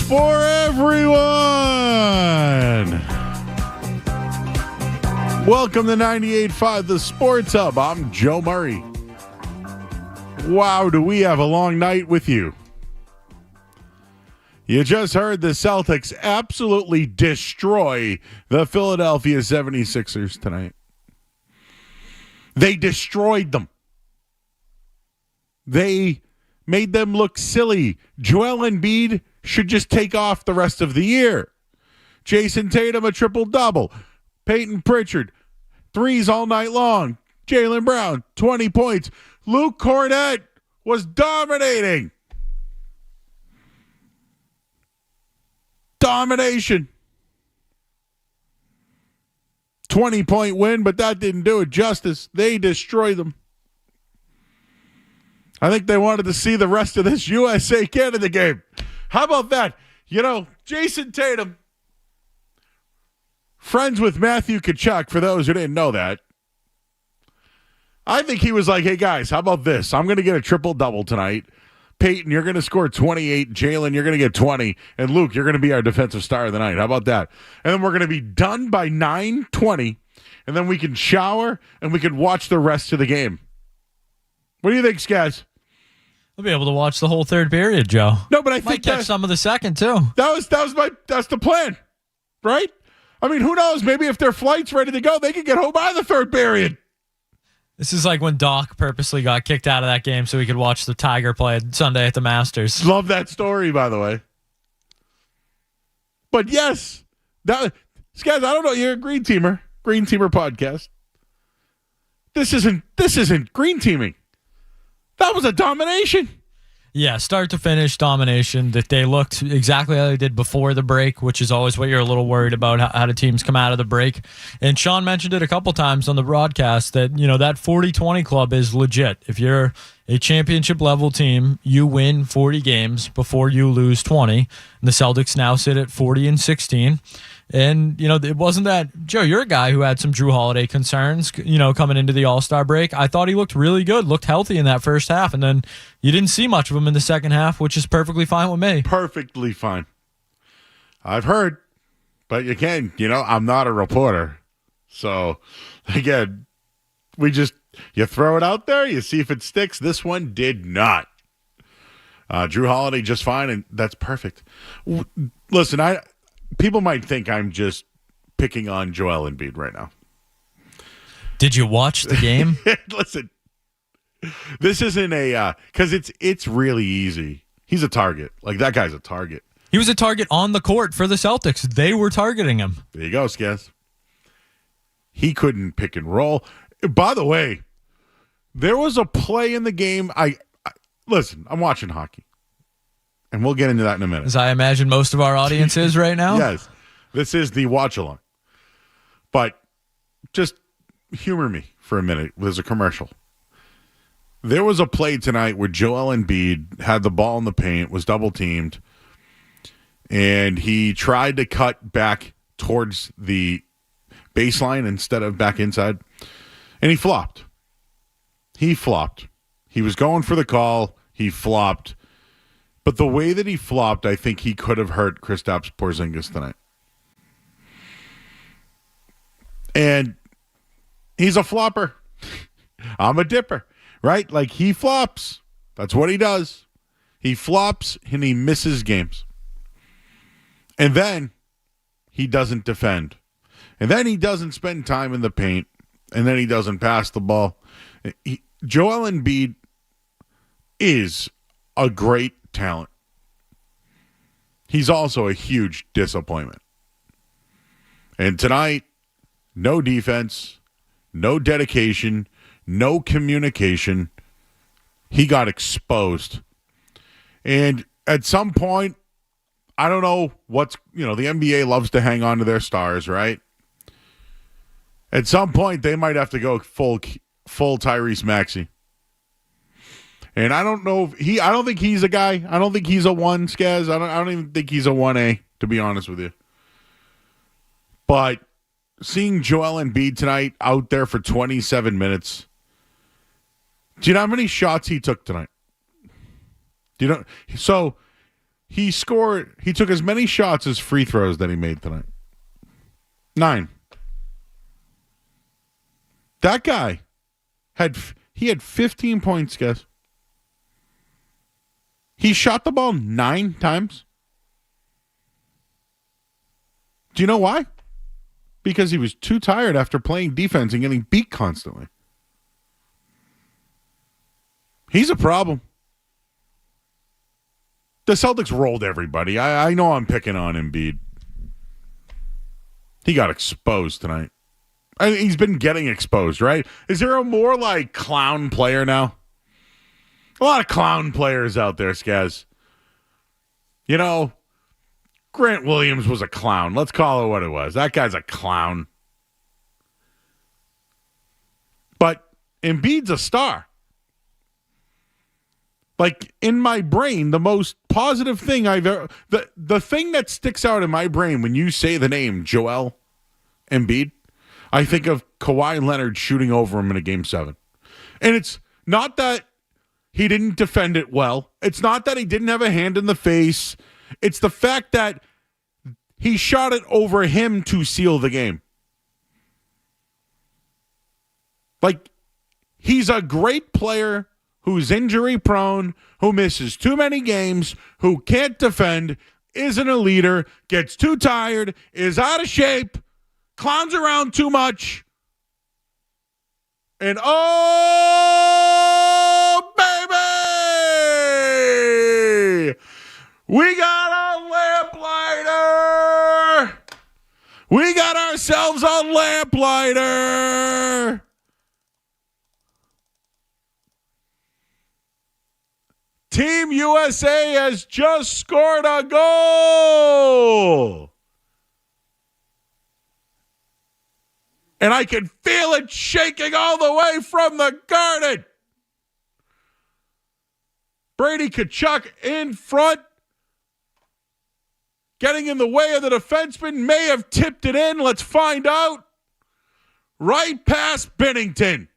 for everyone. Welcome to 98.5 The Sports Hub. I'm Joe Murray. Wow, do we have a long night with you. You just heard the Celtics absolutely destroy the Philadelphia 76ers tonight. They destroyed them. They made them look silly. Joel Embiid should just take off the rest of the year. Jason Tatum, a triple-double. Peyton Pritchard, threes all night long. Jaylen Brown, 20 points. Luke Cornett was dominating. Domination. 20-point win, but that didn't do it justice. They destroyed them. I think they wanted to see the rest of this USA-Canada game. How about that? You know, Jason Tatum, friends with Matthew Tkachuk, for those who didn't know that. I think he was like, hey, guys, how about this? I'm going to get a triple-double tonight. Peyton, you're going to score 28. Jaylen, you're going to get 20. And Luke, you're going to be our defensive star of the night. How about that? And then we're going to be done by 9:20, and then we can shower, and we can watch the rest of the game. What do you think, Skaz? I'll be able to watch the whole third period, Joe. No, but I might think catch some of the second too. That's the plan, right? I mean, who knows? Maybe if their flight's ready to go, they can get home by the third period. This is like when Doc purposely got kicked out of that game so he could watch the Tiger play Sunday at the Masters. Love that story, by the way. But yes, guys, I don't know. You're a Green Teamer podcast. This isn't green teaming. That was a domination. Yeah, start to finish domination. That they looked exactly how they did before the break, which is always what you're a little worried about, how the teams come out of the break. And Sean mentioned it a couple times on the broadcast that, you know, that 40-20 club is legit. If you're a championship level team, you win 40 games before you lose 20. And the Celtics now sit at 40-16. And, you know, it wasn't that, Joe, you're a guy who had some Drew Holiday concerns, you know, coming into the All-Star break. I thought he looked really good, looked healthy in that first half, and then you didn't see much of him in the second half, which is perfectly fine with me. Perfectly fine. I've heard, but again, you know, I'm not a reporter. So, again, you throw it out there, you see if it sticks. This one did not. Drew Holiday just fine, and that's perfect. Listen, people might think I'm just picking on Joel Embiid right now. Did you watch the game? Listen, this isn't because it's really easy. He's a target. Like, that guy's a target. He was a target on the court for the Celtics. They were targeting him. There you go, Skaz. He couldn't pick and roll. By the way, there was a play in the game. Listen, I'm watching hockey. And we'll get into that in a minute. As I imagine most of our audience is right now. Yes. This is the watch-along. But just humor me for a minute. There's a commercial. There was a play tonight where Joel Embiid had the ball in the paint, was double-teamed, and he tried to cut back towards the baseline instead of back inside, and he flopped. He was going for the call. He flopped. But the way that he flopped, I think he could have hurt Kristaps Porzingis tonight. And he's a flopper. I'm a dipper, right? Like, he flops. That's what he does. He flops and he misses games. And then he doesn't defend. And then he doesn't spend time in the paint. And then he doesn't pass the ball. Joel Embiid is a great talent. He's also a huge disappointment. And tonight, no defense, no dedication, no communication. He got exposed. And at some point, I don't know the NBA loves to hang on to their stars, right? At some point, they might have to go full Tyrese Maxey. And I don't know I don't think he's a guy. I don't think he's a one, Skaz. I don't even think he's a 1A, to be honest with you. But seeing Joel Embiid tonight out there for 27 minutes, do you know how many shots he took tonight? So He took as many shots as free throws that he made tonight. 9. That guy had 15 points, guys. He shot the ball 9 times. Do you know why? Because he was too tired after playing defense and getting beat constantly. He's a problem. The Celtics rolled everybody. I know I'm picking on Embiid. He got exposed tonight. He's been getting exposed, right? Is there a more like clown player now? A lot of clown players out there, Skaz. You know, Grant Williams was a clown. Let's call it what it was. That guy's a clown. But Embiid's a star. Like, in my brain, the most positive thing I've ever... The thing that sticks out in my brain when you say the name Joel Embiid, I think of Kawhi Leonard shooting over him in a Game 7. And it's not that he didn't defend it well. It's not that he didn't have a hand in the face. It's the fact that he shot it over him to seal the game. Like, he's a great player who's injury prone, who misses too many games, who can't defend, isn't a leader, gets too tired, is out of shape, clowns around too much. And oh, baby! We got a lamplighter! We got ourselves a lamplighter! Team USA has just scored a goal. And I can feel it shaking all the way from the Garden. Brady Tkachuk in front. Getting in the way of the defenseman. May have tipped it in. Let's find out. Right past Binnington.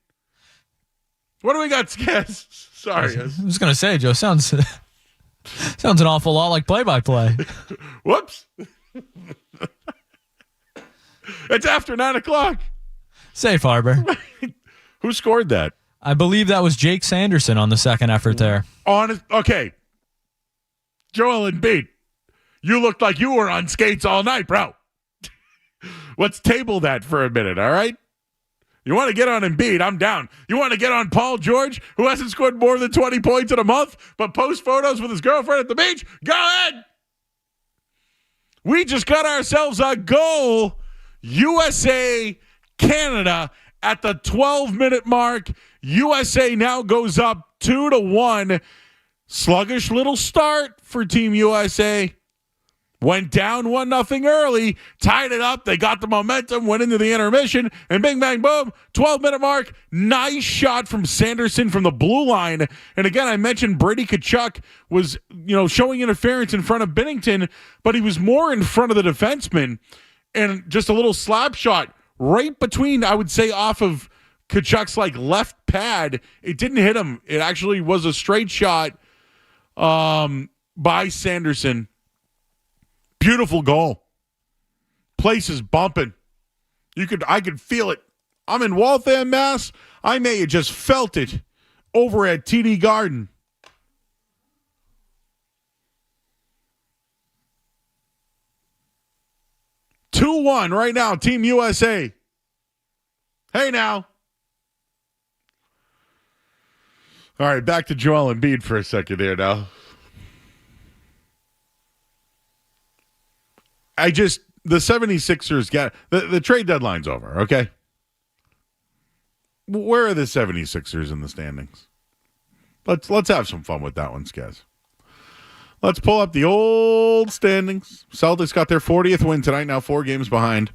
What do we got, Skaz? Sorry. I was going to say, Joe, sounds an awful lot like play-by-play. Whoops. It's after 9 o'clock. Safe harbor. Who scored that? I believe that was Jake Sanderson on the second effort there. Okay. Joel Embiid, you looked like you were on skates all night, bro. Let's table that for a minute, all right? You want to get on Embiid, I'm down. You want to get on Paul George, who hasn't scored more than 20 points in a month, but posts photos with his girlfriend at the beach? Go ahead. We just got ourselves a goal. USA, Canada at the 12-minute mark. USA now goes up 2-1. Sluggish little start for Team USA. Went down 1-0 early, tied it up. They got the momentum, went into the intermission, and bing, bang, boom, 12-minute mark. Nice shot from Sanderson from the blue line. And again, I mentioned Brady Tkachuk was, showing interference in front of Binnington, but he was more in front of the defenseman. And just a little slap shot right between, I would say, off of Tkachuk's left pad. It didn't hit him. It actually was a straight shot by Sanderson. Beautiful goal. Place is bumping. I could feel it. I'm in Waltham, Mass. I may have just felt it over at TD Garden. Two 2-1 right now, Team USA. Hey now. All right, back to Joel Embiid for a second here now. The 76ers got the trade deadline's over, okay? Where are the 76ers in the standings? Let's have some fun with that one, Skaz. Let's pull up the old standings. Celtics got their 40th win tonight, now 4 games behind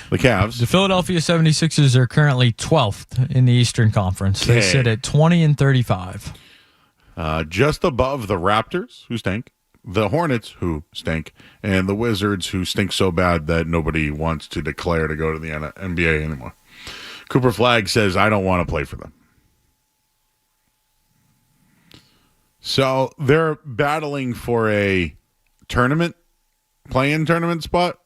the Cavs. The Philadelphia 76ers are currently 12th in the Eastern Conference. Okay. They sit at 20-35. Just above the Raptors, who stink, the Hornets, who stink, and the Wizards, who stink so bad that nobody wants to declare to go to the NBA anymore. Cooper Flagg says, I don't want to play for them. So they're battling for a play-in tournament spot.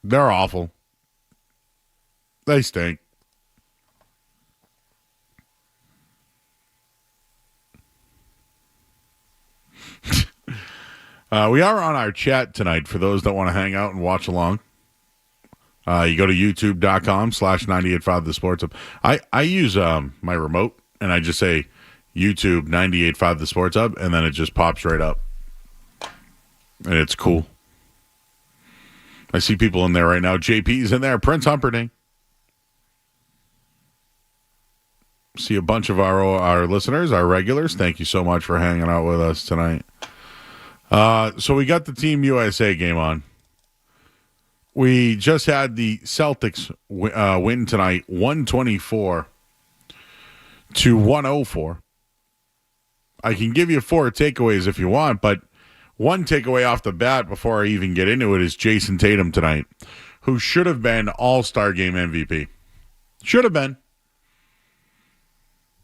They're awful. They stink. We are on our chat tonight for those that want to hang out and watch along. You go to youtube.com/985 the sports up. I use my remote and I just say YouTube 985 the sports up and then it just pops right up. And it's cool. I see people in there right now. JP's in there. Prince Humperdinck. See a bunch of our listeners, our regulars. Thank you so much for hanging out with us tonight. So we got the Team USA game on. We just had the Celtics win tonight, 124-104. I can give you 4 takeaways if you want, but one takeaway off the bat before I even get into it is Jason Tatum tonight, who should have been All-Star Game MVP. Should have been.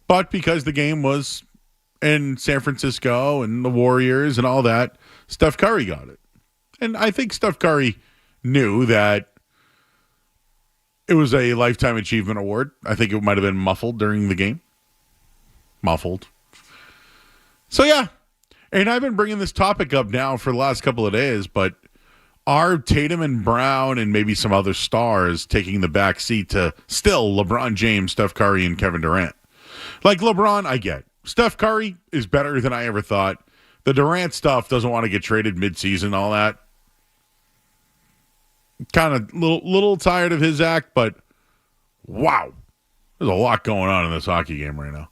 But because the game was in San Francisco and the Warriors and all that, Steph Curry got it. And I think Steph Curry knew that it was a Lifetime Achievement Award. I think it might have been muffled during the game. Muffled. So, yeah. And I've been bringing this topic up now for the last couple of days, but are Tatum and Brown and maybe some other stars taking the back seat to still LeBron James, Steph Curry, and Kevin Durant? Like LeBron, I get. Steph Curry is better than I ever thought. The Durant stuff doesn't want to get traded midseason, all that. Kind of little tired of his act, but wow. There's a lot going on in this hockey game right now.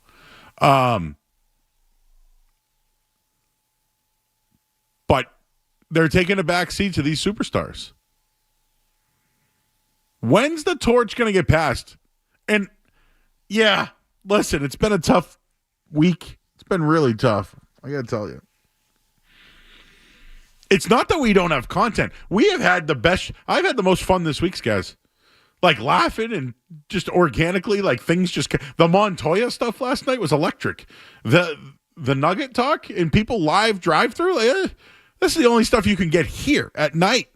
But they're taking a back seat to these superstars. When's the torch going to get passed? And yeah, listen, it's been a tough week. It's been really tough. I got to tell you. It's not that we don't have content. We have had the best. I've had the most fun this week, guys. Like laughing and just organically, like things just. The Montoya stuff last night was electric. The Nugget talk and people live drive through. Like, this is the only stuff you can get here at night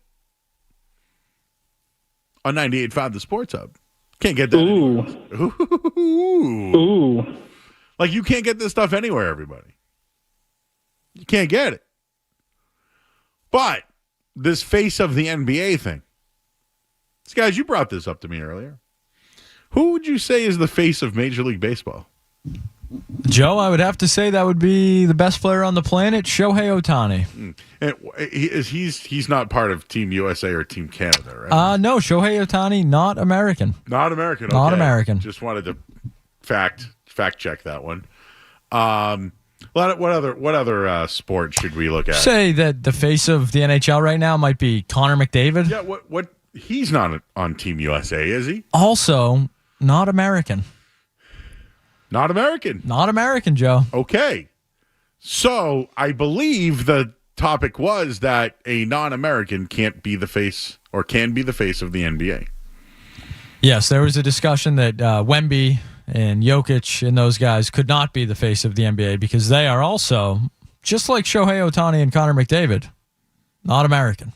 on 98.5 The Sports Hub. Can't get that. Ooh. Like you can't get this stuff anywhere, everybody. You can't get it. But this face of the NBA thing. Guys, you brought this up to me earlier. Who would you say is the face of Major League Baseball? Joe, I would have to say that would be the best player on the planet, Shohei Ohtani. He's not part of Team USA or Team Canada, right? No, Shohei Ohtani, not American. Not American. Okay. Not American. Just wanted to fact check that one. What other sport should we look at? Say that the face of the NHL right now might be Connor McDavid. Yeah, what he's not on Team USA, is he? Also, not American. Not American. Not American, Joe. Okay. So, I believe the topic was that a non-American can't be the face or can be the face of the NBA. Yes, there was a discussion that Wemby and Jokic and those guys could not be the face of the NBA because they are also, just like Shohei Ohtani and Connor McDavid, not American.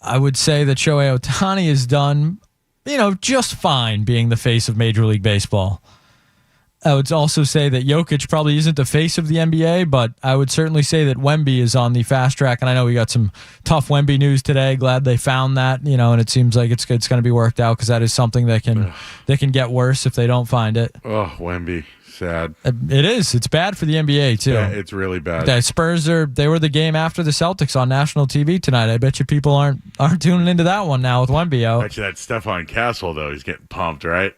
I would say that Shohei Ohtani is done, just fine being the face of Major League Baseball. I would also say that Jokic probably isn't the face of the NBA, but I would certainly say that Wemby is on the fast track. And I know we got some tough Wemby news today. Glad they found that, and it seems like it's going to be worked out because that is something that can get worse if they don't find it. Oh, Wemby. Sad. It is. It's bad for the NBA, too. Yeah, it's really bad. The Spurs they were the game after the Celtics on national TV tonight. I bet you people aren't tuning into that one now with Wemby out. I bet you that Stephon Castle, though, he's getting pumped, right?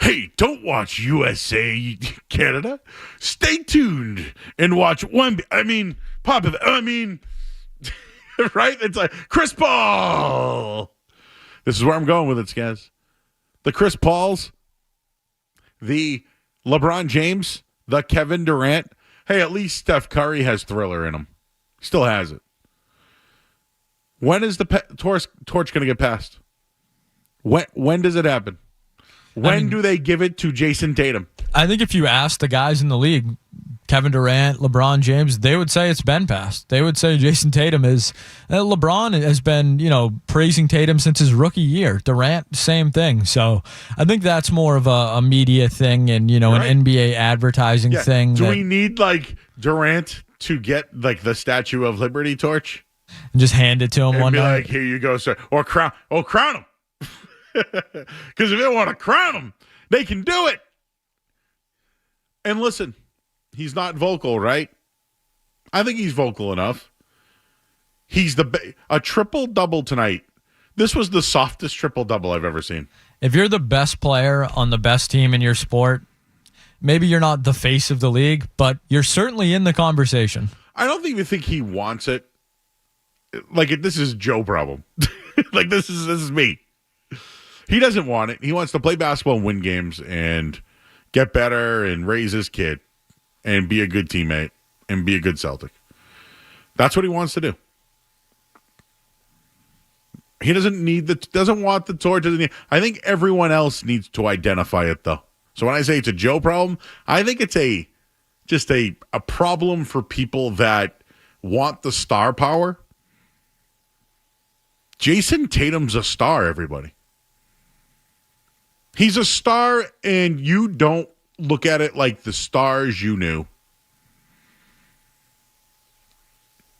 Hey, don't watch USA Canada. Stay tuned and watch Wemby. Right? It's like Chris Paul. This is where I'm going with it, guys. The Chris Pauls, the LeBron James, the Kevin Durant. Hey, at least Steph Curry has Thriller in him. Still has it. When is the torch going to get passed? When does it happen? When do they give it to Jason Tatum? I think if you ask the guys in the league, Kevin Durant, LeBron James, they would say it's been passed. They would say Jason Tatum is. LeBron has been, praising Tatum since his rookie year. Durant, same thing. So I think that's more of a media thing and, right. an NBA advertising thing. Do we need Durant to get the Statue of Liberty torch? And just hand it to him and one be night? Like, here you go, sir. Or crown him. Because if they want to crown him, they can do it. And listen, he's not vocal, right? I think he's vocal enough. He's a triple-double tonight. This was the softest triple-double I've ever seen. If you're the best player on the best team in your sport, maybe you're not the face of the league, but you're certainly in the conversation. I don't even think he wants it. This is Joe problem. This is me. He doesn't want it. He wants to play basketball and win games and get better and raise his kid and be a good teammate and be a good Celtic. That's what he wants to do. He doesn't want the torch. I think everyone else needs to identify it, though. So when I say it's a Joe problem, I think it's just a problem for people that want the star power. Jason Tatum's a star, everybody. He's a star, and you don't look at it like the stars you knew.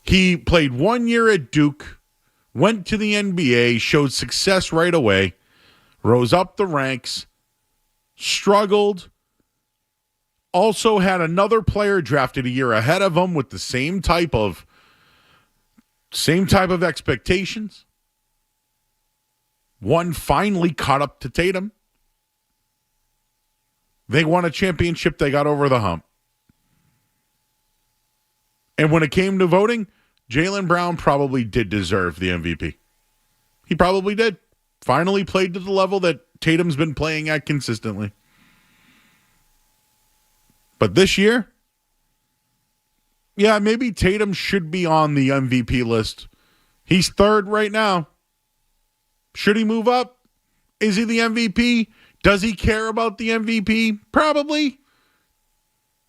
He played 1 year at Duke, went to the NBA, showed success right away, rose up the ranks, struggled, also had another player drafted a year ahead of him with the same type of expectations. One finally caught up to Tatum. They won a championship. They got over the hump. And when it came to voting, Jaylen Brown probably did deserve the MVP. He probably did. Finally played to the level that Tatum's been playing at consistently. But this year, maybe Tatum should be on the MVP list. He's third right now. Should he move up? Is he the MVP? Does he care about the MVP? Probably.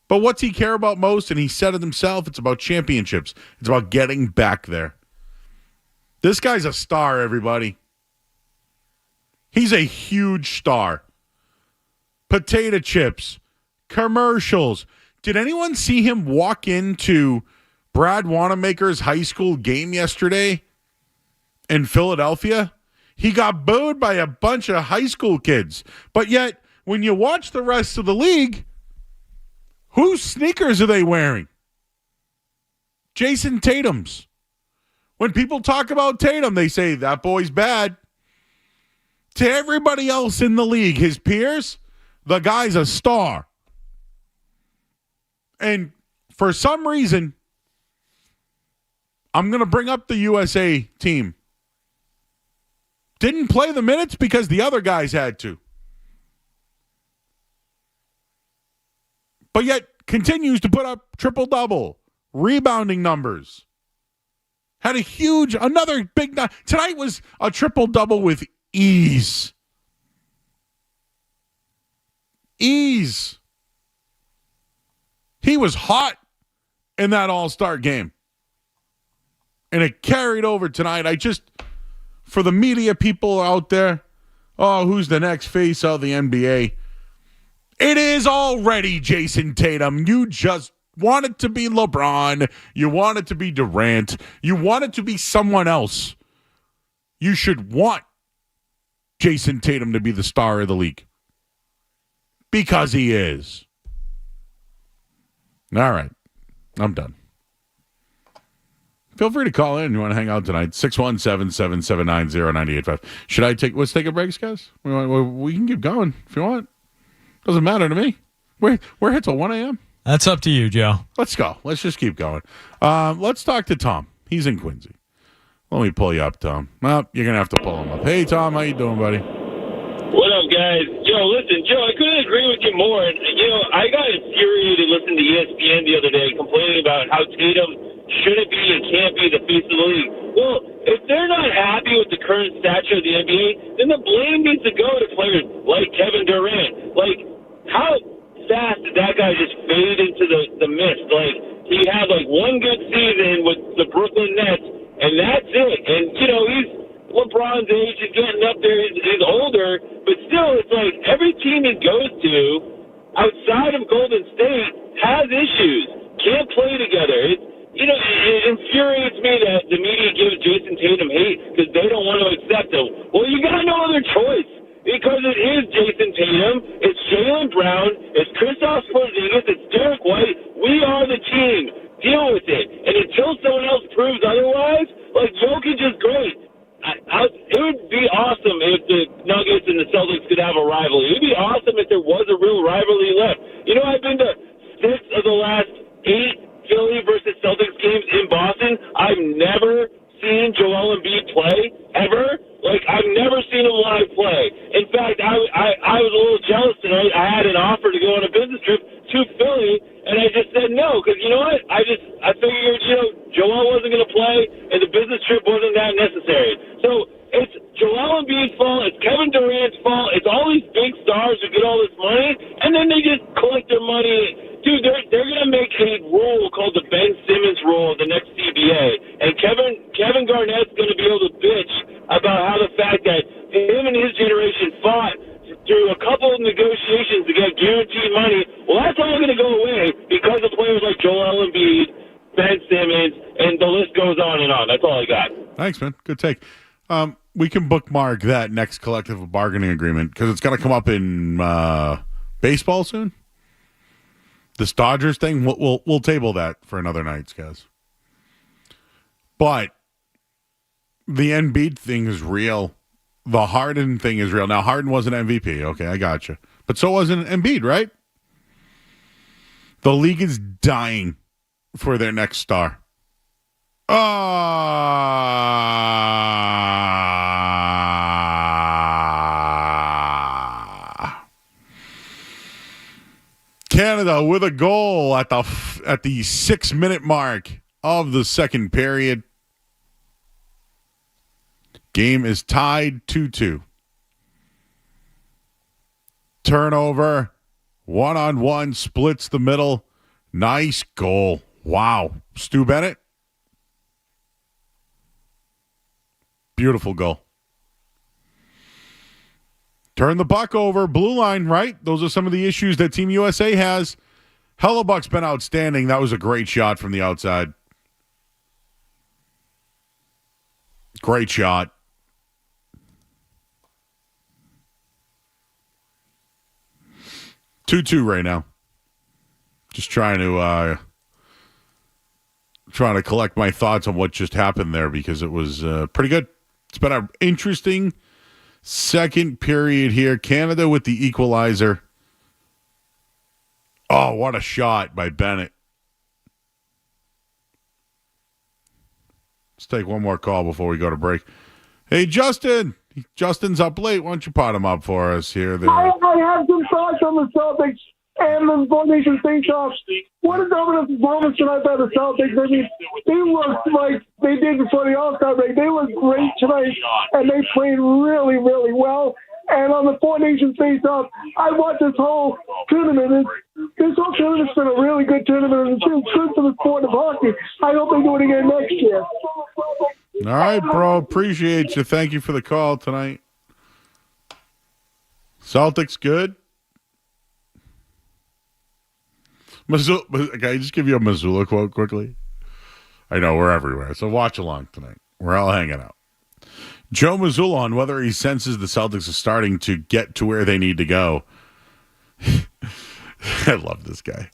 But what's he care about most? And he said it himself, it's about championships. It's about getting back there. This guy's a star, everybody. He's a huge star. Potato chips, commercials. Did anyone see him walk into Brad Wanamaker's high school game yesterday in Philadelphia? He got booed by a bunch of high school kids. But yet, when you watch the rest of the league, whose sneakers are they wearing? Jason Tatum's. When people talk about Tatum, they say, that boy's bad. To everybody else in the league, his peers, the guy's a star. And for some reason, I'm going to bring up the USA team. Didn't play the minutes because the other guys had to. But yet continues to put up triple-double, rebounding numbers. Had another big night. Tonight was a triple-double with ease. Ease. He was hot in that All-Star game. And it carried over tonight. For the media people out there, who's the next face of the NBA? It is already Jason Tatum. You just want it to be LeBron. You want it to be Durant. You want it to be someone else. You should want Jason Tatum to be the star of the league. Because he is. All right. I'm done. Feel free to call in. You want to hang out tonight? 617-779-0985. Let's take a break, guys? We can keep going if you want. Doesn't matter to me. We're here till 1 a.m. That's up to you, Joe. Let's go. Let's just keep going. Let's talk to Tom. He's in Quincy. Let me pull you up, Tom. Well, you're going to have to pull him up. Hey, Tom. How you doing, buddy? What up, guys? Joe, I couldn't agree with you more. I got infuriated listening to ESPN the other day complaining about how Tatum shouldn't be and can't be the face of the league. Well, if they're not happy with the current stature of the NBA, then the blame needs to go to players like Kevin Durant. Like, how fast did that guy just fade into the mist? Like, he had like one good season with the Brooklyn Nets, and that's it. And, you know, he's LeBron's age, he's getting up there, he's older, but still, it's like every team he goes to outside of Golden State has issues, can't play together. It infuriates me that the media gives Jason Tatum hate because they don't want to accept him. Well, you got no other choice because it is Jason Tatum, it's Jaylen Brown, it's Kristaps Porzingis, it's Derek White. We are the team. Deal with it. And until someone else proves otherwise, like Jokic is great. It would be awesome if the Nuggets and the Celtics could have a rivalry. It would be awesome if there was a real rivalry left. You know, I've been to 6 of the last 8 Philly versus Celtics games in Boston. I've never seen Joel Embiid play, ever. Like, I've never seen him live play. In fact, I was a little jealous tonight. I had an offer to go on a business trip to Philly, and I just said no, because you know what? I figured, you know, Joel wasn't going to play, and the business trip wasn't that necessary. So it's Joel Embiid's fault, it's Kevin Durant's fault, it's all these big stars who get all this money, and then they just collect their money. Dude, they're going to make a rule called the Ben Simmons rule in the next CBA, and Kevin Garnett's going to be able to bitch about how the fact that him and his generation fought through a couple of negotiations to get guaranteed money. Well, that's all going to go away because of players like Joel Embiid, Ben Simmons, and the list goes on and on. That's all I got. Thanks, man. Good take. We can bookmark that next collective bargaining agreement because it's going to come up in baseball soon. This Dodgers thing, we'll table that for another night, guys. But the Embiid thing is real. The Harden thing is real. Now, Harden was an MVP. Okay, I got you. But so wasn't Embiid, right? The league is dying for their next star. Canada with a goal at the 6-minute mark of the second period. Game is tied 2-2. Turnover, one-on-one, splits the middle. Nice goal. Wow. Stu Bennett. Beautiful goal. Turn the puck over. Blue line, right? Those are some of the issues that Team USA has. Hellebuck's been outstanding. That was a great shot from the outside. Great shot. Two right now. Just trying to collect my thoughts on what just happened there because it was pretty good. It's been an interesting second period here. Canada with the equalizer. Oh, what a shot by Bennett. Let's take one more call before we go to break. Hey, Justin. Justin's up late. Why don't you pot him up for us here? I have some thoughts on the Celtics and the Four Nations face-offs. What a dominant performance tonight by the Celtics. I mean, they looked like they did before the All-Star break. They looked great tonight, and they played really, really well. And on the Four Nations face-off, I watched this whole tournament. This whole tournament's been a really good tournament, and it's been good for the sport of hockey. I hope they do it again next year. All right, bro. Appreciate you. Thank you for the call tonight. Celtics good. Can I just give you a Missoula quote quickly? I know we're everywhere, so watch along tonight. We're all hanging out. Joe Missoula on whether he senses the Celtics are starting to get to where they need to go. I love this guy.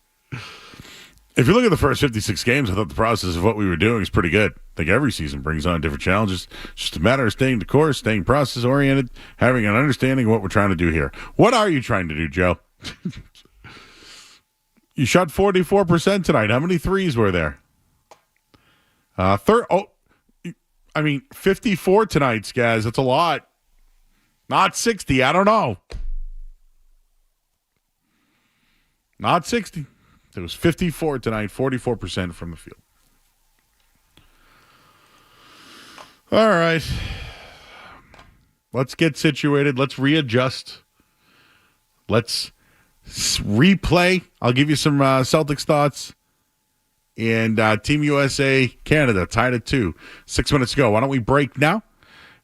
If you look at the first 56 games, I thought the process of what we were doing is pretty good. I think every season brings on different challenges. It's just a matter of staying the course, staying process-oriented, having an understanding of what we're trying to do here. What are you trying to do, Joe? You shot 44% tonight. How many threes were there? 54 tonight, guys. That's a lot. Not 60. I don't know. Not 60. It was 54 tonight, 44% from the field. All right. Let's get situated. Let's readjust. Let's replay. I'll give you some Celtics thoughts. And Team USA, Canada, tied at 2. 6 minutes ago. Why don't we break now?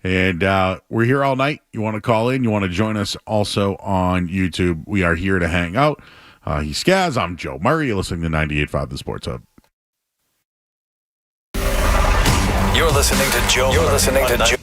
And we're here all night. You want to call in? You want to join us also on YouTube? We are here to hang out. He's Skaz. I'm Joe Murray. You're listening to 98.5 The Sports Hub. You're listening to Joe. You're listening to Joe.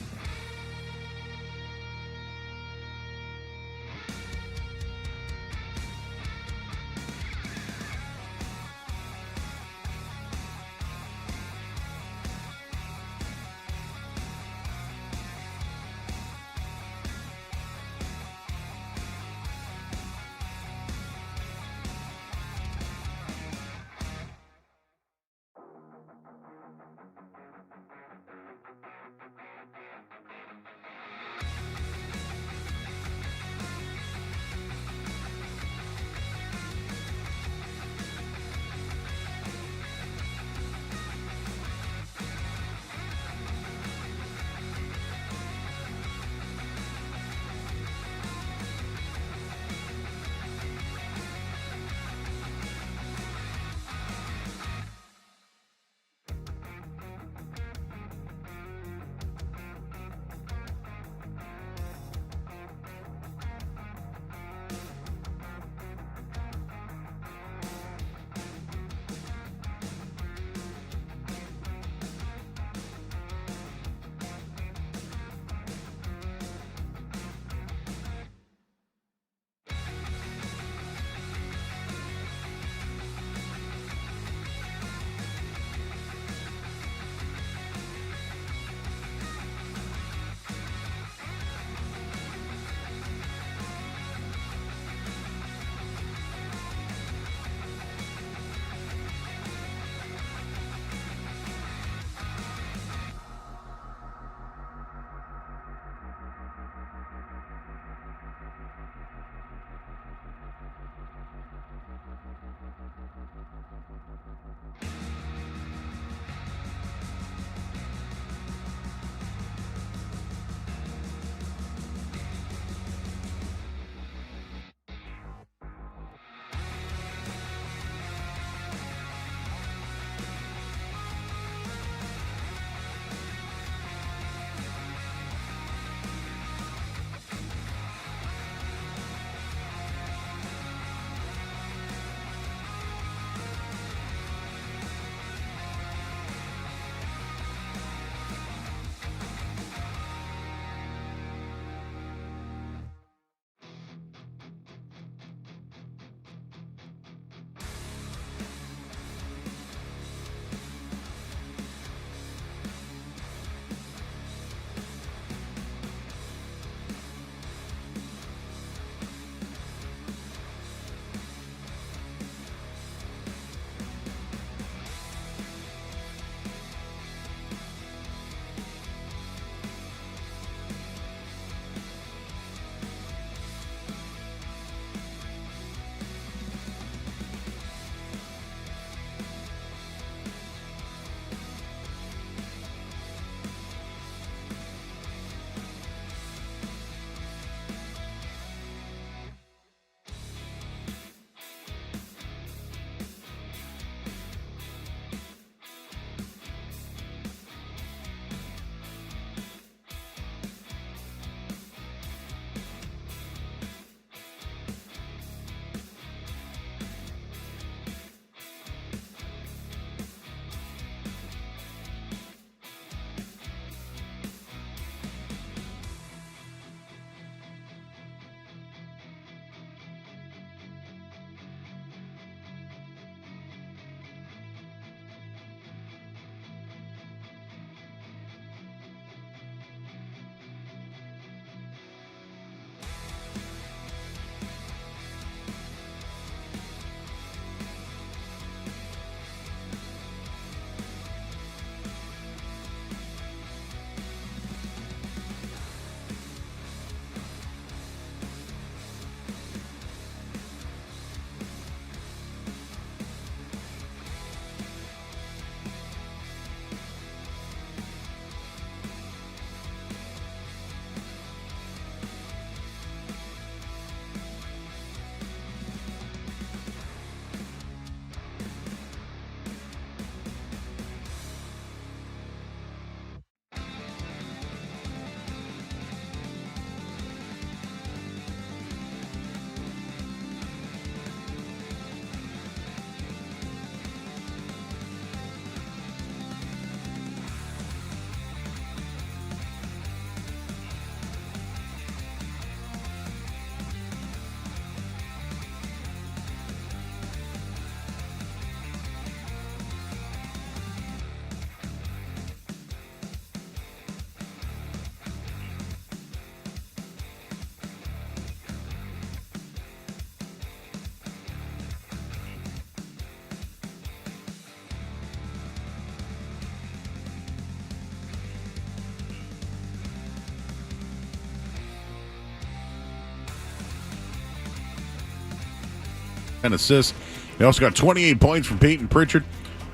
10 assists. They also got 28 points from Peyton Pritchard,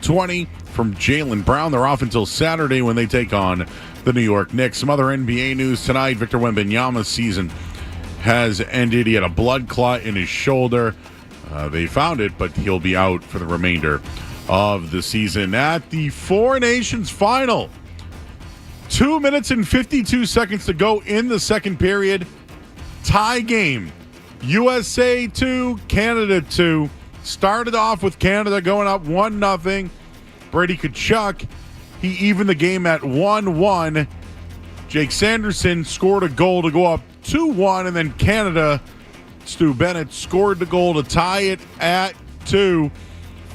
20 from Jaylen Brown. They're off until Saturday when they take on the New York Knicks. Some other NBA news tonight. Victor Wembanyama's season has ended. He had a blood clot in his shoulder. They found it, but he'll be out for the remainder of the season. At the Four Nations final, 2 minutes and 52 seconds to go in the second period. Tie game. USA 2, Canada 2. Started off with Canada going up 1-0. Brady Tkachuk, he evened the game at 1-1. Jake Sanderson scored a goal to go up 2-1, and then Canada, Stu Bennett, scored the goal to tie it at 2.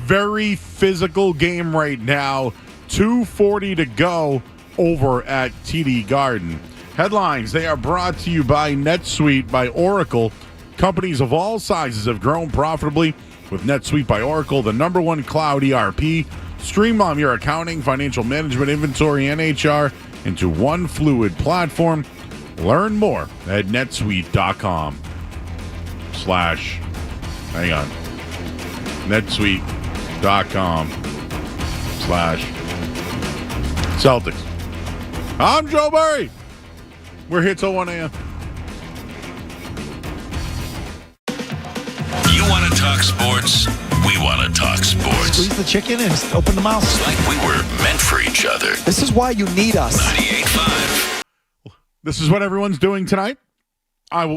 Very physical game right now. 2:40 to go over at TD Garden. Headlines, they are brought to you by NetSuite by Oracle. Companies of all sizes have grown profitably with NetSuite by Oracle, the #1 cloud ERP. Streamline your accounting, financial management, inventory, and HR into one fluid platform. Learn more at netsuite.com/ hang on, netsuite.com/Celtics. I'm Joe Murray. We're here till 1 a.m. You want to talk sports? We want to talk sports. Squeeze the chicken and open the mouth. It's like we were meant for each other. This is why you need us. 98.5. This is what everyone's doing tonight.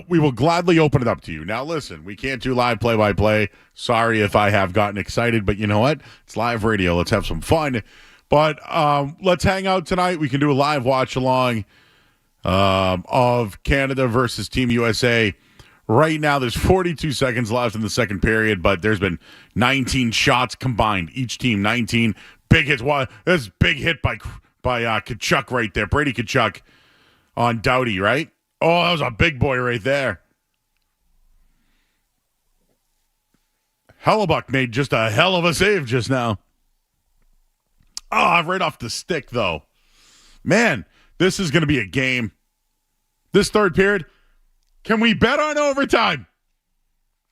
We will gladly open it up to you. Now, listen, we can't do live play-by-play. Sorry if I have gotten excited, but you know what? It's live radio. Let's have some fun. But let's hang out tonight. We can do a live watch-along of Canada versus Team USA. Right now, there's 42 seconds left in the second period, but there's been 19 shots combined. Each team, 19. Big hits. This big hit by Tkachuk right there. Brady Tkachuk on Doughty, right? Oh, that was a big boy right there. Hellebuck made just a hell of a save just now. Oh, right off the stick, though. Man, this is going to be a game. This third period, can we bet on overtime?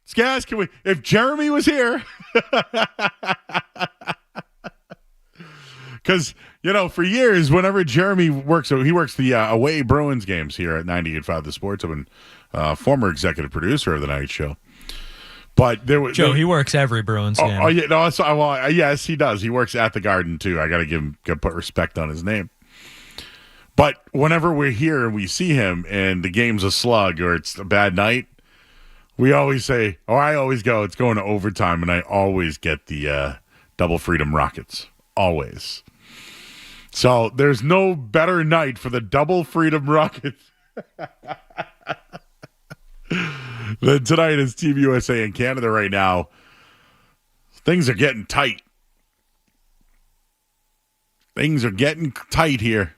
Skaz, can we? If Jeremy was here. Because, for years, whenever Jeremy works, so he works the away Bruins games here at 98.5 The Sports. I've been former executive producer of the night show. But he works every Bruins game. Oh yeah, no. Yes, he does. He works at the Garden too. I got to put respect on his name. But whenever we're here and we see him and the game's a slug or it's a bad night, we always say, I always go, it's going to overtime, and I always get the Double Freedom Rockets. Always. So there's no better night for the Double Freedom Rockets than tonight is Team USA and Canada right now. Things are getting tight. Things are getting tight here.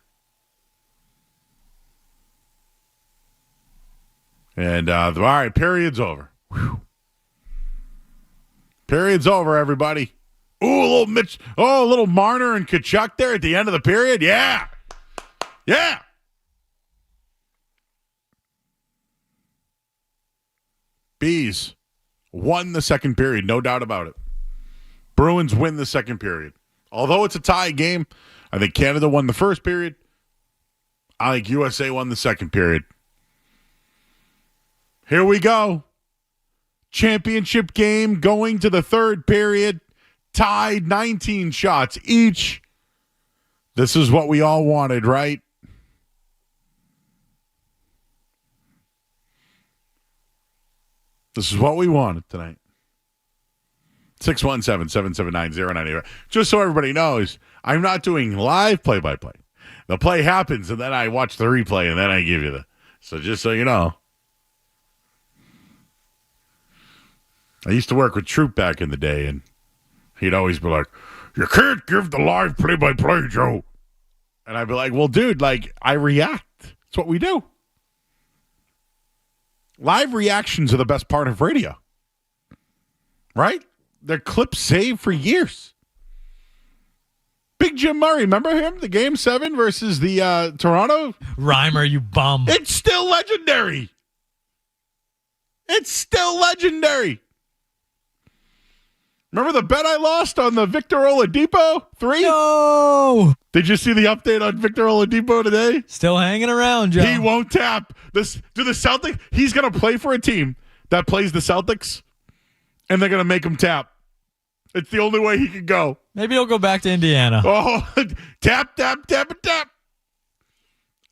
And, all right, period's over. Whew. Period's over, everybody. Ooh, a little Mitch. Oh, a little Marner and Tkachuk there at the end of the period. Yeah. Yeah. Bees won the second period, no doubt about it. Bruins win the second period. Although it's a tie game, I think Canada won the first period. I think USA won the second period. Here we go. Championship game going to the third period. Tied 19 shots each. This is what we all wanted, right? This is what we wanted tonight. 617-779-0988. Just so everybody knows, I'm not doing live play-by-play. The play happens, and then I watch the replay, and then I give you the... So just so you know. I used to work with Troop back in the day, and he'd always be like, you can't give the live play-by-play, Joe. And I'd be like, well, dude, I react. That's what we do. Live reactions are the best part of radio. Right? They're clips saved for years. Big Jim Murray, remember him? The Game 7 versus the Toronto? Reimer, you bum. It's still legendary. It's still legendary. Remember the bet I lost on the Victor Oladipo 3? No. Did you see the update on Victor Oladipo today? Still hanging around, Joe. He won't tap. Do the Celtics? He's going to play for a team that plays the Celtics, and they're going to make him tap. It's the only way he can go. Maybe he'll go back to Indiana. Oh, tap.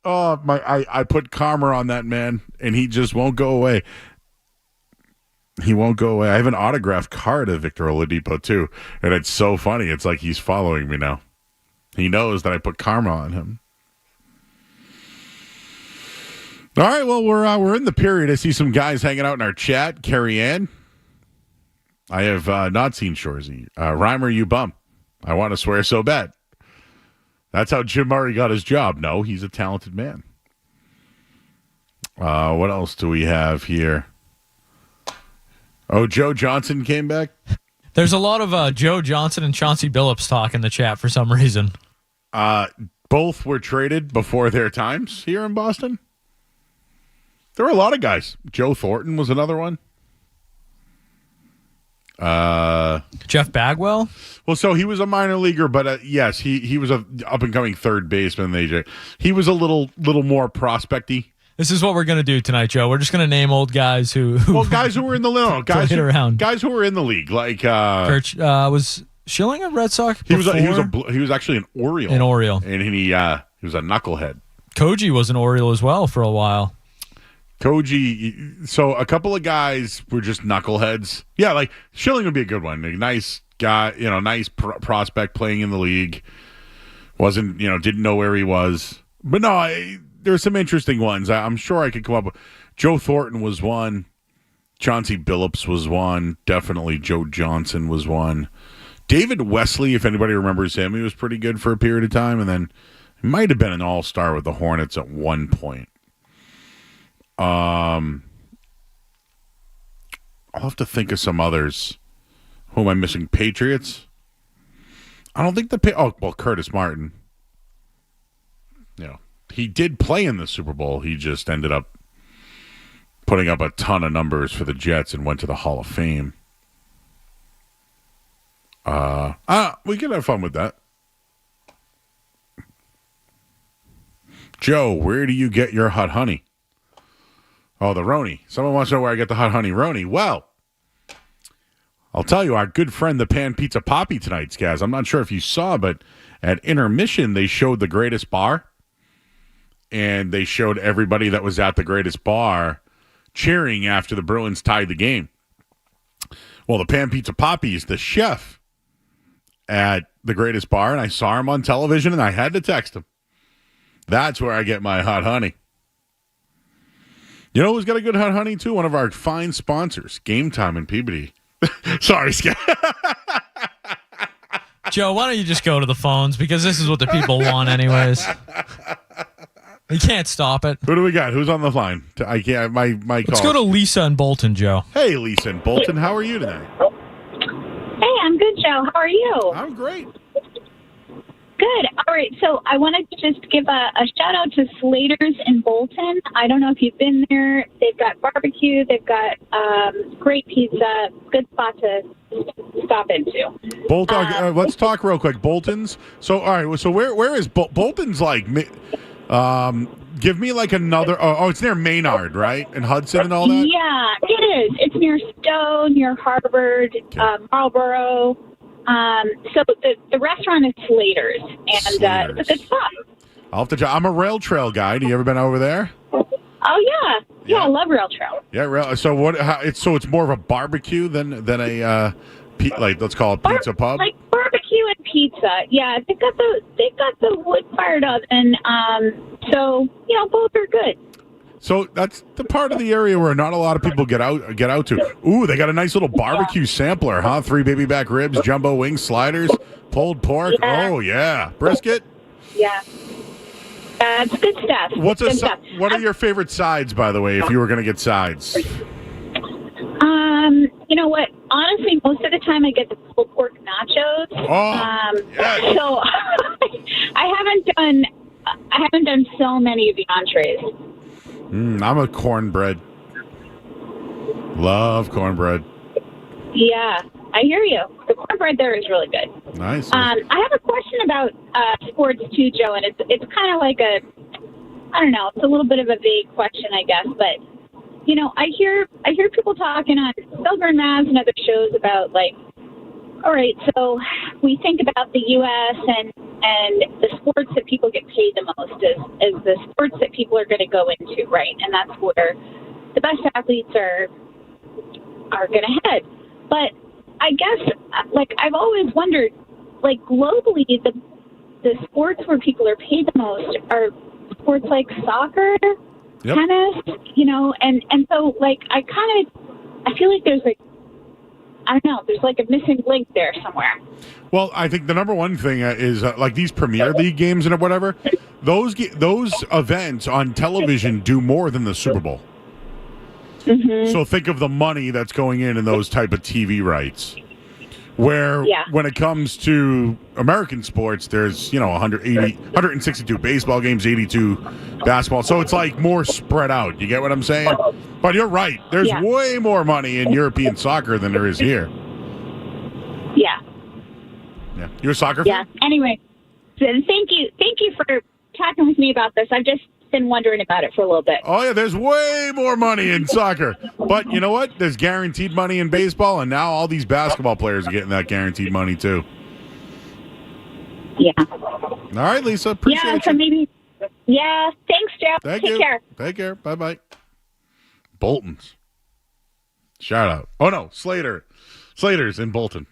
Oh, I put karma on that man, and he just won't go away. He won't go away. I have an autographed card of Victor Oladipo, too, and it's so funny. It's like he's following me now. He knows that I put karma on him. All right, well, we're in the period. I see some guys hanging out in our chat. Carrie Ann. I have not seen Shorzy. Reimer, you bum. I want to swear so bad. That's how Jim Murray got his job. No, he's a talented man. What else do we have here? Oh, Joe Johnson came back? There's a lot of Joe Johnson and Chauncey Billups talk in the chat for some reason. Both were traded before their times here in Boston. There were a lot of guys. Joe Thornton was another one. Jeff Bagwell? Well, so he was a minor leaguer, but yes, he was a up-and-coming third baseman. He was a little more prospect-y. This is what we're going to do tonight, Joe. We're just going to name old guys who guys who were in the league. Guys who were in the league. Like Kurt, was Schilling a Red Sox he was actually an Oriole. An Oriole. And he was a knucklehead. Koji was an Oriole as well for a while. Koji, so a couple of guys were just knuckleheads. Yeah, like Schilling would be a good one. A nice guy, nice prospect playing in the league. Wasn't, didn't know where he was. But no, there's some interesting ones. I'm sure I could come up with. Joe Thornton was one. Chauncey Billups was one. Definitely Joe Johnson was one. David Wesley, if anybody remembers him, he was pretty good for a period of time. And then he might have been an all-star with the Hornets at one point. I'll have to think of some others. Who am I missing? Patriots? I don't think Curtis Martin. He did play in the Super Bowl. He just ended up putting up a ton of numbers for the Jets and went to the Hall of Fame. We can have fun with that. Joe, where do you get your hot honey? Oh, the Roni. Someone wants to know where I get the hot honey Roni. Well, I'll tell you, our good friend, the Pan Pizza Poppy tonight, Skaz. I'm not sure if you saw, but at intermission, they showed the greatest bar. And they showed everybody that was at the greatest bar cheering after the Bruins tied the game. Well, the Pan Pizza Poppy is the chef at the greatest bar, and I saw him on television, and I had to text him. That's where I get my hot honey. You know who's got a good hot honey, too? One of our fine sponsors, Game Time in Peabody. Sorry, Scott. Joe, why don't you just go to the phones? Because this is what the people want anyways. You can't stop it. Who do we got? Who's on the line? I can't. My call. Let's go to Lisa and Bolton, Joe. Hey, Lisa and Bolton. How are you today? Hey, I'm good, Joe. How are you? I'm great. Good. All right. So I wanted to just give a shout out to Slater's in Bolton. I don't know if you've been there. They've got barbecue. They've got great pizza. Good spot to stop into. Bolton. Let's talk real quick. Bolton's. So all right. So where is Bolton's like? Give me like another. Oh, it's near Maynard, right? And Hudson and all that. Yeah, it is. It's near Stone, near Harvard, Marlboro. So the restaurant is Slater's, and it's a good spot. I'll have to. I'm a rail trail guy. Do you ever been over there? Oh yeah. I love rail trail. Yeah, so what? It's more of a barbecue than a let's call it pizza pub. Like barbecue and pizza. Yeah, they've got the wood fired oven. So both are good. So that's the part of the area where not a lot of people get out to. Ooh, they got a nice little barbecue sampler, huh? 3 baby back ribs, jumbo wings, sliders, pulled pork. Yeah. Oh yeah, brisket. Yeah, it's good stuff. What are your favorite sides, by the way? If you were going to get sides. You know what? Honestly, most of the time I get the pulled pork nachos. Yes. So I haven't done so many of the entrees. I'm a cornbread. Love cornbread. Yeah. I hear you. The cornbread there is really good. Nice. I have a question about sports too, Joe, and it's kind of like I don't know, it's a little bit of a vague question, I guess, but you know, I hear people talking on Silver and Mavs and other shows about like, all right, so we think about the U.S. and the sports that people get paid the most is the sports that people are going to go into, right? And that's where the best athletes are going to head. But I guess, like, I've always wondered, like, globally, the sports where people are paid the most are sports like soccer, tennis, you know, and so, like, I feel like there's, like, I don't know, there's, like, a missing link there somewhere. Well, I think the number one thing is, like, these Premier League games and whatever, those events on television do more than the Super Bowl. Mm-hmm. So think of the money that's going in those type of TV rights. Where when it comes to American sports, there's 162 baseball games, 82 basketball. So it's like more spread out. You get what I'm saying? But you're right. There's way more money in European soccer than there is here. Yeah. Yeah. You're a soccer fan? Yeah. Anyway, so thank you for talking with me about this. I've just been wondering about it for a little bit. Oh, yeah, there's way more money in soccer. But you know what? There's guaranteed money in baseball, and now all these basketball players are getting that guaranteed money, too. Yeah. All right, Lisa. Appreciate you. So maybe, thanks, Joe. Take care. Take care. Bye-bye. Bolton's. Shout out. Oh, no, Slater. Slater's in Bolton.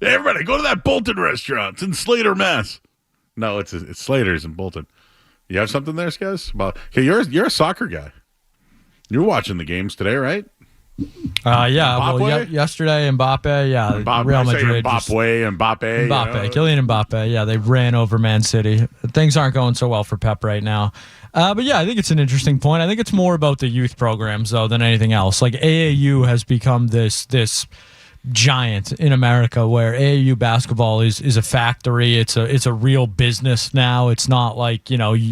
Everybody, go to that Bolton restaurant. It's in Slater, Mass. No, it's Slater's in Bolton. You have something there, Skez? Well, okay, you're a soccer guy. You were watching the games today, right? Yeah. Well, yesterday, Mbappe, Real Madrid. Mbappe. Kylian Mbappe. Yeah, they ran over Man City. Things aren't going so well for Pep right now. But yeah, I think it's an interesting point. I think it's more about the youth programs, though, than anything else. Like, AAU has become this giant in America, where AAU basketball is a factory. It's a real business now. It's not like,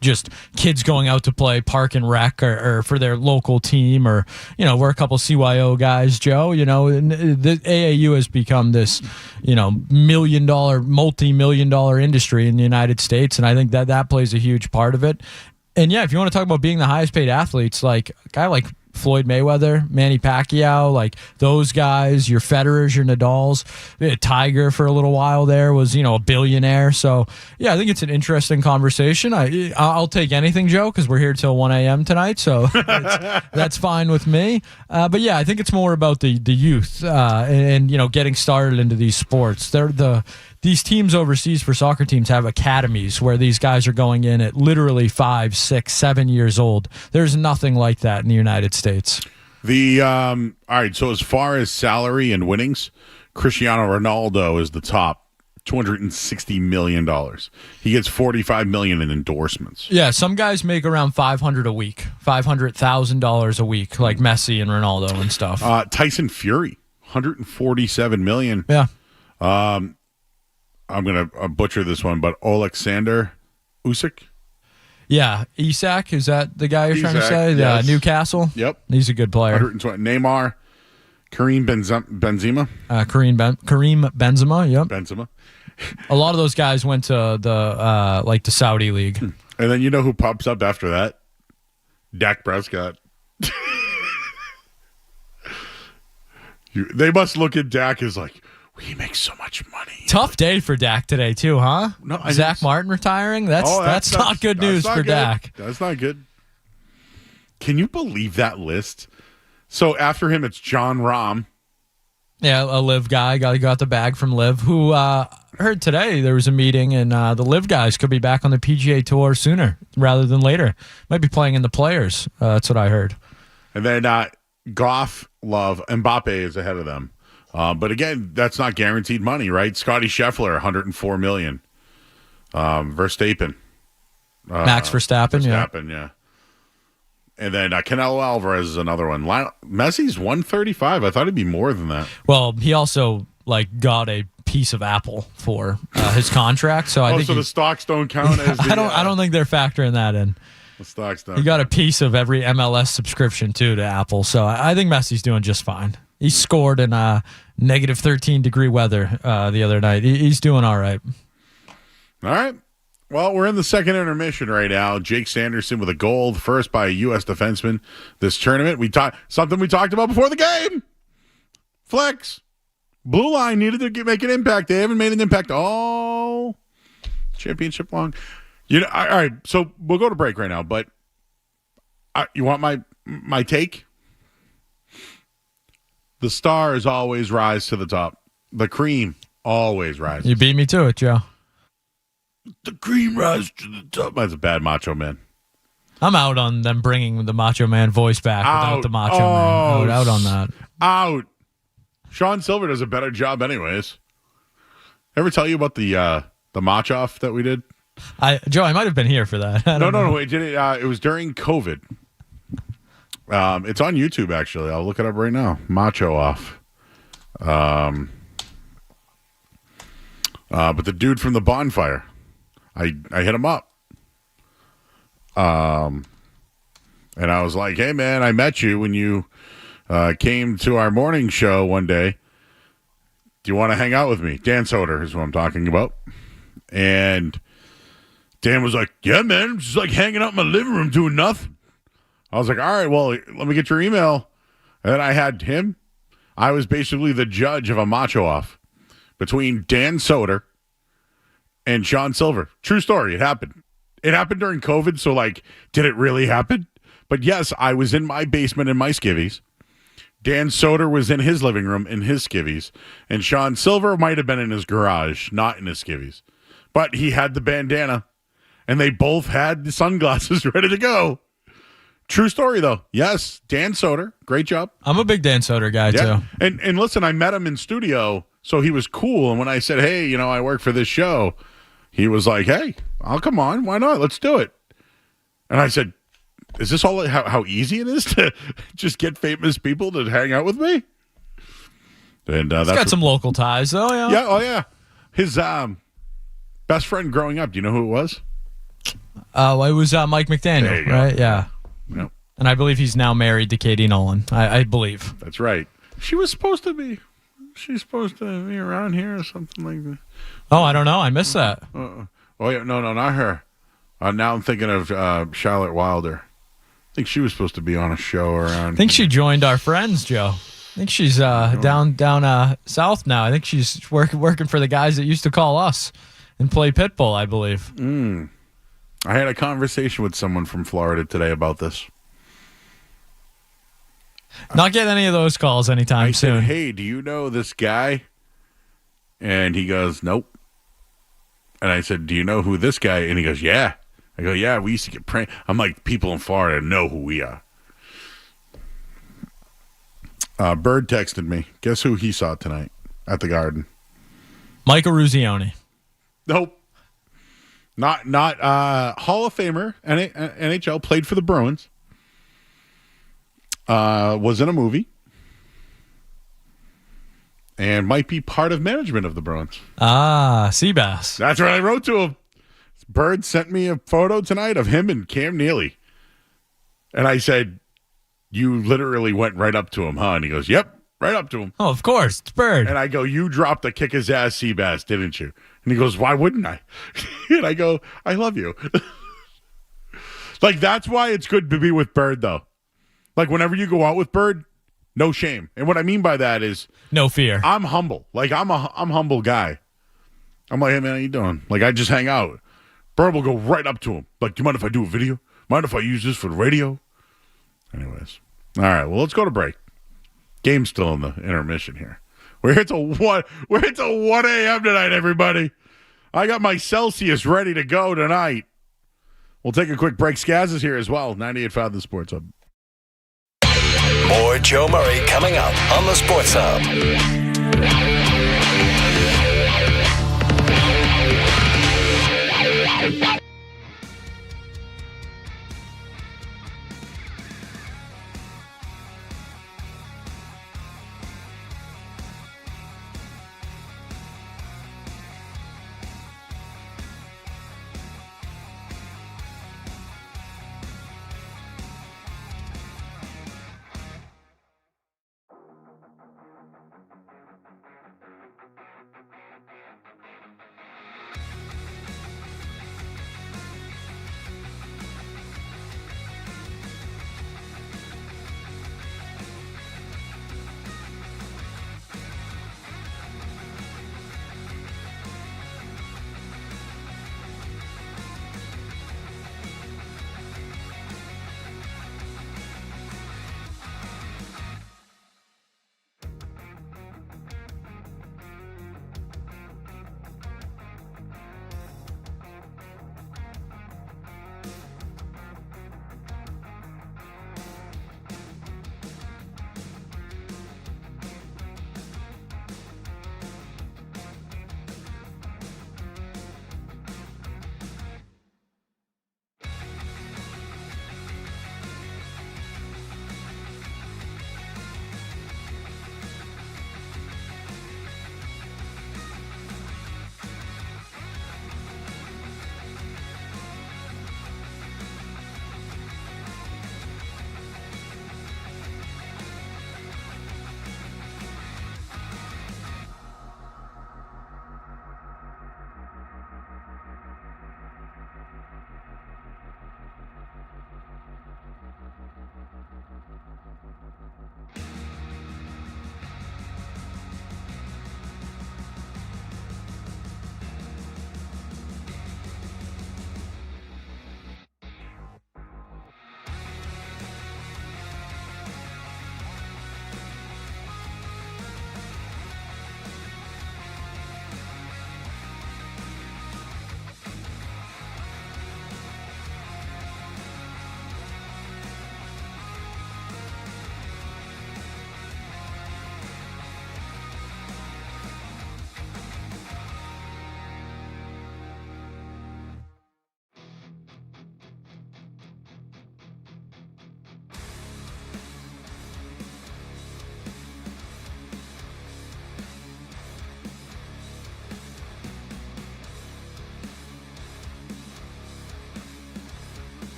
just kids going out to play park and rec or for their local team, or, we're a couple CYO guys, Joe, and the AAU has become this, multi-million dollar industry in the United States. And I think that plays a huge part of it. And yeah, if you want to talk about being the highest paid athletes, like a guy like Floyd Mayweather, Manny Pacquiao, like those guys, your Federers, your Nadals, Tiger for a little while there was, a billionaire. So yeah, I think it's an interesting conversation. I'll take anything, Joe, because we're here till 1 a.m. tonight. So that's fine with me. But yeah, I think it's more about the youth and getting started into these sports. These teams overseas for soccer teams have academies where these guys are going in at literally 5, 6, 7 years old. There's nothing like that in the United States. All right, so as far as salary and winnings, Cristiano Ronaldo is the top, $260 million. He gets $45 million in endorsements. Yeah, some guys make around $500 a week, $500,000 a week, like Messi and Ronaldo and stuff. Tyson Fury, $147 million. Yeah. I'm going to butcher this one, but Alexander Usyk? Yeah, Isak, is that the guy you're trying to say? Yes. Newcastle? Yep. He's a good player. 120. Neymar, Kareem Benzema? Kareem Benzema, yep. Benzema. A lot of those guys went to the Saudi league. And then you know who pops up after that? Dak Prescott. They must look at Dak as like, he makes so much money. Tough day for Dak today, too, huh? No, Zach Martin retiring? That's not good news for Dak. That's not good. Can you believe that list? So after him, it's John Rahm. Yeah, a Live guy. Got the bag from Live, who heard today there was a meeting, and the Live guys could be back on the PGA Tour sooner rather than later. Might be playing in the Players. That's what I heard. And then Goff, Love, Mbappe is ahead of them. But again, that's not guaranteed money, right? Scotty Scheffler, $104 million. Verstappen. Max Verstappen, yeah. And then Canelo Alvarez is another one. Messi's 135. I thought it'd be more than that. Well, he also got a piece of Apple for his contract, so I think the stocks don't count as. I don't think they're factoring that in. The stocks don't. He got a piece of every MLS subscription too to Apple, so I think Messi's doing just fine. He scored in negative 13-degree weather the other night. He's doing all right. All right. Well, we're in the second intermission right now. Jake Sanderson with a goal, first by a U.S. defenseman this tournament. Something we talked about before the game. Flex. Blue line needed to make an impact. They haven't made an impact all championship long. All right, so we'll go to break right now, but you want my take? The stars always rise to the top. The cream always rises. You beat me to it, Joe. The cream rises to the top. That's a bad Macho Man. I'm out on them bringing the Macho Man voice back without the Macho Man. Out on that. Out. Sean Silver does a better job anyways. Ever tell you about the match-off that we did? Joe, I might have been here for that. No. It was during COVID. It's on YouTube, actually. I'll look it up right now. Macho off. But the dude from the bonfire, I hit him up. And I was like, hey, man, I met you when you came to our morning show one day. Do you want to hang out with me? Dan Soder is what I'm talking about. And Dan was like, yeah, man, I'm just like hanging out in my living room doing nothing. I was like, all right, well, let me get your email. And then I had him. I was basically the judge of a macho off between Dan Soder and Sean Silver. True story. It happened. It happened during COVID. So, like, did it really happen? But yes, I was in my basement in my skivvies. Dan Soder was in his living room in his skivvies. And Sean Silver might have been in his garage, not in his skivvies. But he had the bandana. And they both had the sunglasses ready to go. True story, though. Yes, Dan Soder. Great job. I'm a big Dan Soder guy, too. And listen, I met him in studio, so he was cool. And when I said, hey, I work for this show, he was like, hey, I'll come on. Why not? Let's do it. And I said, is this all how easy it is to just get famous people to hang out with me? And He's got some local ties, though. Yeah. Yeah. Oh, yeah. His best friend growing up, do you know who it was? It was Mike McDaniel, right? Yeah. Yep. And I believe he's now married to Katie Nolan. I believe. That's right. She's supposed to be around here or something like that. Oh, I don't know. I missed that. Oh, yeah. No, not her. Now I'm thinking of Charlotte Wilder. I think she was supposed to be on a show around. I think she joined our friends, Joe. I think she's down south now. I think she's working for the guys that used to call us and play Pitbull, I believe. I had a conversation with someone from Florida today about this. Not getting any of those calls anytime soon. I said, hey, do you know this guy? And he goes, nope. And I said, do you know who this guy? And he goes, yeah. I go, yeah, we used to get pranked. I'm like, people in Florida know who we are. Bird texted me. Guess who he saw tonight at the Garden? Michael Ruzioni. Nope. Not Hall of Famer, NHL, played for the Bruins. Was in a movie. And might be part of management of the Bruins. Seabass. That's what I wrote to him. Bird sent me a photo tonight of him and Cam Neely. And I said, you literally went right up to him, huh? And he goes, yep, right up to him. Oh, of course. It's Bird. And I go, you dropped a kick-his-ass Seabass, didn't you? And he goes, why wouldn't I? And I go, I love you. Like, that's why it's good to be with Bird, though. Like, whenever you go out with Bird, no shame. And what I mean by that is... no fear. I'm humble. Like, I'm a humble guy. I'm like, hey, man, how you doing? Like, I just hang out. Bird will go right up to him. Like, do you mind if I do a video? Mind if I use this for the radio? Anyways. All right, well, let's go to break. Game's still in the intermission here. We're here till 1 a.m. tonight, everybody. I got my Celsius ready to go tonight. We'll take a quick break. Skaz is here as well. 98.5 The Sports Hub. More Joe Murray coming up on the Sports Hub.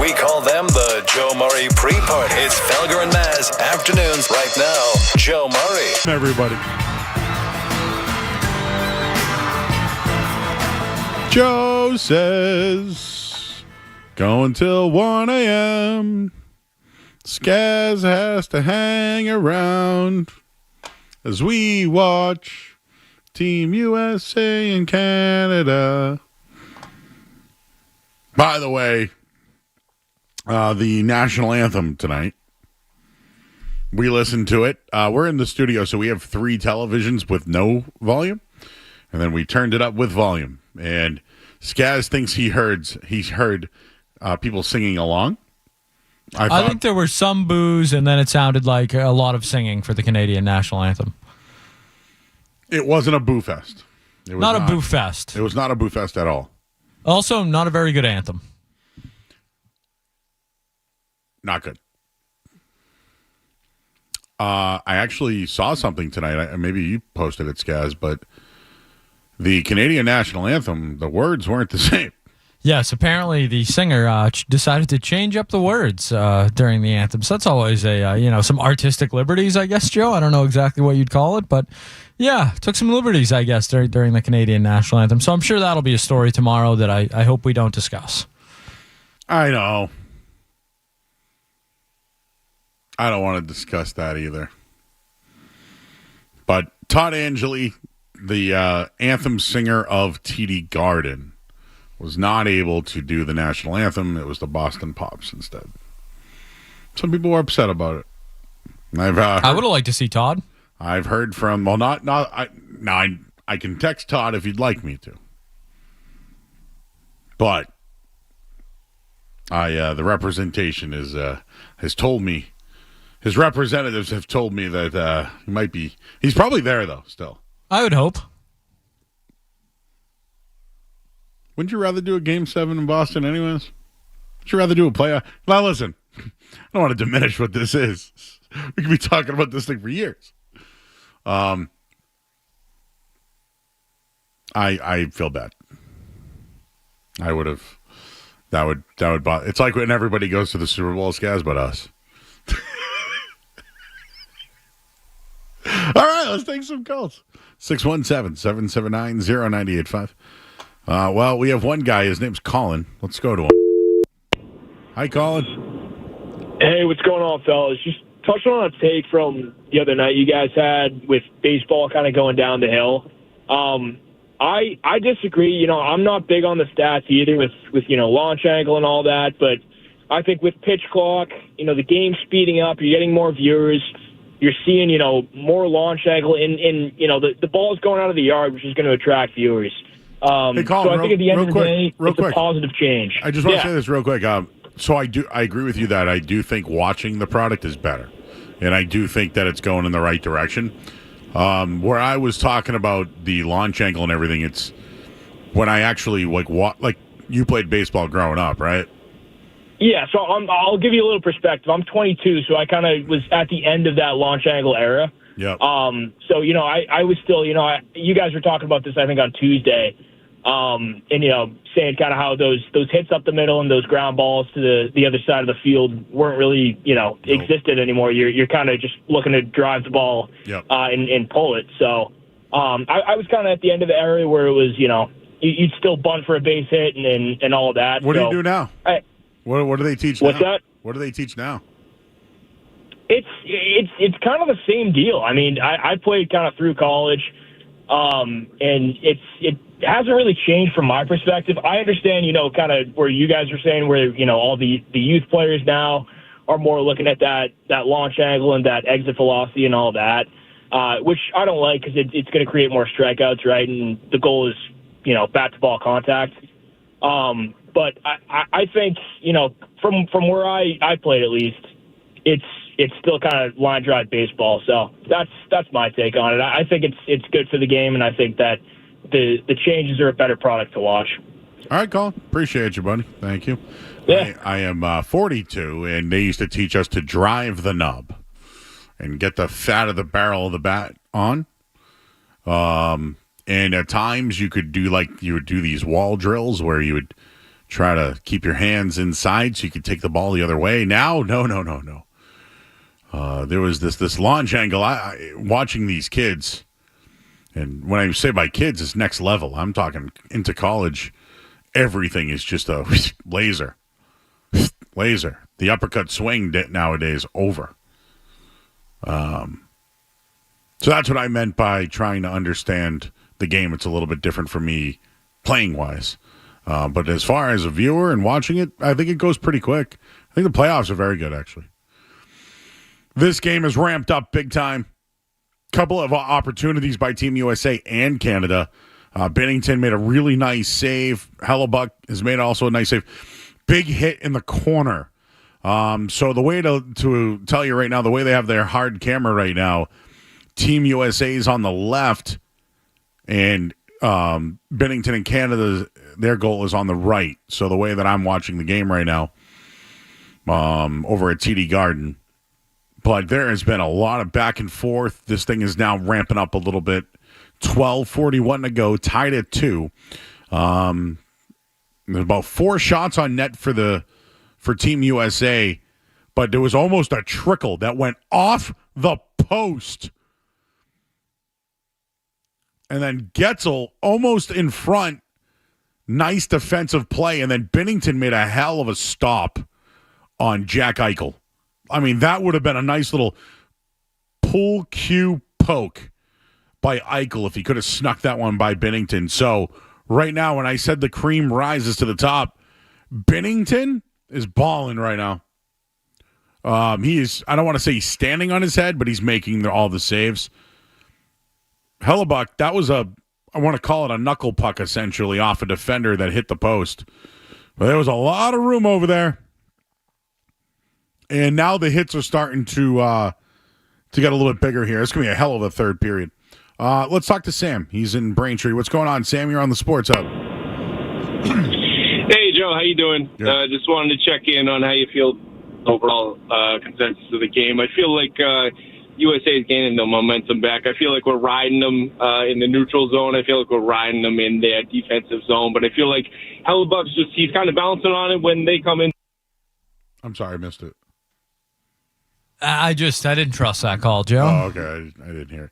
We call them the Joe Murray pre-party. It's Felger and Maz afternoons right now. Joe Murray. Everybody. Joe says, going till 1 a.m. Skaz has to hang around as we watch Team USA and Canada. By the way, the national anthem tonight. We listened to it. We're in the studio, so we have 3 televisions with no volume, and then we turned it up with volume. And Skaz thinks he's heard people singing along. I think there were some boos, and then it sounded like a lot of singing for the Canadian national anthem. It wasn't a boo fest. It was not a boo fest. It was not a boo fest at all. Also, not a very good anthem. Not good. I actually saw something tonight. Maybe you posted it, Skaz, but the Canadian national anthem, the words weren't the same. Yes, apparently the singer decided to change up the words during the anthem. So that's always some artistic liberties, I guess, Joe. I don't know exactly what you'd call it, but yeah, took some liberties, I guess, during the Canadian national anthem. So I'm sure that'll be a story tomorrow that I hope we don't discuss. I know. I don't want to discuss that either. But Todd Angeli, the anthem singer of TD Garden, was not able to do the national anthem. It was the Boston Pops instead. Some people were upset about it. I would have liked to see Todd. I've heard from, I can text Todd if you'd like me to. But the representation has told me, his representatives have told me that he's probably there though still. I would hope. Wouldn't you rather do a Game 7 in Boston anyways? Would you rather do a playoff? Now listen, I don't want to diminish what this is. We could be talking about this thing for years. I feel bad. I would have. That would bother. It's like when everybody goes to the Super Bowl, Skaz, but us. All right, let's take some calls. 617-779-0985. Well, we have one guy. His name's Colin. Let's go to him. Hi, Colin. Hey, what's going on, fellas? Just touching on a take from the other night you guys had with baseball kind of going down the hill. I disagree. I'm not big on the stats either with launch angle and all that, but I think with pitch clock, the game speeding up, you're getting more viewers. You're seeing, more launch angle the ball's going out of the yard, which is going to attract viewers. Hey, Colin, so I think at the end of the day, it's a positive change. I just want to say this real quick. So I agree with you that I do think watching the product is better. And I do think that it's going in the right direction. Where I was talking about the launch angle and everything, it's when I actually like you played baseball growing up, right? Yeah, so I'll give you a little perspective. I'm 22, so I kind of was at the end of that launch angle era. Yeah. So I was still you guys were talking about this I think on Tuesday, and saying kind of how those hits up the middle and those ground balls to the other side of the field weren't really existed anymore. You're kind of just looking to drive the ball, and pull it. So I was kind of at the end of the area where it was you'd still bunt for a base hit and all of that. What do you do now? What do they teach now? What's that? What do they teach now? It's kind of the same deal. I mean, I played kind of through college, and it hasn't really changed from my perspective. I understand, kind of where you guys are saying where, all the youth players now are more looking at that launch angle and that exit velocity and all that, which I don't like because it's going to create more strikeouts, right? And the goal is, bat-to-ball contact. But I think, from where I played at least, it's still kind of line drive baseball. So that's my take on it. I think it's good for the game, and I think that the changes are a better product to watch. All right, Colin. Appreciate you, buddy. Thank you. Yeah. I am 42, and they used to teach us to drive the nub and get the fat of the barrel of the bat on. And at times you could do you would do these wall drills where you would try to keep your hands inside so you could take the ball the other way. Now, no. There was this launch angle. Watching these kids, and when I say by kids, it's next level. I'm talking into college. Everything is just a laser. The uppercut swing nowadays over. So that's what I meant by trying to understand the game. It's a little bit different for me playing wise. But as far as a viewer and watching it, I think it goes pretty quick. I think the playoffs are very good, actually. This game is ramped up big time. Couple of opportunities by Team USA and Canada. Binnington made a really nice save. Hellebuck has made also a nice save. Big hit in the corner. So the way to tell you right now, the way they have their hard camera right now, Team USA is on the left, and Binnington and Canada, their goal is on the right. So the way that I'm watching the game right now, over at TD Garden, but there has been a lot of back and forth. This thing is now ramping up a little bit. 12:41 to go, tied at 2. There's about 4 shots on net for Team USA, but there was almost a trickle that went off the post. And then Getzel almost in front. Nice defensive play. And then Binnington made a hell of a stop on Jack Eichel. I mean, that would have been a nice little pull cue poke by Eichel if he could have snuck that one by Binnington. So right now, when I said the cream rises to the top, Binnington is balling right now. He is, I don't want to say he's standing on his head, but he's making all the saves. Hellebuck, that was I want to call it a knuckle puck, essentially, off a defender that hit the post. But there was a lot of room over there. And now the hits are starting to get a little bit bigger here. It's going to be a hell of a third period. Let's talk to Sam. He's in Braintree. What's going on, Sam? You're on the Sports Hub. Hey, Joe. How you doing? Just wanted to check in on how you feel overall consensus of the game. I feel like USA is gaining the momentum back. I feel like we're riding them in the neutral zone. I feel like we're riding them in their defensive zone. But I feel like Hellebuck's he's kind of bouncing on it when they come in. I'm sorry, I missed it. I didn't trust that call, Joe. Oh, okay. I didn't hear it.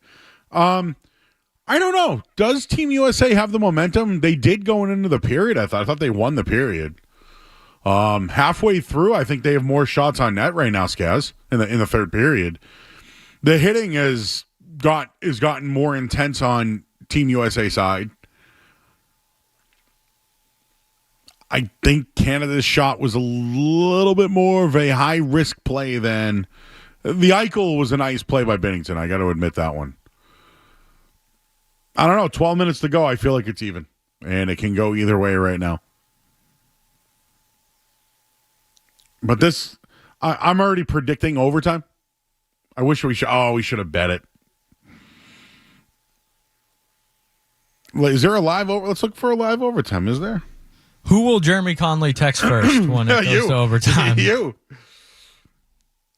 I don't know. Does Team USA have the momentum? They did going into the period, I thought they won the period. Halfway through, I think they have more shots on net right now, Skaz, in the third period. The hitting has gotten more intense on Team USA side. I think Canada's shot was a little bit more of a high-risk play than the Eichel was a nice play by Binnington. I got to admit that one. I don't know. 12 minutes to go. I feel like it's even. And it can go either way right now. But this, I'm already predicting overtime. I wish we should have bet it. Is there a live over? Let's look for a live overtime. Is there? Who will Jeremy Conley text first when it goes to overtime? You.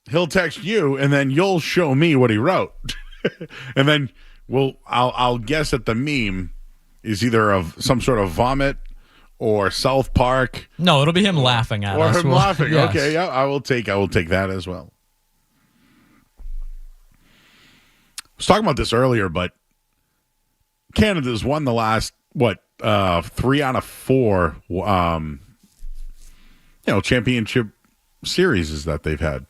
He'll text you, and then you'll show me what he wrote. And then I'll guess that the meme is either of some sort of vomit or South Park. No, it'll be him laughing at us. Or him laughing. Yes. Okay, yeah, I will take that as well. I was talking about this earlier, but Canada's won the last 3 out of 4 championship series that they've had.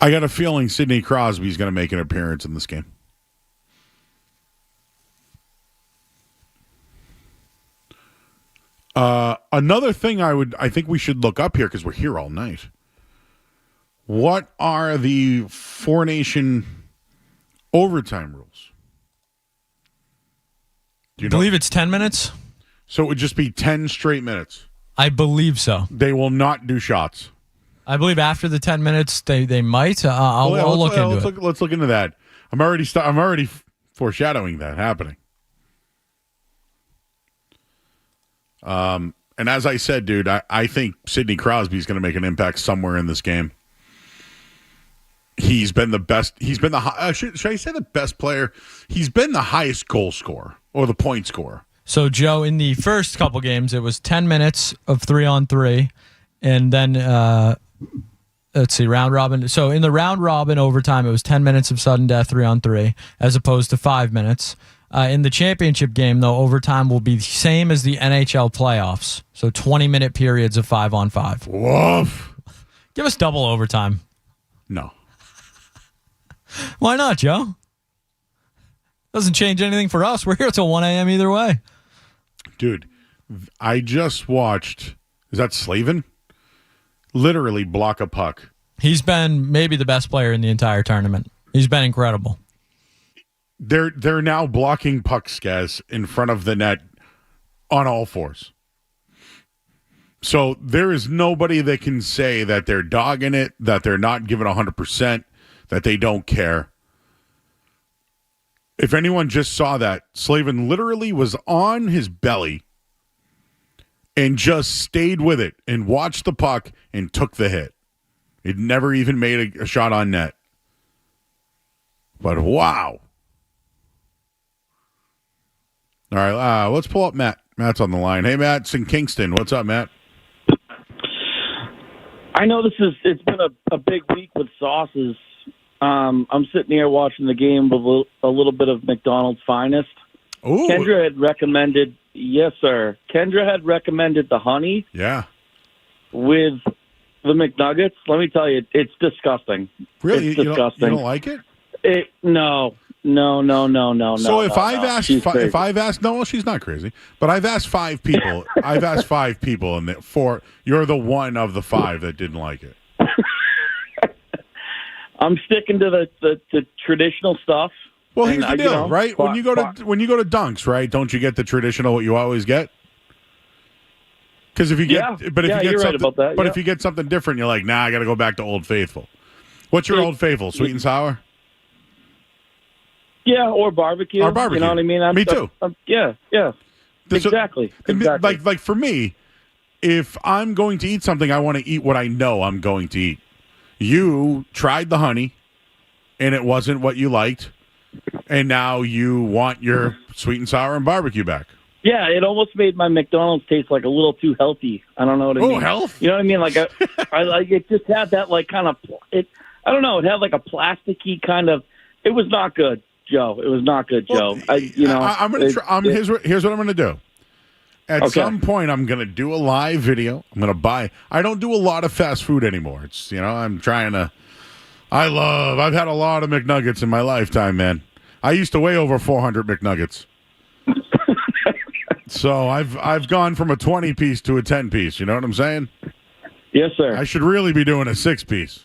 I got a feeling Sidney Crosby's going to make an appearance in this game. Another thing I think we should look up here because we're here all night. What are the 4-nation overtime rules? Do you believe it's 10 minutes? So it would just be 10 straight minutes. I believe so. They will not do shots. I believe after the 10 minutes they might. I'll look into it. Let's look into that. I'm already foreshadowing that happening. And as I said, dude, I think Sidney Crosby is going to make an impact somewhere in this game. He's been the best. He's been should I say the best player? He's been the highest goal scorer or the point scorer. So, Joe, in the first couple games, it was 10 minutes of 3-on-3, and then let's see, round robin. So in the round robin overtime, it was 10 minutes of sudden death 3-on-3, as opposed to 5 minutes. In the championship game, though, overtime will be the same as the NHL playoffs. So 20-minute periods of 5-on-5. Woof. Give us double overtime. No. Why not, Joe? Doesn't change anything for us. We're here till 1 a.m. either way. Dude, I just watched, is that Slavin? Literally block a puck. He's been maybe the best player in the entire tournament. He's been incredible. They're now blocking pucks, guys, in front of the net on all fours. So there is nobody that can say that they're dogging it, that they're not giving 100%, that they don't care. If anyone just saw that, Slavin literally was on his belly and just stayed with it and watched the puck and took the hit. It never even made a shot on net. But wow. All right, let's pull up Matt. Matt's on the line. Hey, Matt, it's in Kingston. What's up, Matt? I know it's been a big week with sauces. I'm sitting here watching the game with a little bit of McDonald's finest. Ooh. Kendra had recommended, yes, sir. Kendra had recommended the honey. Yeah. With the McNuggets. Let me tell you, it's disgusting. Really? It's disgusting. You don't like it? No. So if I've asked, no, she's not crazy, but I've asked 5 people. I've asked 5 people, and you're the one of the 5 that didn't like it. I'm sticking to the traditional stuff. Well, here's the deal, right? When you go to Dunks, right? Don't you get the traditional what you always get? Because if you get, you're something, right about that. But if you get something different, you're like, nah, I got to go back to Old Faithful. What's your Old Faithful? Sweet and sour? Yeah, or barbecue. Or barbecue. You know what I mean? Me too. Yeah. Exactly. Like for me, if I'm going to eat something, I want to eat what I know I'm going to eat. You tried the honey, and it wasn't what you liked, and now you want your sweet and sour and barbecue back. Yeah, it almost made my McDonald's taste like a little too healthy. I don't know what I mean. Oh, health? You know what I mean? Like I like it. Just had that like kind of it. I don't know. It had like a plasticky kind of. It was not good, Joe. It was not good, Joe. I'm gonna try. Here's what I'm gonna do. At some point, I'm gonna do a live video. I'm gonna buy. I don't do a lot of fast food anymore. It's I'm trying to. I've had a lot of McNuggets in my lifetime, man. I used to weigh over 400 McNuggets. So I've gone from a 20-piece to a 10-piece. You know what I'm saying? Yes, sir. I should really be doing a 6-piece.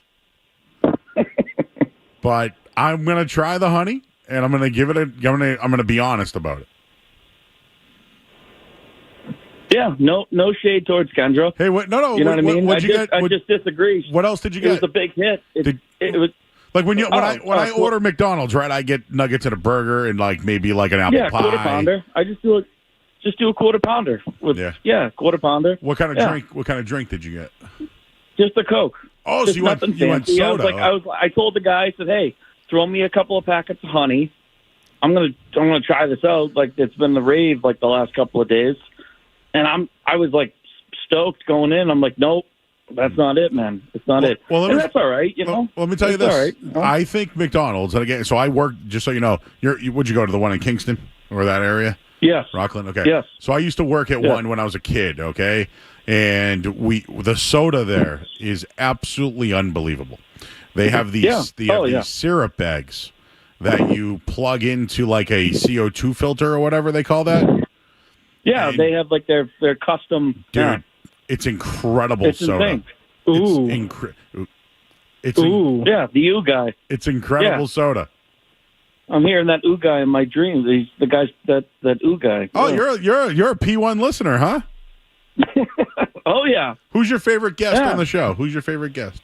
But I'm gonna try the honey, and I'm gonna give it I'm gonna be honest about it. Yeah, no shade towards Kendra. Hey, no. You know what I mean? What'd you get? I just disagree. What else did you get? It was a big hit. It was like when I order McDonald's, right? I get nuggets and a burger and like maybe like an apple pie. Quarter pounder. I just do a quarter pounder with quarter pounder. What kind of drink? What kind of drink did you get? Just a Coke. Oh, just so you went soda. I told the guy, I said, hey, throw me a couple of packets of honey. I'm gonna try this out. Like it's been the rave like the last couple of days. And I was like stoked going in. I'm like, nope, that's not it, man. It's not it. Well, that's all right, you know. Well, let me tell you this. All right, you know? I think McDonald's, and again, so I work. Just so you know, would you go to the one in Kingston or that area? Yes. Rockland. Okay. Yes. So I used to work at one when I was a kid. Okay, and the soda there is absolutely unbelievable. They have these these syrup bags that you plug into like a CO2 filter or whatever they call that. Yeah, they have like their custom. Dude, it's incredible it's soda. Insane. Ooh. Yeah, the ooh guy. It's incredible soda. I'm hearing that ooh guy in my dreams. He's the guy that ooh guy. Oh, you're a P1 listener, huh? Oh yeah. Who's your favorite guest on the show? Who's your favorite guest?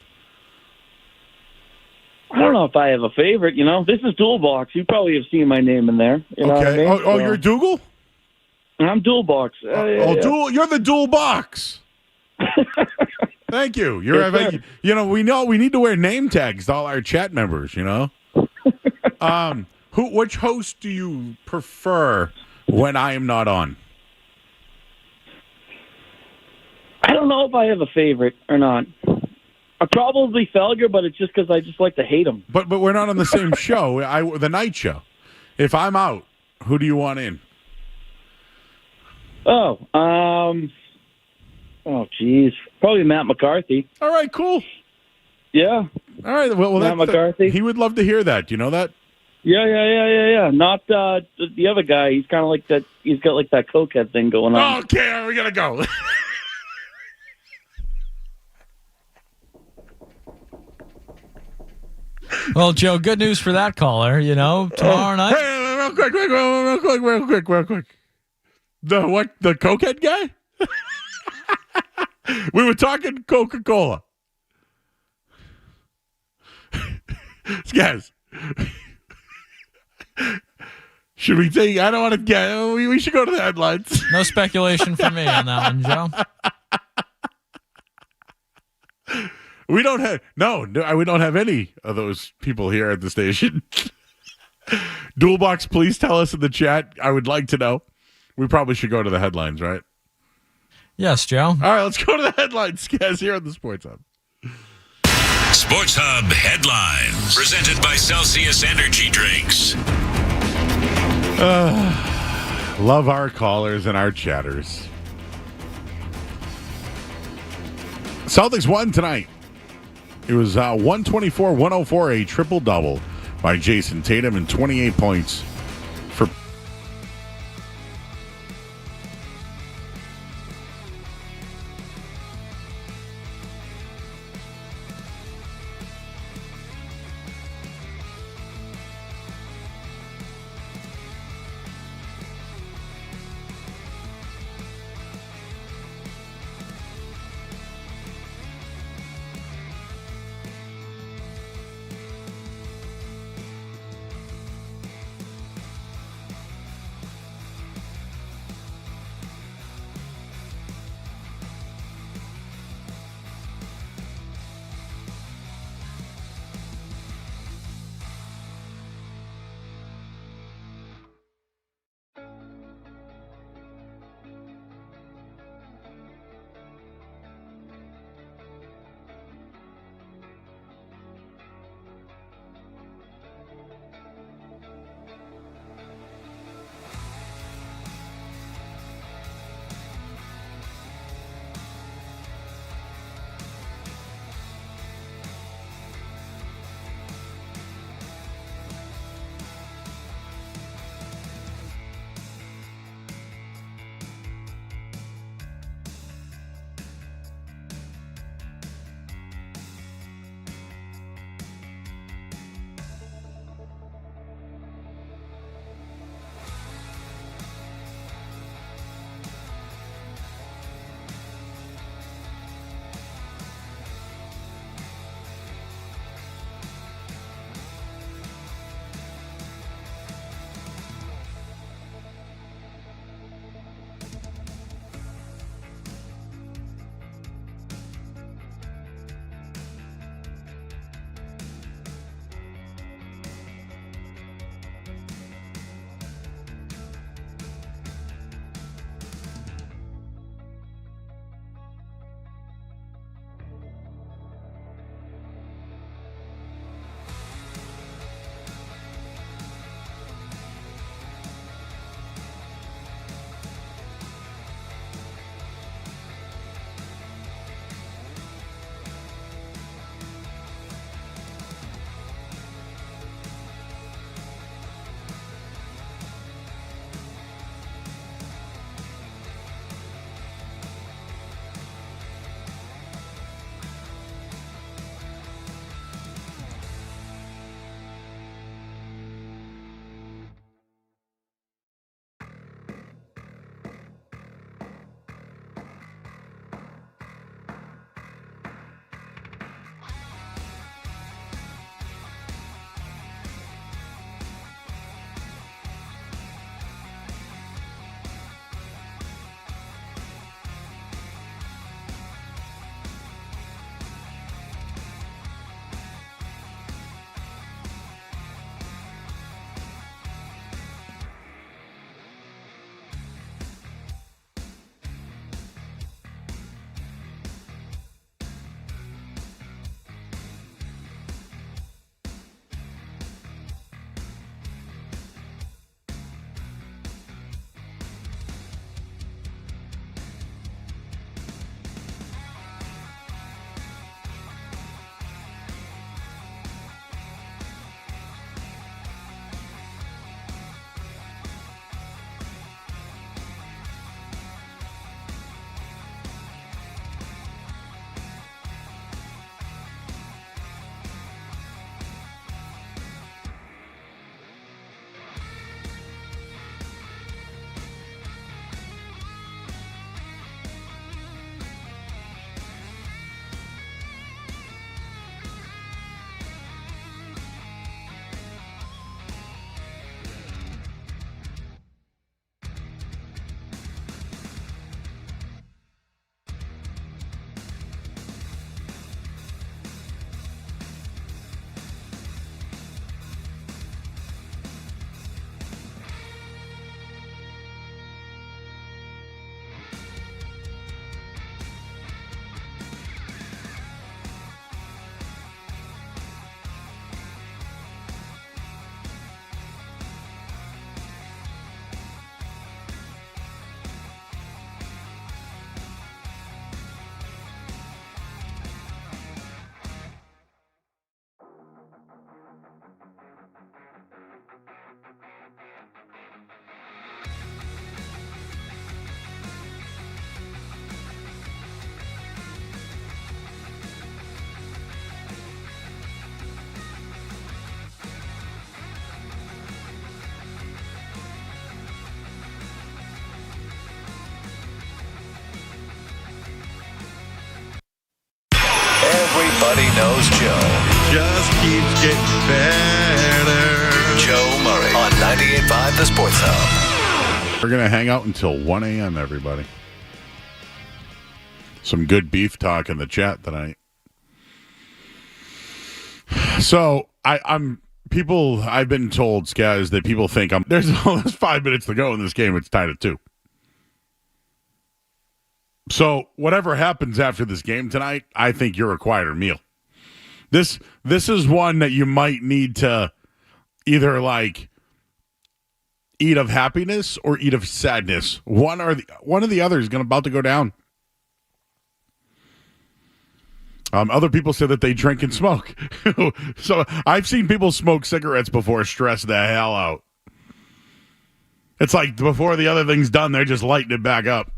I don't know if I have a favorite. You know, this is Dual Box. You probably have seen my name in there. You know what I mean? You're Dougal? I'm Dual Box. Dual. You're the Dual Box. Thank you. We know we need to wear name tags to all our chat members. You know. Which host do you prefer when I am not on? don't know if I have a favorite or not. Probably Felger, but it's just because I just like to hate him. But we're not on the same show. The night show. If I'm out, who do you want in? Geez, probably Matt McCarthy. All right, cool. Yeah. All right. Well, Matt McCarthy. He would love to hear that. Do you know that? Yeah. Not the other guy. He's kind of like that. He's got like that cokehead thing going on. Okay, we gotta go. Well, Joe, good news for that caller. Tomorrow night. Hey, real quick. The what? The cokehead guy? We were talking Coca-Cola. Guys, should we take? I don't want to get. We should go to the headlines. No speculation for me on that one, Joe. We don't have we don't have any of those people here at the station. Dualbox, please tell us in the chat. I would like to know. We probably should go to the headlines, right? Yes, Joe. All right, let's go to the headlines, guys, here on the Sports Hub. Sports Hub headlines, presented by Celsius Energy Drinks. Love our callers and our chatters. Celtics won tonight. It was 124-104, a triple-double by Jason Tatum and 28 points for Everybody knows Joe. Just keeps getting better. Joe Murray on 98.5 The Sports Hub. We're going to hang out until 1 a.m., everybody. Some good beef talk in the chat tonight. So, I've been told, Skaz, that people think there's 5 minutes to go in this game. It's tied at 2. So, whatever happens after this game tonight, I think you're required a meal. This is one that you might need to either eat of happiness or eat of sadness. One or the other is about to go down. Other people said that they drink and smoke. So I've seen people smoke cigarettes before, stress the hell out. It's like before the other thing's done, they're just lighting it back up.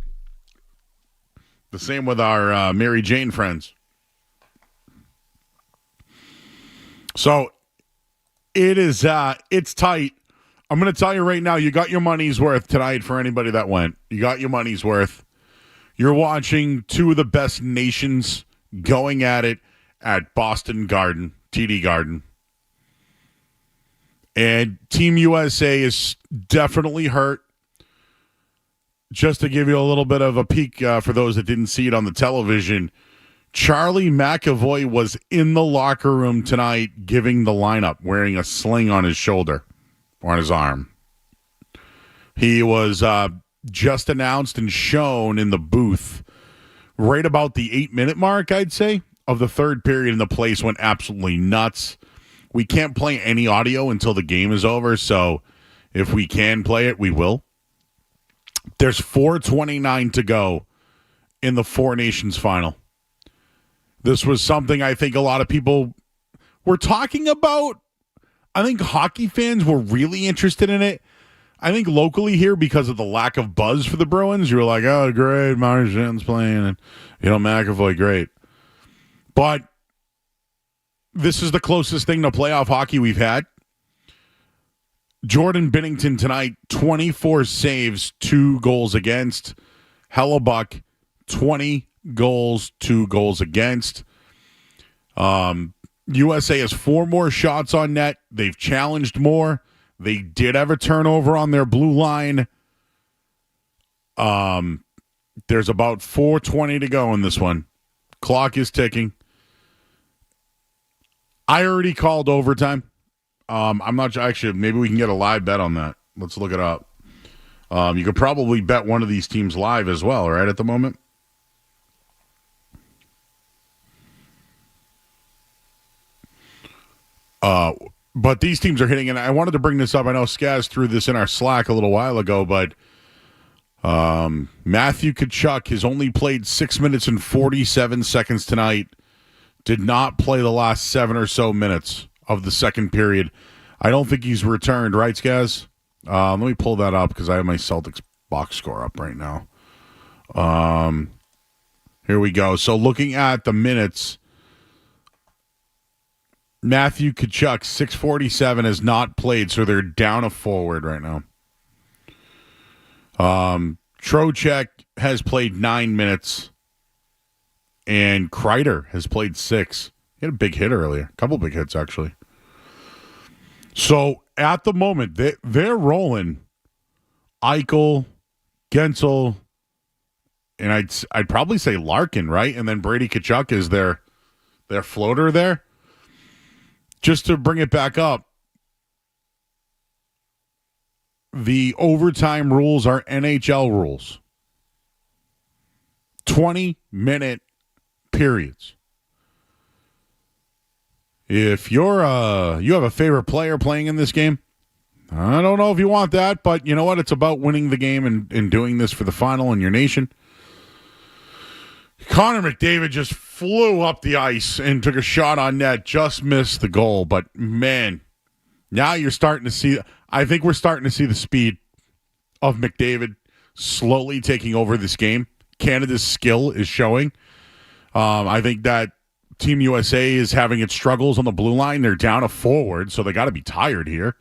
The same with our Mary Jane friends. So it's tight. I'm going to tell you right now, you got your money's worth tonight for anybody that went. You got your money's worth. You're watching two of the best nations going at it at Boston Garden, TD Garden. And Team USA is definitely hurt. Just to give you a little bit of a peek for those that didn't see it on the television, Charlie McAvoy was in the locker room tonight giving the lineup, wearing a sling on his shoulder or on his arm. He was just announced and shown in the booth right about the 8-minute mark, I'd say, of the third period, and the place went absolutely nuts. We can't play any audio until the game is over, so if we can play it, we will. There's 4:29 to go in the Four Nations final. This was something I think a lot of people were talking about. I think hockey fans were really interested in it. I think locally here, because of the lack of buzz for the Bruins, you were like, oh, great, Marchand's playing, and, McAvoy, great. But this is the closest thing to playoff hockey we've had. Jordan Binnington tonight, 24 saves, 2 goals against. Hellebuck, 20 goals, 2 goals against. USA has 4 more shots on net. They've challenged more. They did have a turnover on their blue line. There's about 4:20 to go in this one. Clock is ticking. I already called overtime. I'm not sure. Actually, maybe we can get a live bet on that. Let's look it up. You could probably bet one of these teams live as well, right, at the moment? But these teams are hitting, and I wanted to bring this up. I know Skaz threw this in our Slack a little while ago, but Matthew Tkachuk has only played 6 minutes and 47 seconds tonight. Did not play the last 7 or so minutes of the second period. I don't think he's returned, right, Skaz? Let me pull that up because I have my Celtics box score up right now. Here we go. So looking at the minutes, Matthew Tkachuk, 6:47, has not played, so they're down a forward right now. Trocheck has played 9 minutes, and Kreider has played 6. He had a big hit earlier. A couple big hits, actually. So, at the moment, they're rolling Eichel, Gensel, and I'd probably say Larkin, right? And then Brady Tkachuk is their floater there. Just to bring it back up, the overtime rules are NHL rules. 20-minute periods. If you have a favorite player playing in this game, I don't know if you want that, but you know what? It's about winning the game and doing this for the final in your nation. Connor McDavid just flew up the ice and took a shot on net, just missed the goal. But, man, now you're starting to see – I think we're starting to see the speed of McDavid slowly taking over this game. Canada's skill is showing. I think that Team USA is having its struggles on the blue line. They're down a forward, so they got to be tired here.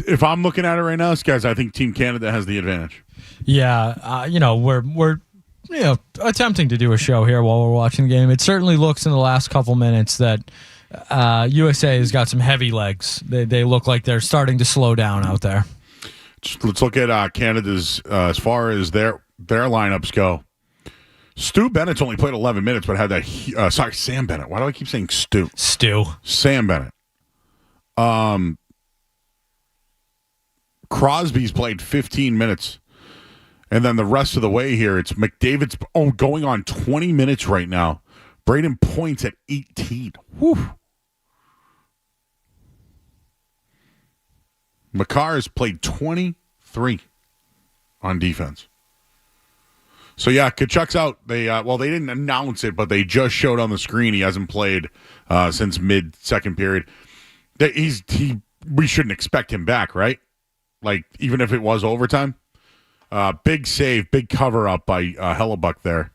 If I'm looking at it right now, guys, I think Team Canada has the advantage. Yeah, we're attempting to do a show here while we're watching the game. It certainly looks in the last couple minutes that USA has got some heavy legs. They look like they're starting to slow down out there. Let's look at Canada's as far as their lineups go. Stu Bennett's only played 11 minutes, but had that. Sam Bennett. Why do I keep saying Stu? Sam Bennett. Crosby's played 15 minutes. And then the rest of the way here, it's McDavid's going on 20 minutes right now. Braden Point's at 18. Whew. Makar has played 23 on defense. So, yeah, Kachuk's out. They didn't announce it, but they just showed on the screen he hasn't played since mid-second period. We shouldn't expect him back, right? Like, even if it was overtime. Big save, big cover-up by Hellebuck there.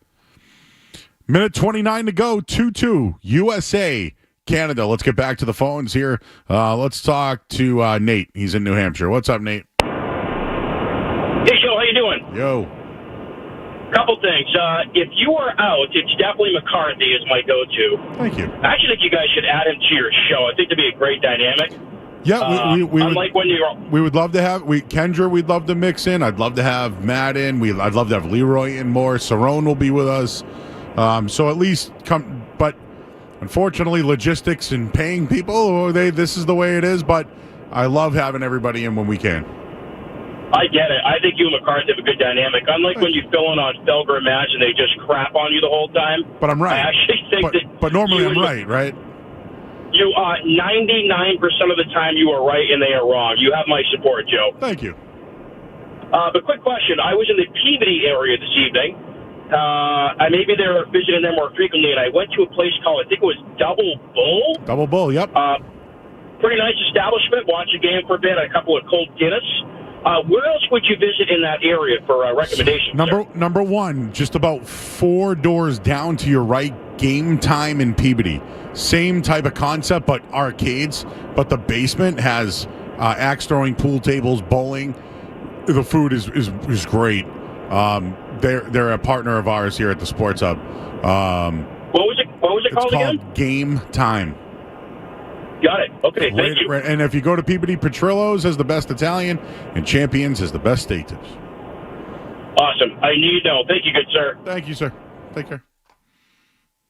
Minute 29 to go, 2-2. USA, Canada. Let's get back to the phones here. Let's talk to Nate. He's in New Hampshire. What's up, Nate? Hey, Joe. How you doing? Yo. Couple things. If you are out, it's definitely McCarthy is my go-to. Thank you. I actually think you guys should add him to your show. I think it'd be a great dynamic. Yeah, we would love to have Kendra. We'd love to mix in. I'd love to have Matt in. I'd love to have Leroy in more. Cerrone will be with us. So at least come. But unfortunately, logistics and paying people, this is the way it is. But I love having everybody in when we can. I get it. I think you and McCarthy have a good dynamic. Unlike when you fill in on Felger and Match and they just crap on you the whole time. But I'm right. I actually think but normally I'm right? You 99% of the time you are right and they are wrong. You have my support, Joe. Thank you. But quick question. I was in the Peabody area this evening. Maybe they're visiting them more frequently, and I went to a place called, I think it was Double Bull. Double Bull, yep. Pretty nice establishment. Watched a game for a bit. A couple of cold Guinness. Where else would you visit in that area for recommendations? Number one, just about 4 doors down to your right, Game Time in Peabody. Same type of concept, but arcades. But the basement has axe throwing, pool tables, bowling. The food is great. They're a partner of ours here at the Sports Hub. What was it called again? It's called Game Time. Got it. Okay, thank you. And if you go to Peabody, Petrillo's has the best Italian, and Champions has the best steak tips. Awesome. I need to know. Thank you, good sir. Thank you, sir. Take care.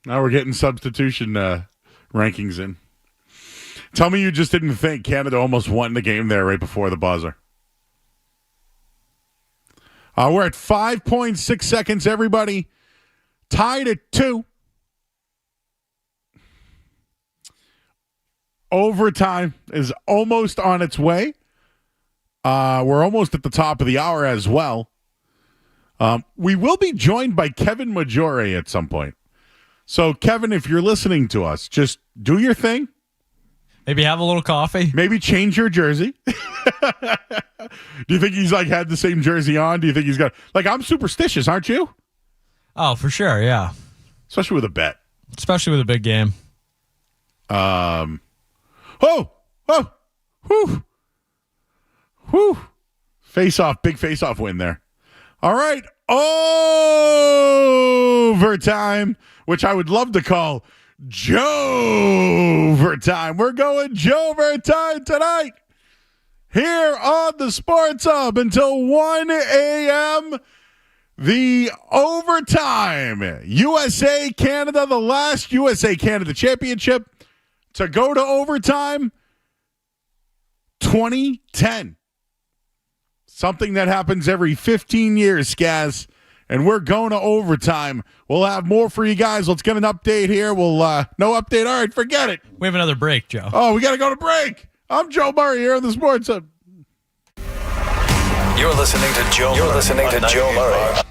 Now we're getting substitution rankings in. Tell me you just didn't think Canada almost won the game there right before the buzzer. We're at 5.6 seconds, everybody. Tied at 2. Overtime is almost on its way. We're almost at the top of the hour as well. We will be joined by Kevin Maggiore at some point. So, Kevin, if you're listening to us, just do your thing. Maybe have a little coffee. Maybe change your jersey. Do you think he's had the same jersey on? Do you think he's got I'm superstitious, aren't you? Oh, for sure, yeah. Especially with a bet. Especially with a big game. Whew. Big face-off win there. All right, overtime, which I would love to call Joe-vertime. We're going Joe-vertime tonight here on the Sports Hub until 1 a.m. The overtime. USA-Canada, the last USA-Canada championship to go to overtime, 2010. Something that happens every 15 years, Skaz. And we're going to overtime. We'll have more for you guys. Let's get an update here. We'll no update. All right, forget it. We have another break, Joe. Oh, we got to go to break. I'm Joe Murray here on the Sports Hub. You're listening to Joe Murray.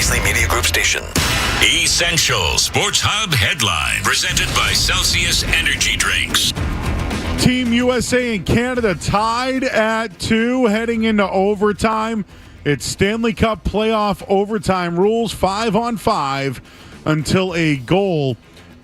Beasley Media Group station. Essential Sports Hub headline presented by Celsius Energy Drinks. Team USA and Canada tied at 2 heading into overtime. It's Stanley Cup playoff overtime rules, 5-on-5 until a goal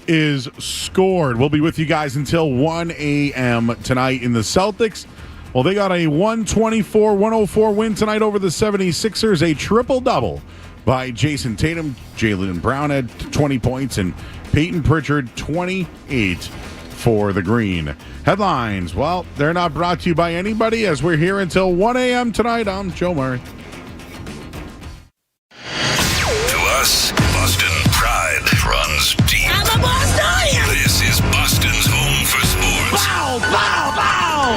is scored. We'll be with you guys until 1 a.m. tonight in the Celtics. Well, they got a 124-104 win tonight over the 76ers, a triple-double by Jason Tatum. Jaylen Brown had 20 points, and Peyton Pritchard 28 for the Green. Headlines, well, they're not brought to you by anybody as we're here until 1 a.m. tonight. I'm Joe Murray. To us, Boston pride runs deep. I'm a Bostonian! This is Boston's home for sports. Bow, bow, bow!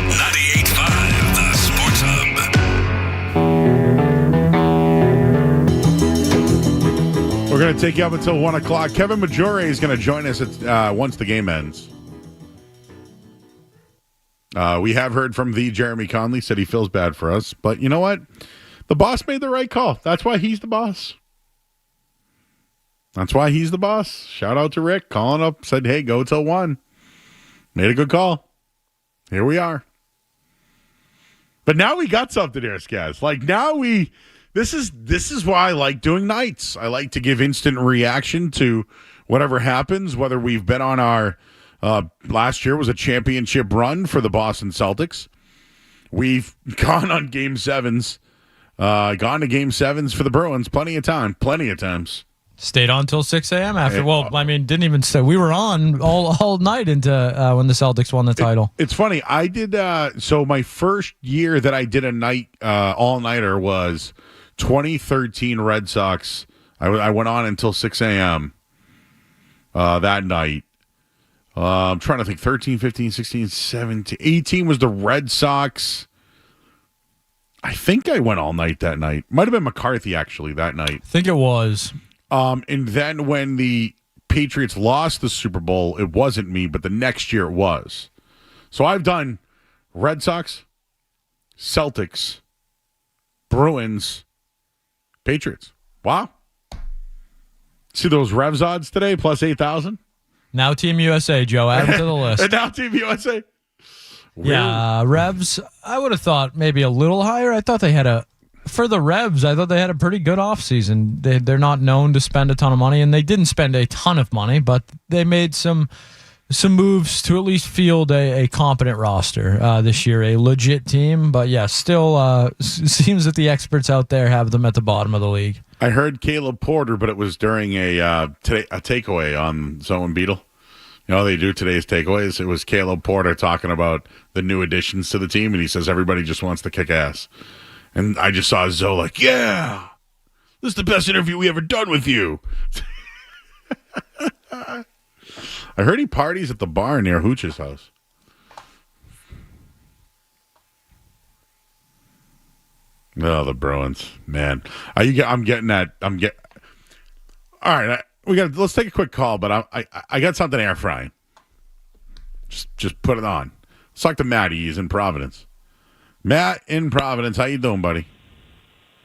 98.5, the Sports Hub. We're going to take you up until 1 o'clock. Kevin Majore is going to join us once the game ends. We have heard from the Jeremy Conley, said he feels bad for us. But you know what? The boss made the right call. That's why he's the boss. That's why he's the boss. Shout out to Rick. Calling up, said, hey, go till 1. Made a good call. Here we are. But now we got something here, Skaz. Like now this is why I like doing nights. I like to give instant reaction to whatever happens, whether we've been on our last year was a championship run for the Boston Celtics. We've gone on game 7s, gone to game 7s for the Bruins plenty of times. Stayed on till 6 a.m. after. Well, I mean, didn't even stay. We were on all night into when the Celtics won the title. It's funny. I did. So my first year that I did a night all-nighter was 2013 Red Sox. I went on until 6 a.m. That night. I'm trying to think. 13, 15, 16, 17, 18 was the Red Sox. I think I went all night that night. Might have been McCarthy, actually, that night. I think it was. And then when the Patriots lost the Super Bowl, it wasn't me, but the next year it was. So I've done Red Sox, Celtics, Bruins, Patriots. Wow. See those Revs odds today, plus 8,000? Now Team USA, Joe. Add them to the list. And now Team USA. Weird. Yeah, Revs, I would have thought maybe a little higher. I thought they had for the Revs, I thought they had a pretty good offseason. They're not known to spend a ton of money, and they didn't spend a ton of money, but they made some moves to at least field a competent roster this year, a legit team. But yeah, still seems that the experts out there have them at the bottom of the league. I heard Caleb Porter, but it was during a takeaway on Zone Beetle. You know, they do today's takeaways. It was Caleb Porter talking about the new additions to the team, and he says everybody just wants to kick ass. And I just saw Zoe like, yeah, this is the best interview we ever done with you. I heard he parties at the bar near Hooch's house. Oh, the Bruins, man. I'm getting that. All right, let's take a quick call, but I got something air frying. Just put it on. Let's talk to Matty. He's in Providence. Matt in Providence, how you doing, buddy?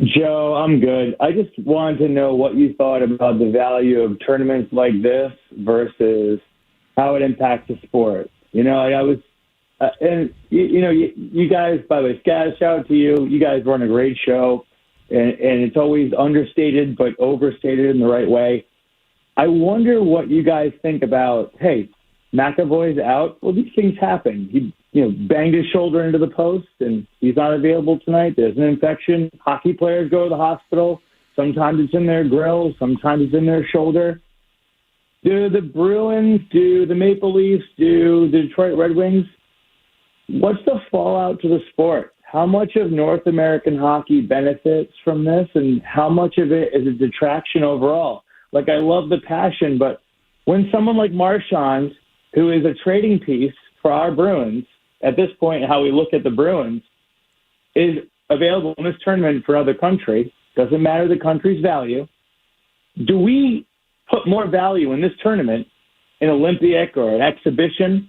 Joe, I'm good. I just wanted to know what you thought about the value of tournaments like this versus how it impacts the sport. You know, I was, and you guys, by the way, Skaz, shout out to you. You guys run a great show, and it's always understated but overstated in the right way. I wonder what you guys think about, hey, McAvoy's out. Well, these things happen. He banged his shoulder into the post, and he's not available tonight. There's an infection. Hockey players go to the hospital. Sometimes it's in their grill. Sometimes it's in their shoulder. Do the Bruins, do the Maple Leafs, do the Detroit Red Wings? What's the fallout to the sport? How much of North American hockey benefits from this, and how much of it is a detraction overall? Like, I love the passion, but when someone like Marchand, who is a trading piece for our Bruins, at this point, how we look at the Bruins, is available in this tournament for another country, doesn't matter the country's value, do we put more value in this tournament, an Olympic or an exhibition,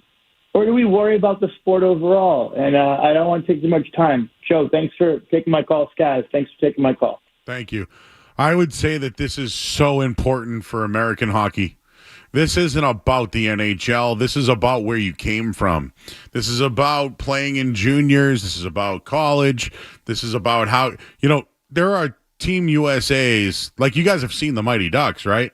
or do we worry about the sport overall? And I don't want to take too much time. Joe, thanks for taking my call. Skaz, thanks for taking my call. Thank you. I would say that this is so important for American hockey. This isn't about the NHL. This is about where you came from. This is about playing in juniors. This is about college. This is about how, there are Team USAs, like you guys have seen the Mighty Ducks, right?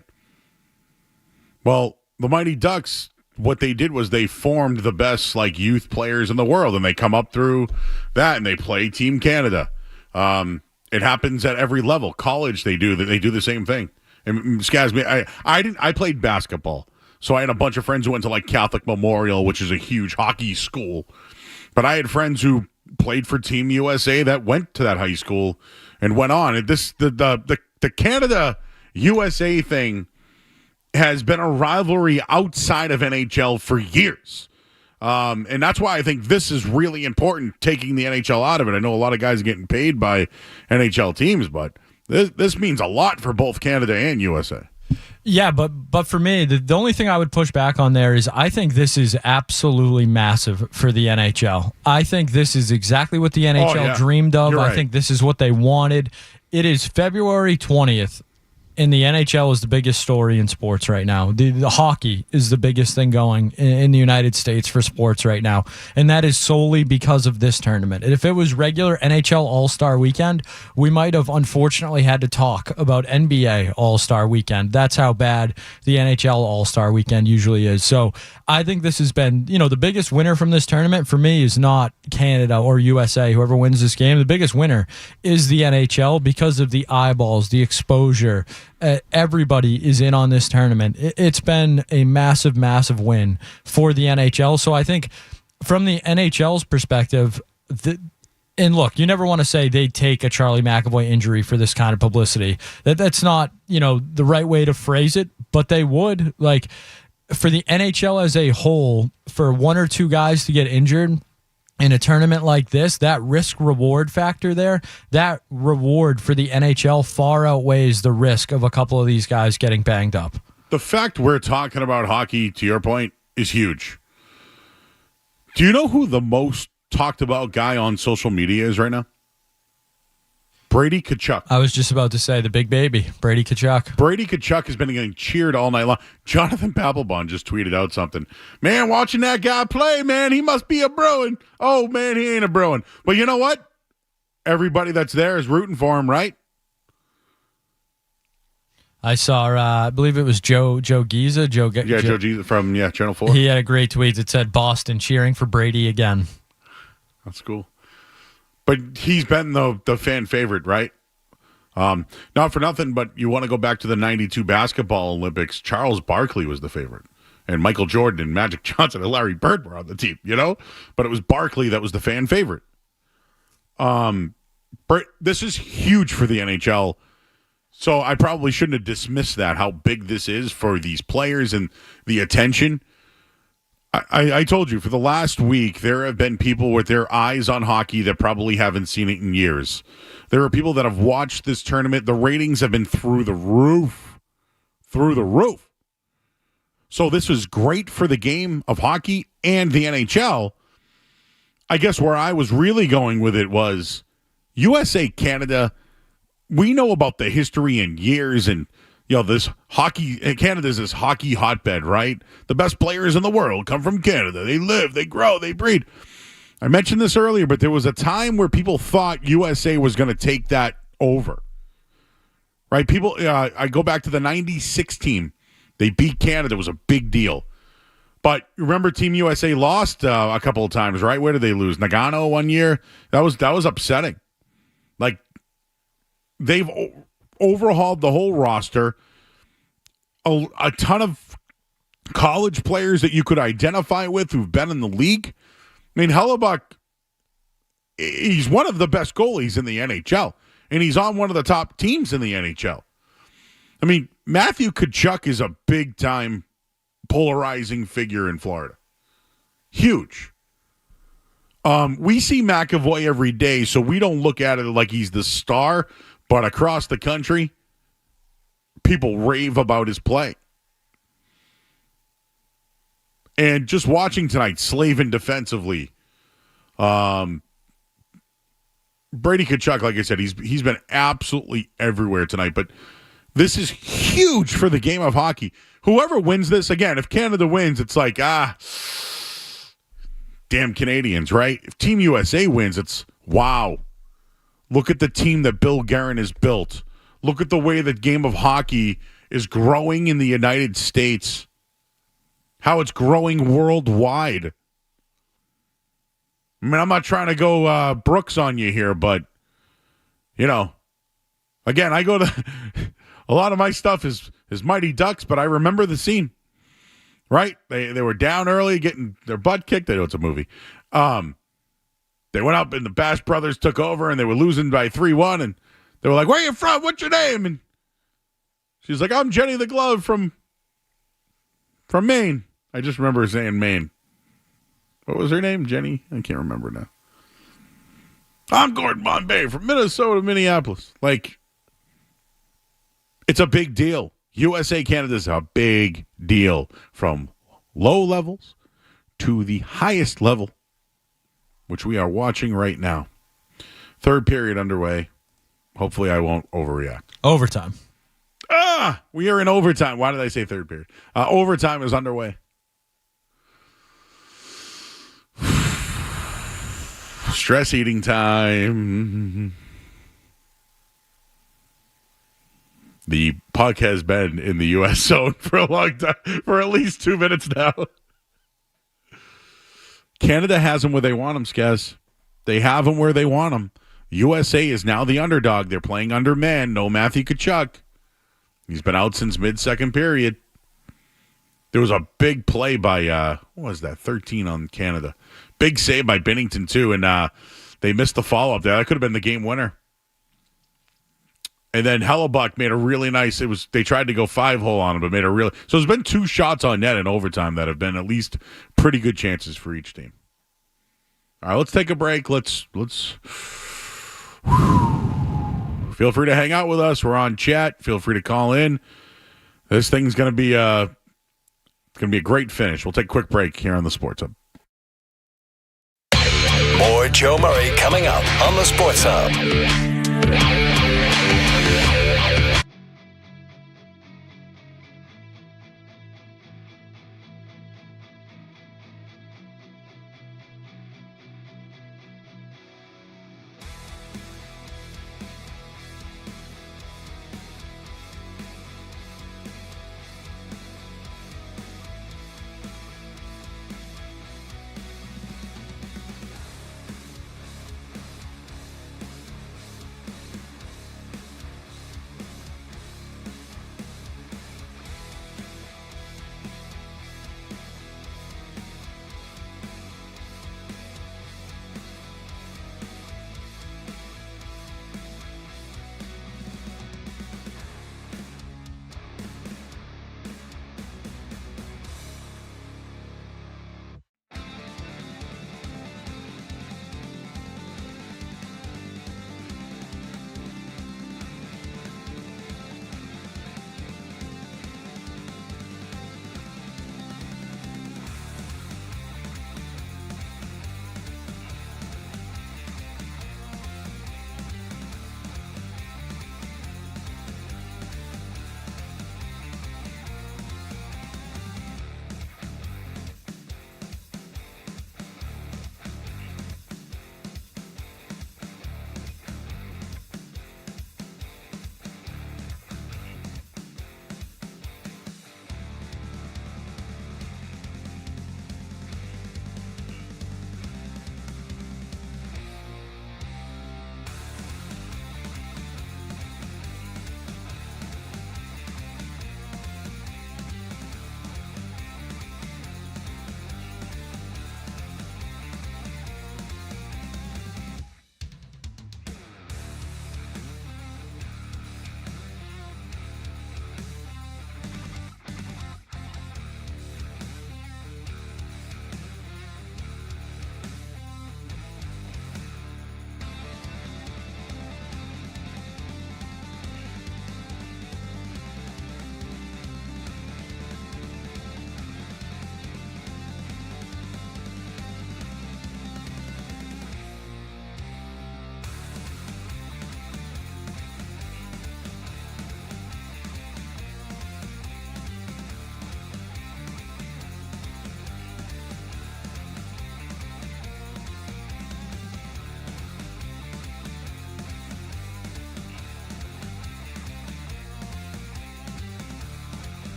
Well, the Mighty Ducks, what they did was they formed the best youth players in the world, and they come up through that and they play Team Canada. It happens at every level. College, they do the same thing. And I played basketball, so I had a bunch of friends who went to Catholic Memorial, which is a huge hockey school. But I had friends who played for Team USA that went to that high school and went on. And the Canada USA thing has been a rivalry outside of NHL for years. And that's why I think this is really important, taking the NHL out of it. I know a lot of guys are getting paid by NHL teams, but this means a lot for both Canada and USA. Yeah, but for me, the only thing I would push back on there is I think this is absolutely massive for the NHL. I think this is exactly what the NHL dreamed of. You're right. I think this is what they wanted. It is February 20th. And the NHL is the biggest story in sports right now. The hockey is the biggest thing going in the United States for sports right now. And that is solely because of this tournament. And if it was regular NHL All-Star Weekend, we might have unfortunately had to talk about NBA All-Star Weekend. That's how bad the NHL All-Star Weekend usually is. So I think this has been, the biggest winner from this tournament for me is not Canada or USA, whoever wins this game. The biggest winner is the NHL because of the eyeballs, the exposure. Everybody is in on this tournament. It's been a massive, massive win for the NHL. So I think from the NHL's perspective, and look, you never want to say they take a Charlie McAvoy injury for this kind of publicity. That's not, the right way to phrase it, but they would. For the NHL as a whole, for one or two guys to get injured in a tournament like this, that risk-reward factor there, that reward for the NHL far outweighs the risk of a couple of these guys getting banged up. The fact we're talking about hockey, to your point, is huge. Do you know who the most talked about guy on social media is right now? Brady Tkachuk. I was just about to say the big baby, Brady Tkachuk. Brady Tkachuk has been getting cheered all night long. Jonathan Papelbon just tweeted out something. Man, watching that guy play, man, he must be a Bruin. Oh, man, he ain't a Bruin. But you know what? Everybody that's there is rooting for him, right? I saw, I believe it was Joe Giza. Joe Giza from Channel 4. He had a great tweet that said, Boston cheering for Brady again. That's cool. But he's been the fan favorite, right? Not for nothing, but you want to go back to the 92 basketball Olympics. Charles Barkley was the favorite. And Michael Jordan and Magic Johnson and Larry Bird were on the team, But it was Barkley that was the fan favorite. This is huge for the NHL. So I probably shouldn't have dismissed that, how big this is for these players and the attention. I told you, for the last week, there have been people with their eyes on hockey that probably haven't seen it in years. There are people that have watched this tournament. The ratings have been through the roof. Through the roof. So this was great for the game of hockey and the NHL. I guess where I was really going with it was USA, Canada. We know about the history and years and this hockey, Canada's this hockey hotbed, right? The best players in the world come from Canada. They live, they grow, they breed. I mentioned this earlier, but there was a time where people thought USA was going to take that over, right? People, I go back to the 96 team. They beat Canada. It was a big deal. But remember, Team USA lost a couple of times, right? Where did they lose? Nagano one year? That was upsetting. They've overhauled the whole roster. A ton of college players that you could identify with who've been in the league. I mean, Hellebuck, he's one of the best goalies in the NHL, and he's on one of the top teams in the NHL. I mean, Matthew Tkachuk is a big-time polarizing figure in Florida. Huge. We see McAvoy every day, so we don't look at it like he's the star, but across the country, people rave about his play. And just watching tonight, Slavin defensively, Brady Tkachuk, like I said, he's been absolutely everywhere tonight. But this is huge for the game of hockey. Whoever wins this, again, if Canada wins, it's like, damn Canadians, right? If Team USA wins, it's, wow. Look at the team that Bill Guerin has built. Look at the way that game of hockey is growing in the United States. How it's growing worldwide. I mean, I'm not trying to go Brooks on you here, but, again, I go to a lot of my stuff is Mighty Ducks, but I remember the scene, right? They were down early, getting their butt kicked. I know it's a movie. They went up and the Bash Brothers took over and they were losing by 3-1. And they were like, where are you from? What's your name? And she's like, I'm Jenny the Glove from Maine. I just remember saying Maine. What was her name? Jenny? I can't remember now. I'm Gordon Bombay from Minnesota, Minneapolis. Like, it's a big deal. USA Canada is a big deal from low levels to the highest level, which we are watching right now. Third period underway. Hopefully I won't overreact. Overtime. We are in overtime. Why did I say third period? Overtime is underway. Stress eating time. The puck has been in the U.S. zone for a long time, for at least 2 minutes now. Canada has them where they want them, Skaz. They have them where they want them. USA is now the underdog. They're playing under man. No Matthew Tkachuk. He's been out since mid-second period. There was a big play by, what was that, 13 on Canada. Big save by Binnington, too, and they missed the follow-up there. That could have been the game winner. And then Hellebuck made a really nice, they tried to go 5-hole on him, but made a really, so there's been 2 shots on net in overtime that have been at least pretty good chances for each team. All right, let's take a break. Let's feel free to hang out with us. We're on chat. Feel free to call in. This thing's going to be a great finish. We'll take a quick break here on the Sports Hub. More Joe Murray coming up on the Sports Hub.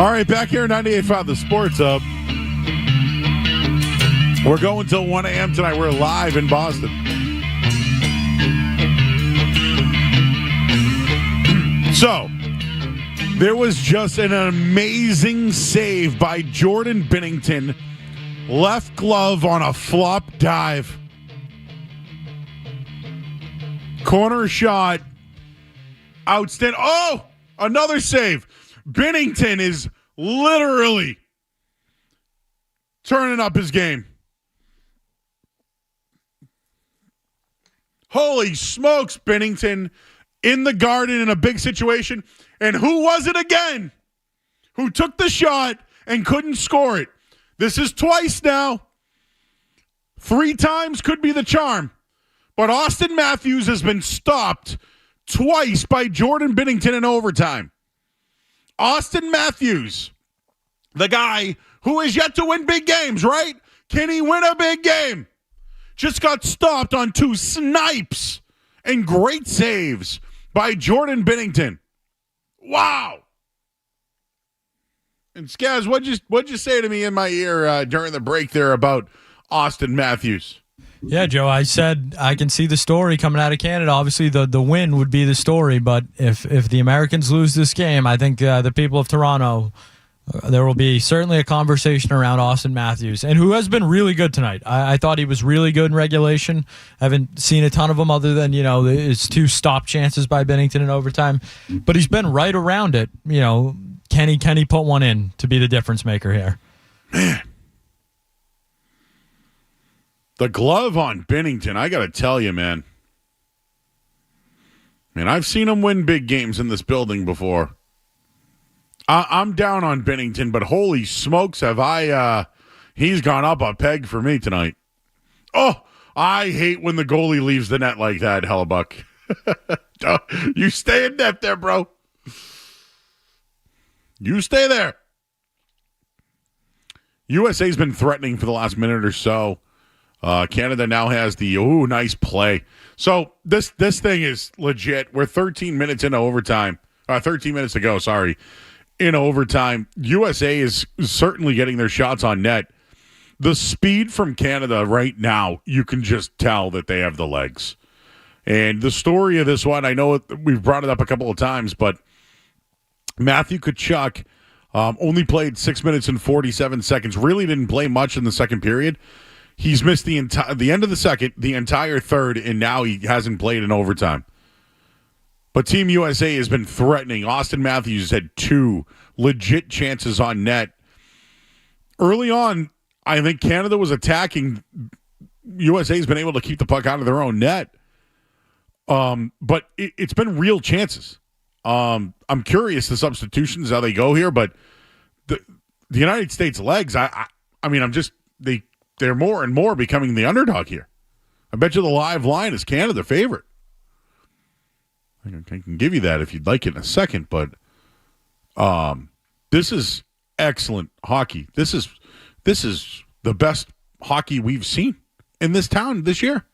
All right, back here 98.5 The Sports Hub. We're going till 1 a.m. tonight. We're live in Boston. So, there was just an amazing save by Jordan Binnington. Left glove on a flop dive. Corner shot. Outstanding. Oh, another save. Binnington is literally turning up his game. Holy smokes, Binnington in the Garden in a big situation. And who was it again who took the shot and couldn't score it? This is twice now. 3 times could be the charm. But Austin Matthews has been stopped twice by Jordan Binnington in overtime. Austin Matthews, the guy who is yet to win big games, right? Can he win a big game? Just got stopped on 2 snipes and great saves by Jordan Binnington. Wow. And Skaz, what'd you say to me in my ear during the break there about Austin Matthews? Yeah, Joe, I said I can see the story coming out of Canada. Obviously, the win would be the story, but if the Americans lose this game, I think the people of Toronto, there will be certainly a conversation around Austin Matthews, and who has been really good tonight. I thought he was really good in regulation. I haven't seen a ton of them other than, his 2 stop chances by Binnington in overtime, but he's been right around it. Can he put one in to be the difference maker here? Man. The glove on Binnington, I got to tell you, man. I've seen him win big games in this building before. I'm down on Binnington, but holy smokes, he's gone up a peg for me tonight. Oh, I hate when the goalie leaves the net like that, Hellebuck. You stay in net there, bro. You stay there. USA's been threatening for the last minute or so. Canada now has the nice play. So this thing is legit. We're 13 minutes into overtime. 13 minutes to go, sorry. In overtime, USA is certainly getting their shots on net. The speed from Canada right now, you can just tell that they have the legs. And the story of this one, I know we've brought it up a couple of times, but Matthew Tkachuk only played 6 minutes and 47 seconds. Really didn't play much in the second period. He's missed the end of the second, the entire third, and now he hasn't played in overtime. But Team USA has been threatening. Austin Matthews had 2 legit chances on net. Early on, I think Canada was attacking. USA's been able to keep the puck out of their own net. But it's been real chances. I'm curious the substitutions, how they go here, but the United States legs, they're more and more becoming the underdog here. I bet you the live line is Canada favorite. I can give you that if you'd like it in a second, but this is excellent hockey. This is the best hockey we've seen in this town this year.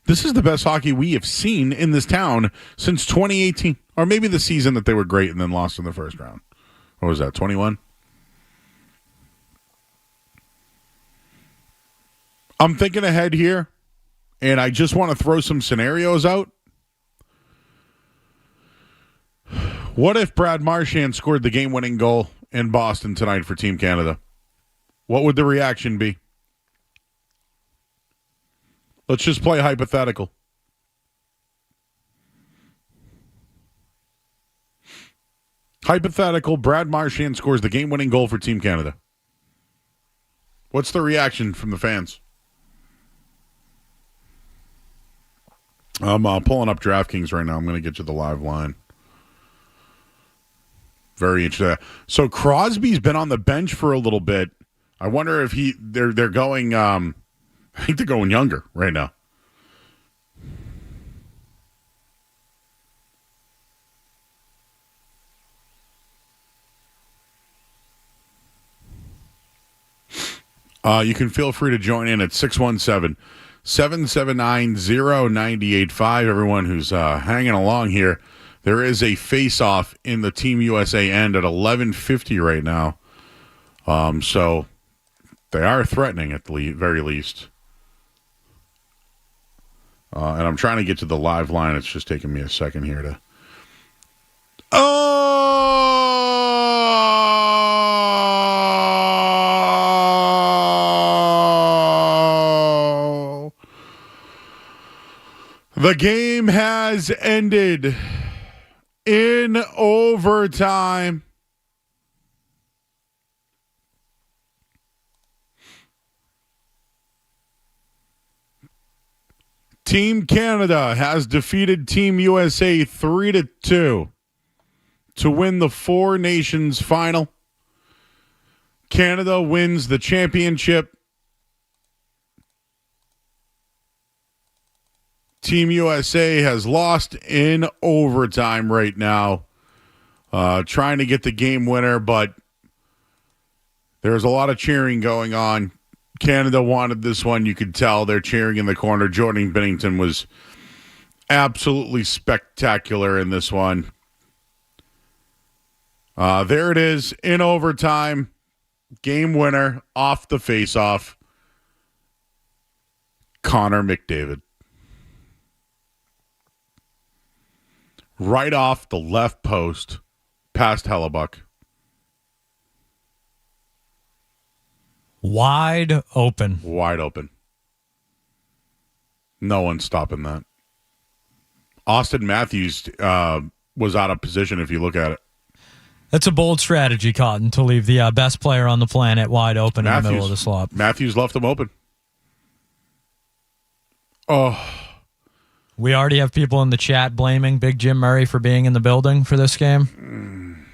This is the best hockey we have seen in this town since 2018, or maybe the season that they were great and then lost in the first round. What was that, 21? I'm thinking ahead here, and I just want to throw some scenarios out. What if Brad Marchand scored the game-winning goal in Boston tonight for Team Canada? What would the reaction be? Let's just play hypothetical. Hypothetical, Brad Marchand scores the game-winning goal for Team Canada. What's the reaction from the fans? I'm pulling up DraftKings right now. I'm going to get you the live line. Very interesting. So Crosby's been on the bench for a little bit. I wonder if they're going. I think they're going younger right now. You can feel free to join in at 617-779-0985. Everyone who's hanging along here. There is a face-off in the Team USA end at 11:50 right now. So they are threatening at the very least. And I'm trying to get to the live line. It's just taking me a second here to... Oh! The game has ended in overtime. Team Canada has defeated Team USA 3-2 to win the Four Nations final. Canada wins the championship. Team USA has lost in overtime right now, trying to get the game winner, but there's a lot of cheering going on. Canada wanted this one. You could tell they're cheering in the corner. Jordan Binnington was absolutely spectacular in this one. There it is in overtime. Game winner off the faceoff. Connor McDavid. Right off the left post, past Hellebuck. Wide open. Wide open. No one's stopping that. Austin Matthews was out of position if you look at it. That's a bold strategy, Cotton, to leave the best player on the planet wide open in the middle of the slot. Matthews left him open. Oh. We already have people in the chat blaming Big Jim Murray for being in the building for this game.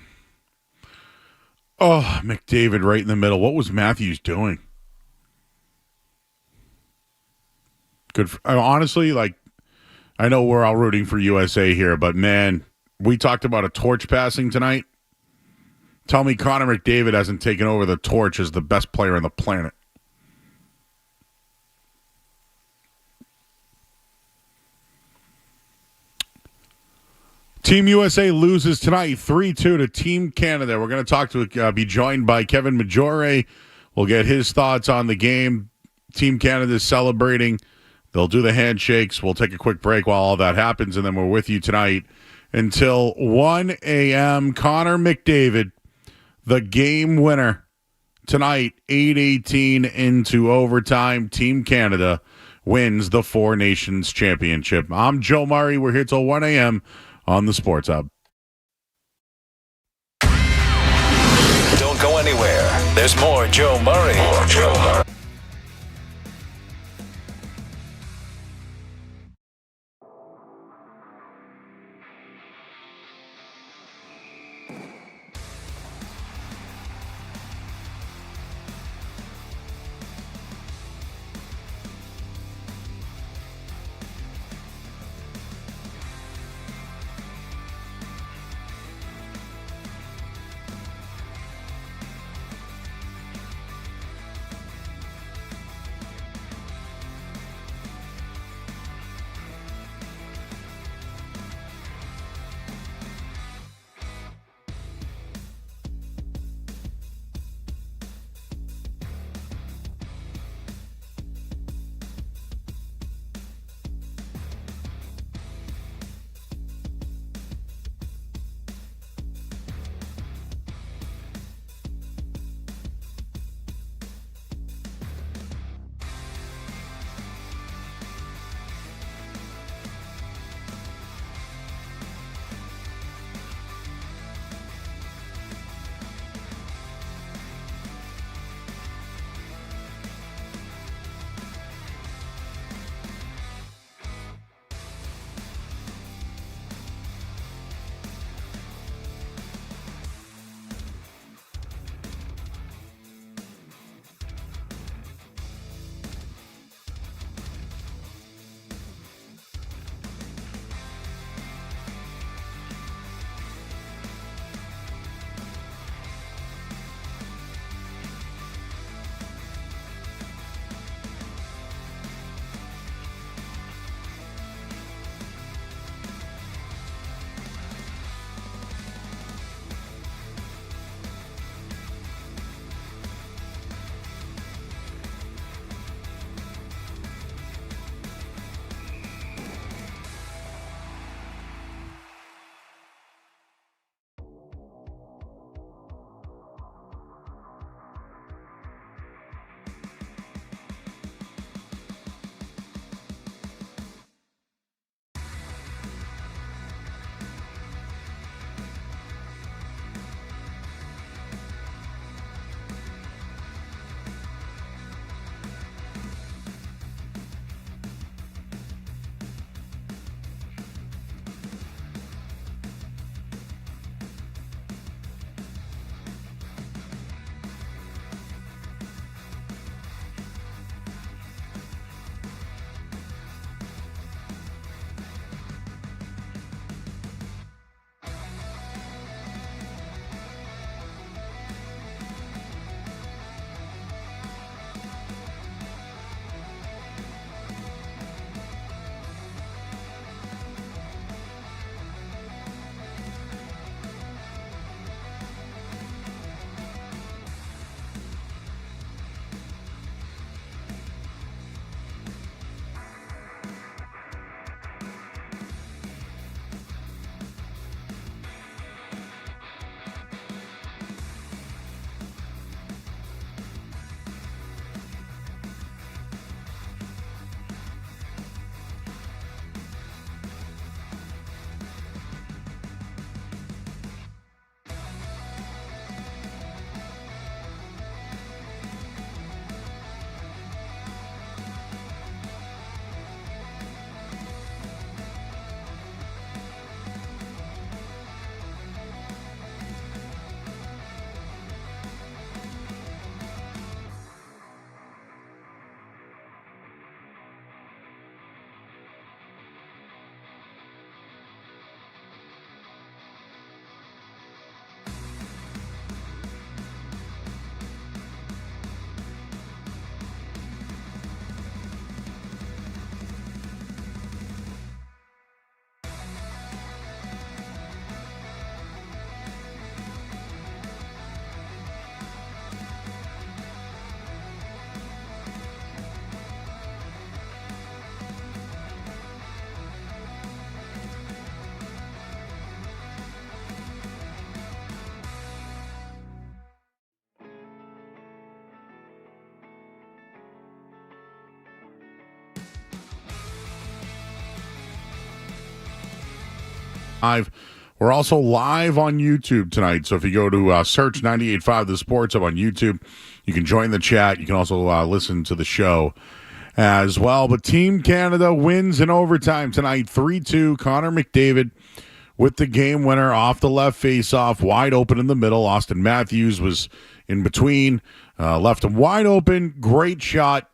Oh, McDavid right in the middle. What was Matthews doing? Good. Honestly, like, I know we're all rooting for USA here, but man, we talked about a torch passing tonight. Tell me Connor McDavid hasn't taken over the torch as the best player on the planet. Team USA loses tonight 3-2 to Team Canada. We're going to talk to be joined by Kevin Majore. We'll get his thoughts on the game. Team Canada is celebrating. They'll do the handshakes. We'll take a quick break while all that happens, and then we're with you tonight until 1 a.m. Connor McDavid, the game winner tonight, 8:18 into overtime. Team Canada wins the Four Nations Championship. I'm Joe Murray. We're here till 1 a.m. on the Sports Hub. Don't go anywhere. There's more Joe Murray. More Joe Murray. We're also live on YouTube tonight. So if you go to search 98.5 The Sports Hub on YouTube, you can join the chat. You can also listen to the show as well. But Team Canada wins in overtime tonight, 3-2. Connor McDavid with the game winner off the left face-off, wide open in the middle. Austin Matthews was in between, left him wide open. Great shot.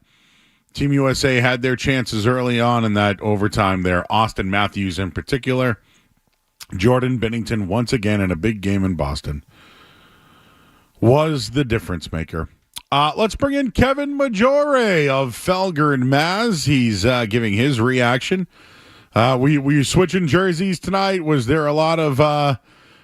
Team USA had their chances early on in that overtime there. Austin Matthews in particular. Jordan Binnington, once again in a big game in Boston, was the difference maker. Let's bring in Kevin Maggiore of Felger and Maz. He's giving his reaction. Were you switching jerseys tonight? Was there a lot of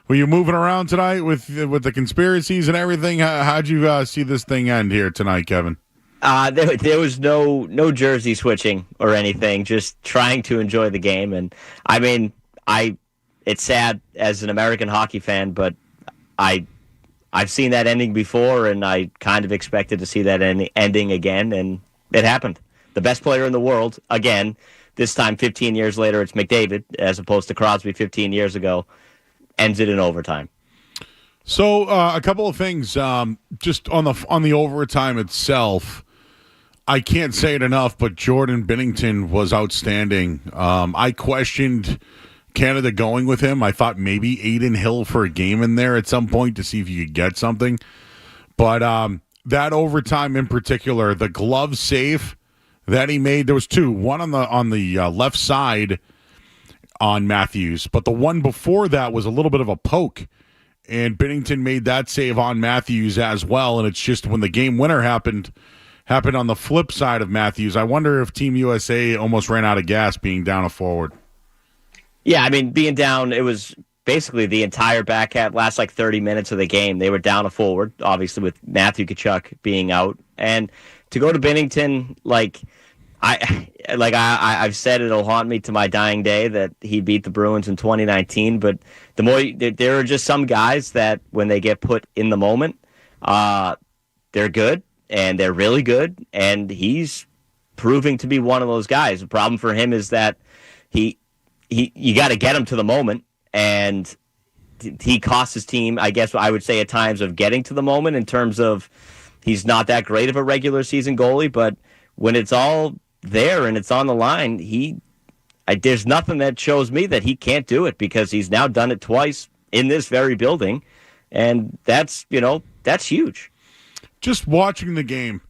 were you moving around tonight with the conspiracies and everything? How'd you see this thing end here tonight, Kevin? There was no jersey switching or anything, just trying to enjoy the game. And I mean, it's sad as an American hockey fan, but I've seen that ending before, and I kind of expected to see that ending again, and it happened. The best player in the world, again, this time 15 years later, it's McDavid, as opposed to Crosby 15 years ago, ends it in overtime. So a couple of things, just on the overtime itself. I can't say it enough, but Jordan Binnington was outstanding. I questioned Canada going with him. I thought maybe Aiden Hill for a game in there at some point to see if you could get something. But that overtime in particular, the glove save that he made, there was two. One on the left side on Matthews, but the one before that was a little bit of a poke. And Binnington made that save on Matthews as well. And it's just when the game winner happened on the flip side of Matthews. I wonder if Team USA almost ran out of gas being down a forward. Yeah, I mean, being down, it was basically the entire back half, last like 30 minutes of the game. They were down a forward, obviously with Matthew Tkachuk being out. And to go to Binnington, I've said it'll haunt me to my dying day that he beat the Bruins in 2019. But there are just some guys that when they get put in the moment, they're good. And they're really good, and he's proving to be one of those guys. The problem for him is that you got to get him to the moment, and he costs his team, I guess I would say at times, of getting to the moment in terms of he's not that great of a regular season goalie, but when it's all there and it's on the line, there's nothing that shows me that he can't do it because he's now done it twice in this very building, and that's huge. Just watching the game,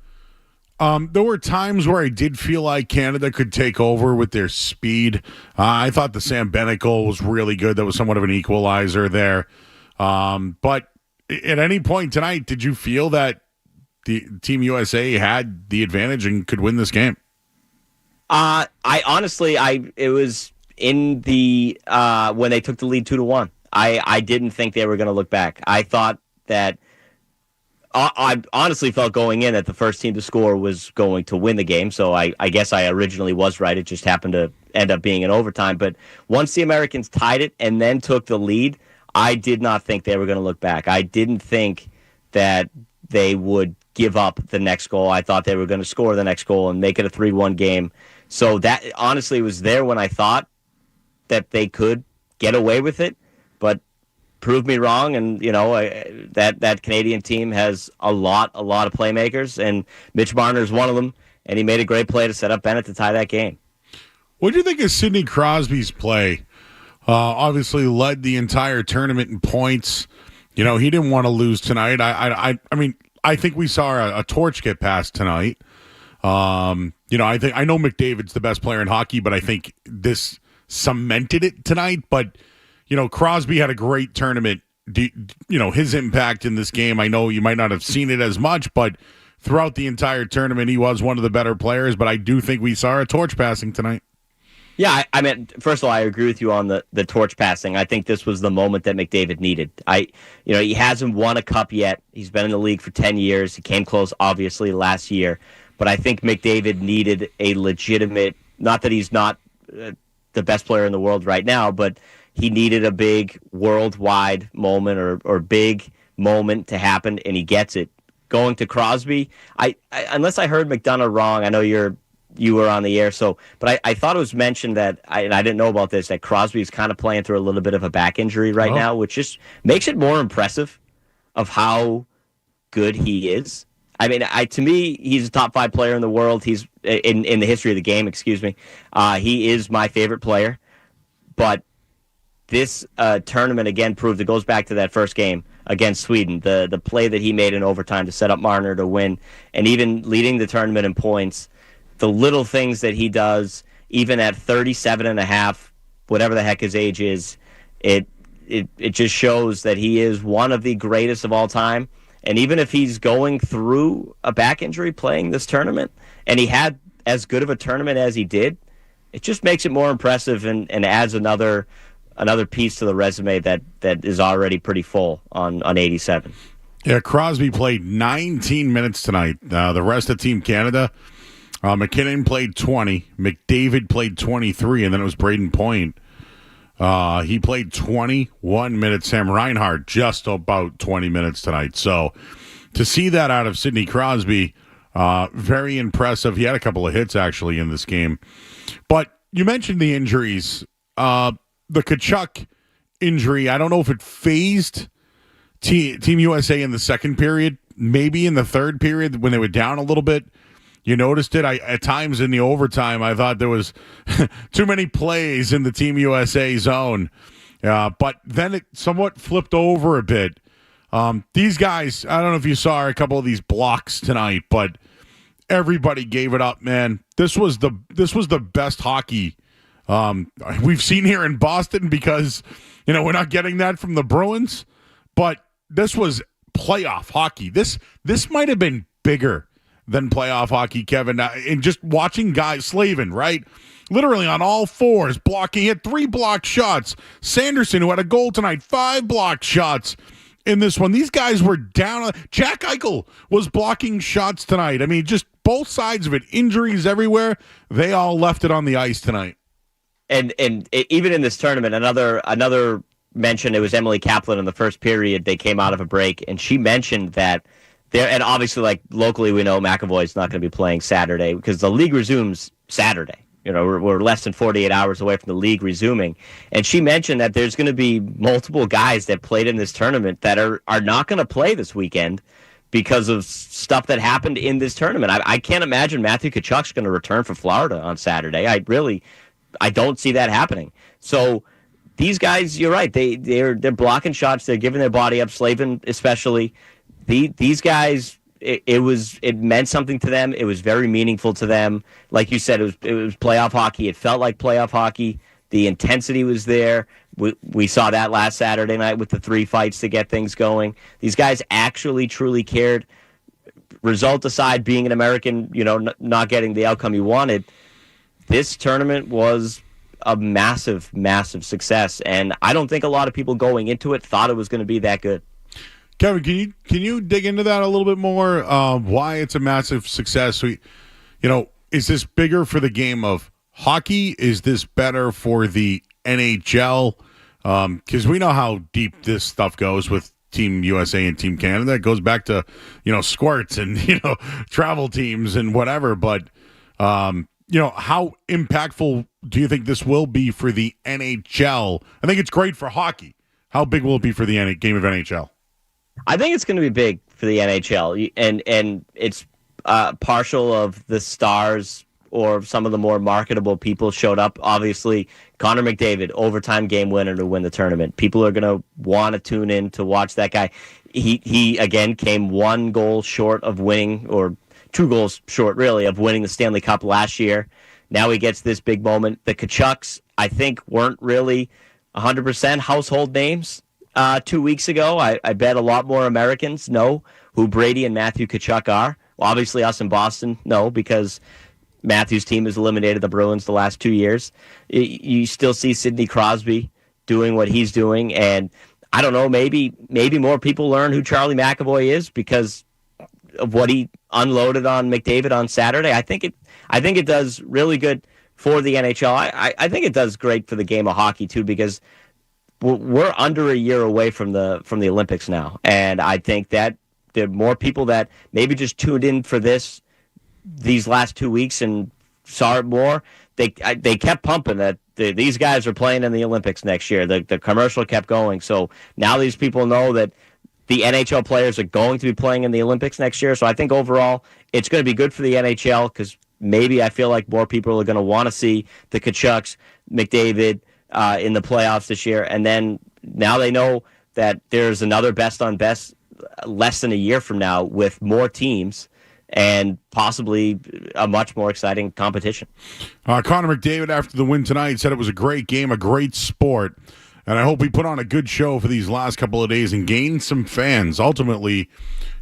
there were times where I did feel like Canada could take over with their speed. I thought the Sam Bennett goal was really good. That was somewhat of an equalizer there. But at any point tonight, did you feel that the Team USA had the advantage and could win this game? It was in the when they took the lead 2-1. I didn't think they were going to look back. I thought that. I honestly felt going in that the first team to score was going to win the game, so I guess I originally was right. It just happened to end up being in overtime. But once the Americans tied it and then took the lead, I did not think they were going to look back. I didn't think that they would give up the next goal. I thought they were going to score the next goal and make it a 3-1 game. So that honestly was there when I thought that they could get away with it, but proved me wrong, and that Canadian team has a lot of playmakers, and Mitch Marner is one of them, and he made a great play to set up Bennett to tie that game. What do you think of Sidney Crosby's play? Obviously led the entire tournament in points. He didn't want to lose tonight. I mean, I think we saw a torch get passed tonight. I know McDavid's the best player in hockey, but I think this cemented it tonight. But Crosby had a great tournament. His impact in this game, I know you might not have seen it as much, but throughout the entire tournament, he was one of the better players. But I do think we saw a torch passing tonight. Yeah, I mean, first of all, I agree with you on the torch passing. I think this was the moment that McDavid needed. He hasn't won a cup yet. He's been in the league for 10 years. He came close, obviously, last year. But I think McDavid needed a legitimate, not that he's not the best player in the world right now, but he needed a big worldwide moment or big moment to happen, and he gets it. Going to Crosby, unless I heard McDonough wrong, I know you're you were on the air. So, but I thought it was mentioned that, and I didn't know about this, that Crosby's kind of playing through a little bit of a back injury right now, which just makes it more impressive of how good he is. I mean, to me, he's a top 5 player in the world. He's in the history of the game. Excuse me. He is my favorite player, but this tournament again proved it goes back to that first game against Sweden. The play that he made in overtime to set up Marner to win, and even leading the tournament in points. The little things that he does, even at 37 and a half, whatever the heck his age is, it just shows that he is one of the greatest of all time. And even if he's going through a back injury playing this tournament, and he had as good of a tournament as he did, it just makes it more impressive and adds another piece to the resume that is already pretty full on 87. Yeah, Crosby played 19 minutes tonight. The rest of Team Canada, McKinnon played 20, McDavid played 23, and then it was Braden Point. He played 21 minutes. Sam Reinhart just about 20 minutes tonight. So to see that out of Sidney Crosby, very impressive. He had a couple of hits actually in this game. But you mentioned the injuries. The Tkachuk injury, I don't know if it phased Team USA in the second period, maybe in the third period when they were down a little bit. You noticed it. At times in the overtime, I thought there was too many plays in the Team USA zone. But then it somewhat flipped over a bit. These guys, I don't know if you saw a couple of these blocks tonight, but everybody gave it up, man. This was the best hockey we've seen here in Boston because, we're not getting that from the Bruins. But this was playoff hockey. This might have been bigger than playoff hockey, Kevin. And just watching guys, Slavin, right? Literally on all fours, blocking. He had 3 blocked shots. Sanderson, who had a goal tonight, 5 blocked shots in this one. These guys were down. Jack Eichel was blocking shots tonight. I mean, just both sides of it. Injuries everywhere. They all left it on the ice tonight. And even in this tournament, another mention, it was Emily Kaplan in the first period. They came out of a break, and she mentioned that and obviously, like locally, we know McAvoy's not going to be playing Saturday because the league resumes Saturday. We're less than 48 hours away from the league resuming. And she mentioned that there's going to be multiple guys that played in this tournament that are not going to play this weekend because of stuff that happened in this tournament. I can't imagine Matthew Tkachuk's going to return for Florida on Saturday. I don't see that happening. So these guys, you're right. They're blocking shots. They're giving their body up. Slavin especially. These guys, it meant something to them. It was very meaningful to them. Like you said, it was playoff hockey. It felt like playoff hockey. The intensity was there. We saw that last Saturday night with the 3 fights to get things going. These guys actually, truly cared. Result aside, being an American, not getting the outcome you wanted, this tournament was a massive, massive success. And I don't think a lot of people going into it thought it was going to be that good. Kevin, can you dig into that a little bit more? Why it's a massive success? Is this bigger for the game of hockey? Is this better for the NHL? Because we know how deep this stuff goes with Team USA and Team Canada. It goes back to squirts and travel teams and whatever. But how impactful do you think this will be for the NHL? I think it's great for hockey. How big will it be for the game of NHL? I think it's going to be big for the NHL, and it's partial of the stars or some of the more marketable people showed up. Obviously, Connor McDavid, overtime game winner to win the tournament. People are going to want to tune in to watch that guy. He again came 1 goal short of winning, or 2 goals short, really, of winning the Stanley Cup last year. Now he gets this big moment. The Tkachuks, I think, weren't really 100% household names. 2 weeks ago, I bet a lot more Americans know who Brady and Matthew Tkachuk are. Well, obviously, us in Boston know because Matthew's team has eliminated the Bruins the last 2 years. You still see Sidney Crosby doing what he's doing, and I don't know, maybe more people learn who Charlie McAvoy is because of what he unloaded on McDavid on Saturday. I think it does really good for the NHL. I think it does great for the game of hockey too because we're under a year away from the Olympics now, and I think that there are more people that maybe just tuned in for these last 2 weeks and saw it more. They kept pumping that these guys are playing in the Olympics next year. The commercial kept going. So now these people know that the NHL players are going to be playing in the Olympics next year. So I think overall it's going to be good for the NHL because maybe I feel like more people are going to want to see the Tkachuks, McDavid in the playoffs this year. And then now they know that there's another best on best less than a year from now with more teams and possibly a much more exciting competition. Connor McDavid, after the win tonight, said it was a great game, a great sport, and I hope we put on a good show for these last couple of days and gain some fans. Ultimately,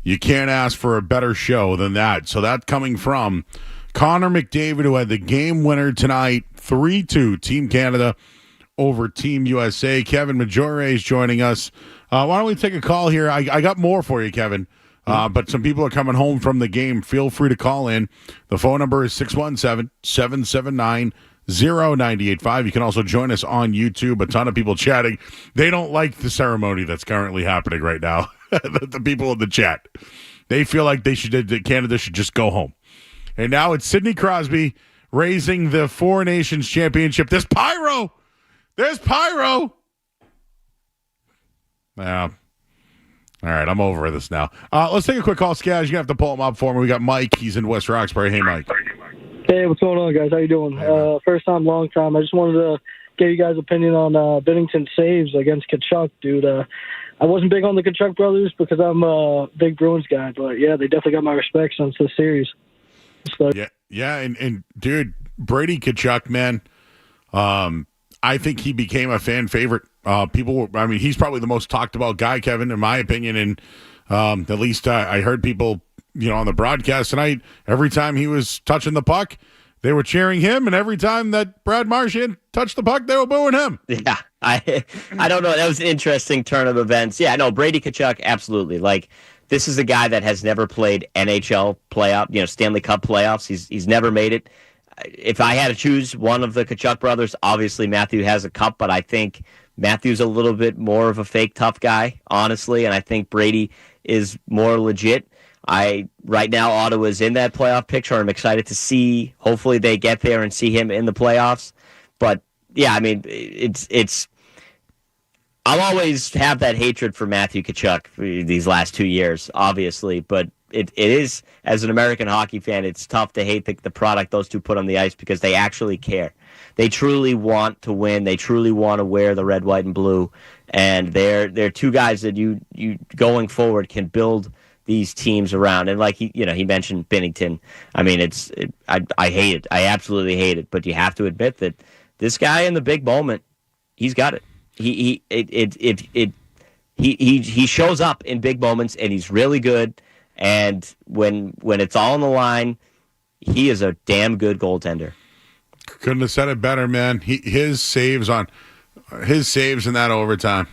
you can't ask for a better show than that. So that coming from Connor McDavid, who had the game winner tonight, 3-2, Team Canada over Team USA. Kevin Maggiore is joining us. Why don't we take a call here? I got more for you, Kevin. But some people are coming home from the game. Feel free to call in. The phone number is 617-779-0985. You can also join us on YouTube. A ton of people chatting. They don't like the ceremony that's currently happening right now. The people in the chat. They feel like Canada should just go home. And now it's Sidney Crosby raising the Four Nations Championship. There's pyro! There's pyro! Yeah. All right, I'm over this now. Let's take a quick call, Skaz. You're going to have to pull him up for me. We got Mike. He's in West Roxbury. Hey, Mike. Hey, what's going on, guys? How you doing? First time, long time. I just wanted to get you guys' opinion on Binnington's saves against Tkachuk, dude. I wasn't big on the Tkachuk brothers because I'm a big Bruins guy, but, yeah, they definitely got my respect since this series. Yeah, and dude, Brady Tkachuk, man, I think he became a fan favorite. He's probably the most talked about guy, Kevin, in my opinion. And at least I heard people, on the broadcast tonight, every time he was touching the puck, they were cheering him. And every time that Brad Marchand touched the puck, they were booing him. Yeah, I don't know. That was an interesting turn of events. Yeah, no, Brady Tkachuk, absolutely. Like, this is a guy that has never played NHL playoff, Stanley Cup playoffs. He's never made it. If I had to choose one of the Tkachuk brothers, obviously Matthew has a cup, but I think Matthew's a little bit more of a fake tough guy, honestly, and I think Brady is more legit. Right now Ottawa's in that playoff picture. I'm excited to see. Hopefully they get there and see him in the playoffs. But yeah, I mean, it's. I'll always have that hatred for Matthew Tkachuk for these last 2 years, obviously, but it is, as an American hockey fan, it's tough to hate the product those two put on the ice because they actually care. They truly want to win. They truly want to wear the red, white, and blue. And they're two guys that you going forward can build these teams around. And like he mentioned Binnington. I mean, I hate it. I absolutely hate it. But you have to admit that this guy in the big moment, he's got it. He shows up in big moments and he's really good. And when it's all on the line, he is a damn good goaltender. Couldn't have said it better, man. His saves in that overtime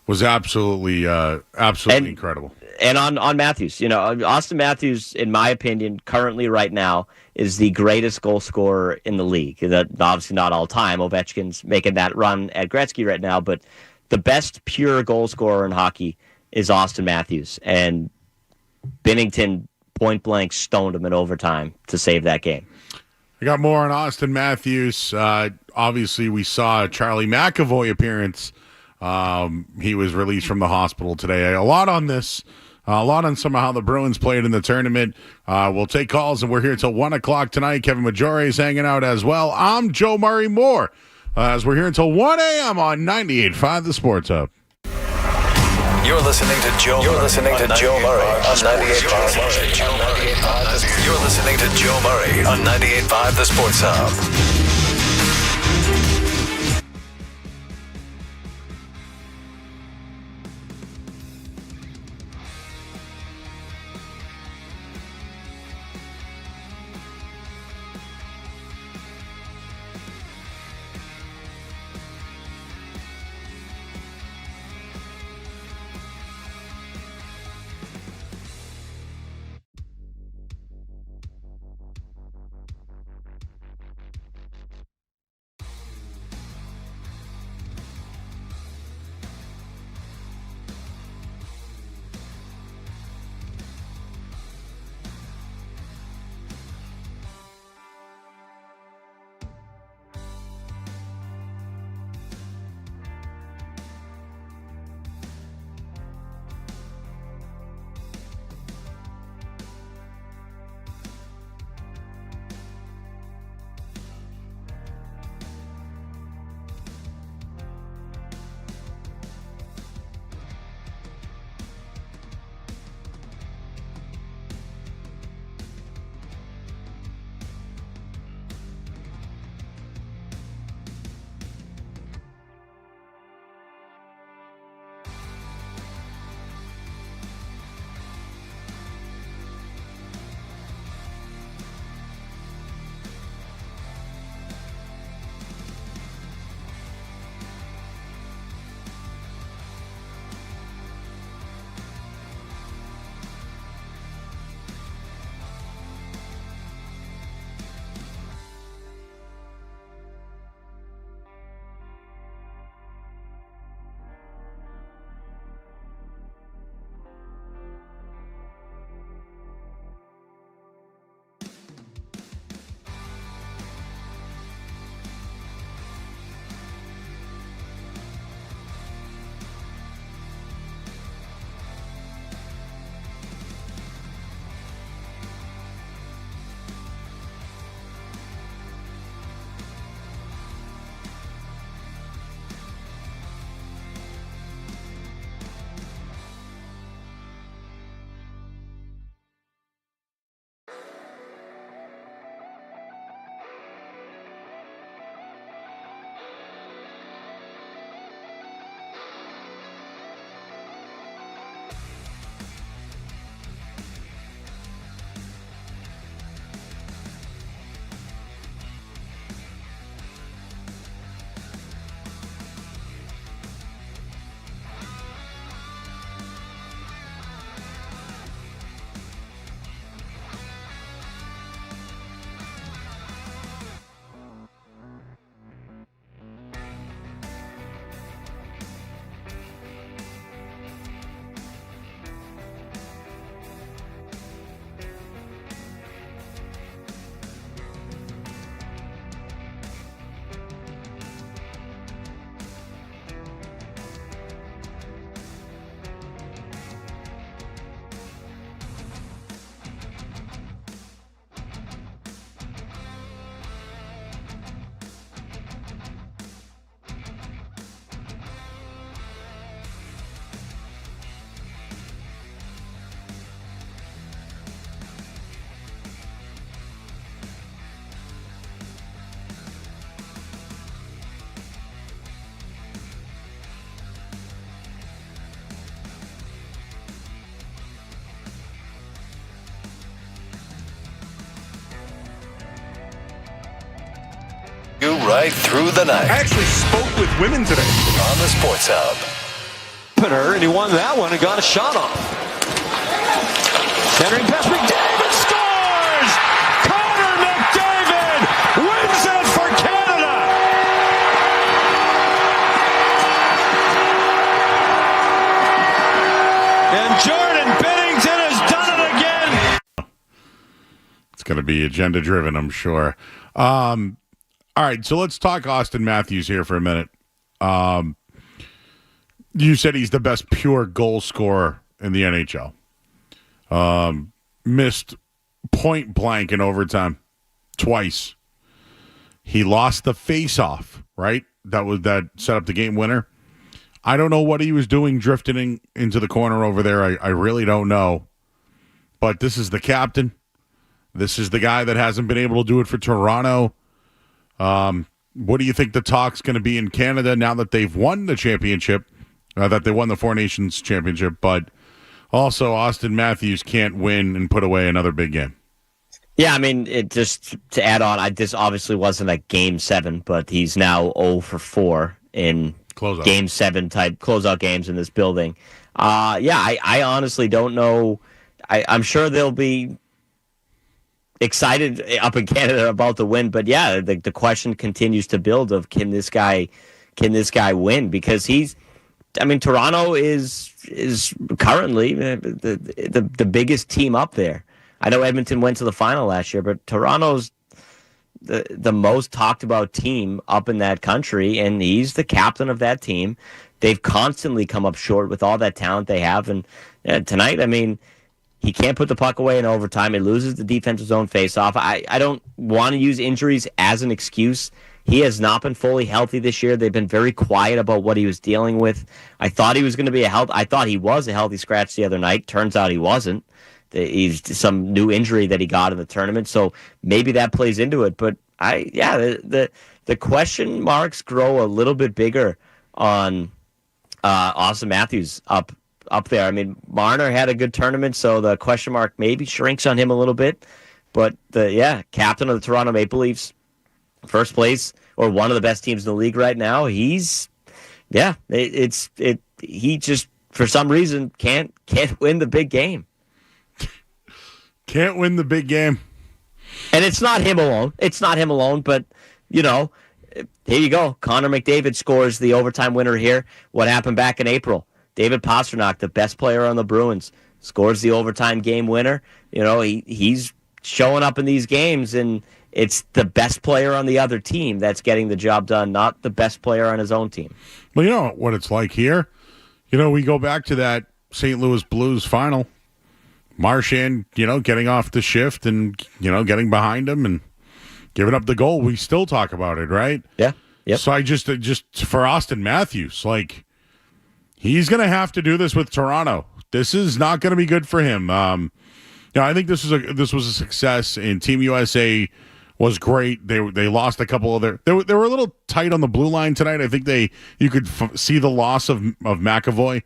was absolutely incredible. And on Matthews, Austin Matthews, in my opinion, currently right now is the greatest goal scorer in the league. Obviously not all time. Ovechkin's making that run at Gretzky right now, but the best pure goal scorer in hockey is Austin Matthews. And Binnington point blank stoned him in overtime to save that game. I got more on Austin Matthews. Obviously, we saw a Charlie McAvoy appearance. He was released from the hospital today. A lot on this. A lot on some of how the Bruins played in the tournament. We'll take calls, and we're here till 1 o'clock tonight. Kevin Maggiore is hanging out as well. I'm Joe Murray Moore, as we're here until 1 a.m. on 98.5 The Sports Hub. You're listening to Joe Murray on 98.5. You're listening to Joe Murray on 98.5 The Sports Hub. right through the night. I actually spoke with women today. On the Sports Hub. And he won that one and got a shot off. Centering pass, McDavid scores! Connor McDavid wins it for Canada! And Jordan Binnington has done it again! It's going to be agenda-driven, I'm sure. All right, so let's talk Austin Matthews here for a minute. You said he's the best pure goal scorer in the NHL. Missed point blank in overtime twice. He lost the face-off, right? That set up the game winner. I don't know what he was doing drifting into the corner over there. I really don't know. But this is the captain. This is the guy that hasn't been able to do it for Toronto. What do you think the talk's going to be in Canada now that they've won the championship? That they won the Four Nations championship, but also Austin Matthews can't win and put away another big game. Yeah, I mean, it just to add on, this obviously wasn't a Game 7, but he's now 0 for 4 in closeout. Game 7 type closeout games in this building. I honestly don't know. I'm sure they'll be excited up in Canada about the win, but yeah, the question continues to build of can this guy win? Because Toronto is currently the biggest team up there. I know Edmonton went to the final last year, but Toronto's the most talked about team up in that country, and he's the captain of that team. They've constantly come up short with all that talent they have, and tonight, he can't put the puck away in overtime. He loses the defensive zone faceoff. I don't want to use injuries as an excuse. He has not been fully healthy this year. They've been very quiet about what he was dealing with. I thought he was going to be I thought he was a healthy scratch the other night. Turns out he wasn't. He's some new injury that he got in the tournament, so maybe that plays into it. But the question marks grow a little bit bigger on Austin Matthews up there. Marner had a good tournament, so the question mark maybe shrinks on him a little bit. But captain of the Toronto Maple Leafs, first place, or one of the best teams in the league right now. He just for some reason can't win the big game. Can't win the big game. And it's not him alone. But here you go. Connor McDavid scores the overtime winner here. What happened back in April? David Pastrnak, the best player on the Bruins, scores the overtime game winner. He's showing up in these games, and it's the best player on the other team that's getting the job done, not the best player on his own team. Well, you know what it's like here? We go back to that St. Louis Blues final. Marchand, getting off the shift and, getting behind him and giving up the goal. We still talk about it, right? Yeah. Yep. So I just for Austin Matthews, he's going to have to do this with Toronto. This is not going to be good for him. I think this was a success, and Team USA was great. They lost a couple of they were a little tight on the blue line tonight. I think you could see the loss of McAvoy.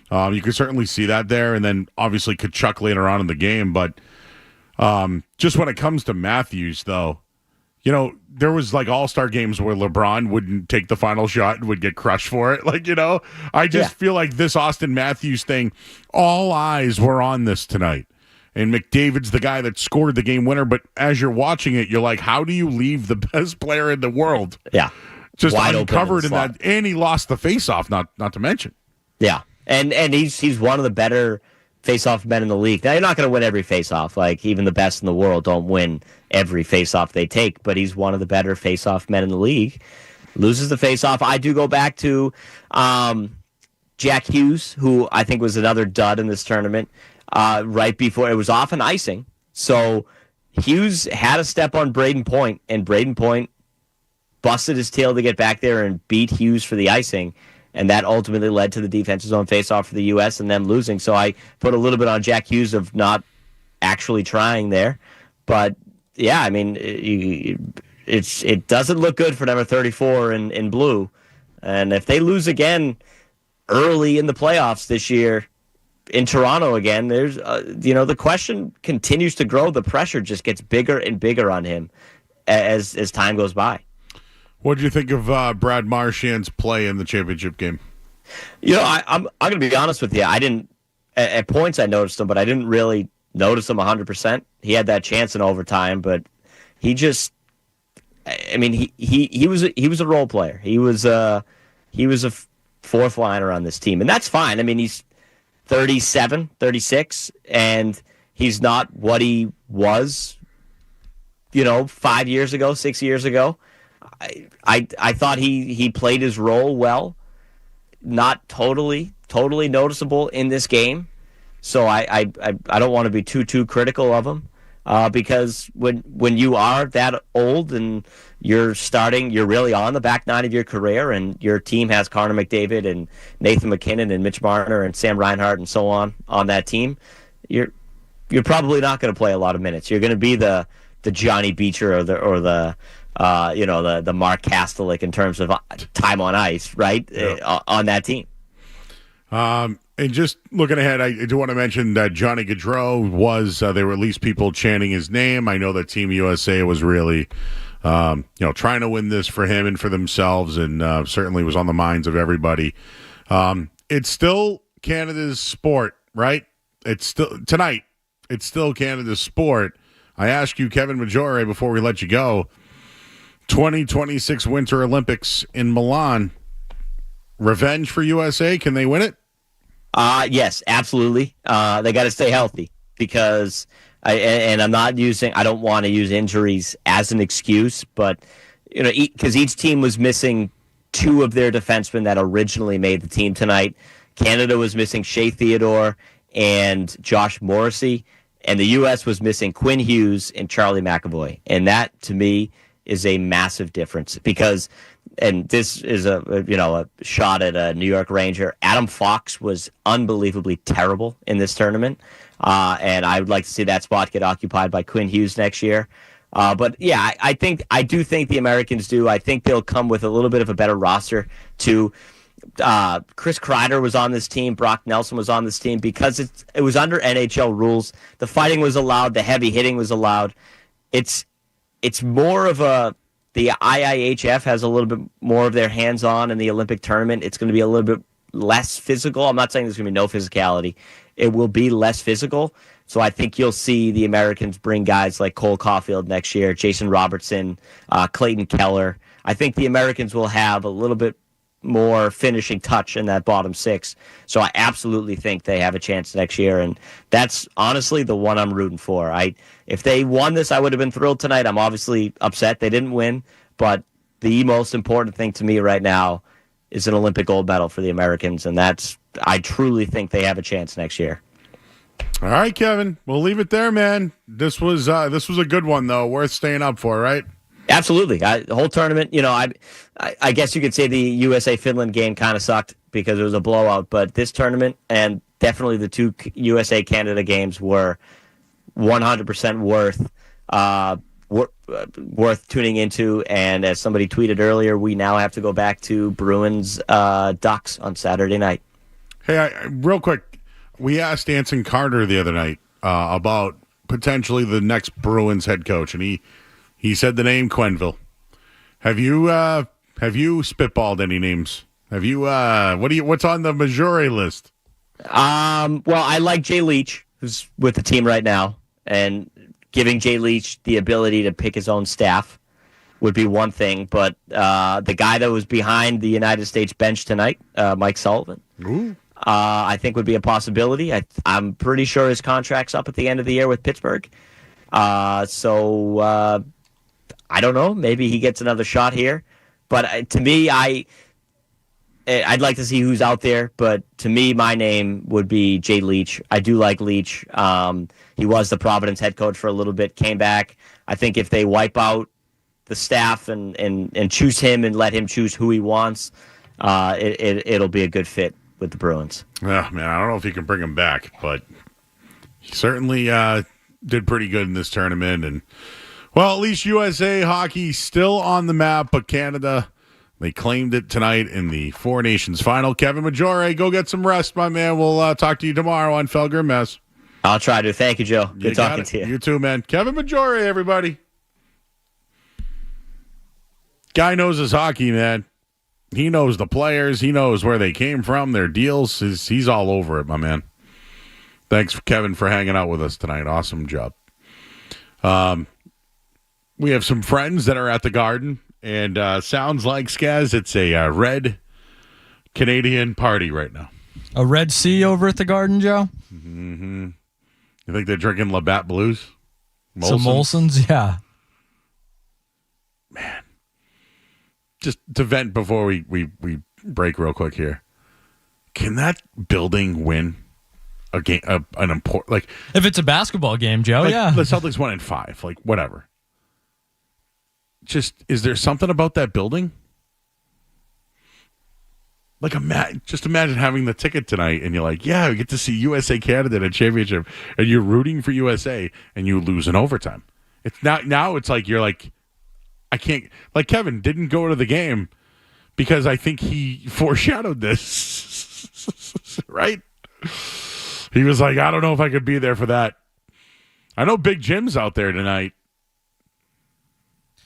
You could certainly see that there, and then obviously Tkachuk later on in the game. But just when it comes to Matthews, though, there was all-star games where LeBron wouldn't take the final shot and would get crushed for it. I just feel like this Austin Matthews thing, all eyes were on this tonight. And McDavid's the guy that scored the game winner. But as you're watching it, you're like, how do you leave the best player in the world? Yeah. Just wide uncovered in that. And he lost the faceoff, not to mention. Yeah. And he's one of the better face-off men in the league. Now, you're not going to win every face-off. Even the best in the world don't win every face-off they take, but he's one of the better face-off men in the league. Loses the face-off. I do go back to Jack Hughes, who I think was another dud in this tournament, right before it was off an icing. So Hughes had a step on Braden Point, and Braden Point busted his tail to get back there and beat Hughes for the icing. And that ultimately led to the defensive zone faceoff for the U.S. and them losing. So I put a little bit on Jack Hughes of not actually trying there. But, yeah, it doesn't look good for number 34 in blue. And if they lose again early in the playoffs this year in Toronto again, there's the question continues to grow. The pressure just gets bigger and bigger on him as time goes by. What did you think of Brad Marchand's play in the championship game? I'm going to be honest with you. I didn't at points I noticed him, but I didn't really notice him 100%. He had that chance in overtime, but he just. I mean, he was a role player. He was a fourth liner on this team, and that's fine. I mean, he's 37, 36, and he's not what he was, 5 years ago, 6 years ago. I thought he played his role well, not totally noticeable in this game. So I don't want to be too critical of him. Because when you are that old and you're really on the back nine of your career, and your team has Connor McDavid and Nathan McKinnon and Mitch Marner and Sam Reinhart and so on that team, you're probably not going to play a lot of minutes. You're going to be the Johnny Beecher or the Mark Kastelik in terms of time on ice, right? On that team. And just looking ahead, I do want to mention that Johnny Gaudreau was, there were at least people chanting his name. I know that Team USA was really, trying to win this for him and for themselves, and certainly was on the minds of everybody. It's still Canada's sport, right? It's still Canada's sport. I ask you, Kevin Maggiore, before we let you go, 2026 Winter Olympics in Milan, revenge for USA? Can they win it? Yes, absolutely. They got to stay healthy because, I don't want to use injuries as an excuse, but because each team was missing two of their defensemen that originally made the team tonight. Canada was missing Shea Theodore and Josh Morrissey, and the U.S. was missing Quinn Hughes and Charlie McAvoy, and that to me is a massive difference because. And this is a shot at a New York Ranger. Adam Fox was unbelievably terrible in this tournament, and I would like to see that spot get occupied by Quinn Hughes next year. But yeah, I do think the Americans do. I think they'll come with a little bit of a better roster too. Chris Kreider was on this team. Brock Nelson was on this team because it was under NHL rules. The fighting was allowed. The heavy hitting was allowed. It's more of a. The IIHF has a little bit more of their hands on in the Olympic tournament. It's going to be a little bit less physical. I'm not saying there's going to be no physicality. It will be less physical. So I think you'll see the Americans bring guys like Cole Caulfield next year, Jason Robertson, Clayton Keller. I think the Americans will have a little bit more finishing touch in that bottom six. So I absolutely think they have a chance next year, and that's honestly the one I'm rooting for. If they won this, I would have been thrilled tonight. I'm obviously upset they didn't win, but the most important thing to me right now is an Olympic gold medal for the Americans, and I truly think they have a chance next year. All right, Kevin, we'll leave it there, man. This was a good one, though, worth staying up for, right? Absolutely. The whole tournament, I guess you could say the USA-Finland game kind of sucked because it was a blowout, but this tournament and definitely the two USA-Canada games were 100% worth tuning into. And as somebody tweeted earlier, we now have to go back to Bruins Ducks on Saturday night. Hey, real quick, we asked Anson Carter the other night about potentially the next Bruins head coach, and he said the name Quenneville. Have you spitballed any names? Have you what's on the Maggiore list? Well, I like Jay Leach, who's with the team right now, and giving Jay Leach the ability to pick his own staff would be one thing. But the guy that was behind the United States bench tonight, Mike Sullivan, I think would be a possibility. I'm pretty sure his contract's up at the end of the year with Pittsburgh. So I don't know. Maybe he gets another shot here. But to me, I'd like to see who's out there. But to me, my name would be Jay Leach. I do like Leach. He was the Providence head coach for a little bit, came back. I think if they wipe out the staff and choose him and let him choose who he wants, it'll be a good fit with the Bruins. Oh, man, I don't know if he can bring him back, but he certainly did pretty good in this tournament. And well, at least USA hockey still on the map, but Canada, they claimed it tonight in the Four Nations final. Kevin Maggiore, go get some rest, my man. We'll talk to you tomorrow on Felger Mess. I'll try to. Thank you, Joe. Good talking to you. You too, man. Kevin Maggiore, everybody. Guy knows his hockey, man. He knows the players. He knows where they came from, their deals. He's all over it, my man. Thanks, Kevin, for hanging out with us tonight. Awesome job. We have some friends that are at the Garden, and sounds like, Skaz, it's a red Canadian party right now. A Red Sea over at the Garden, Joe? Mm-hmm. You think they're drinking Labatt Blues? Some Molson's, yeah. Man. Just to vent before we break real quick here. Can that building win a game? An important, like, if it's a basketball game, Joe, like, yeah. The Celtics won in 5, like, whatever. Just, is there something about that building? Like, just imagine having the ticket tonight, and you're like, yeah, we get to see USA Canada in a championship, and you're rooting for USA, and you lose in overtime. It's now it's like you're like, I can't, like, Kevin didn't go to the game because I think he foreshadowed this, right? He was like, I don't know if I could be there for that. I know Big Jim's out there tonight.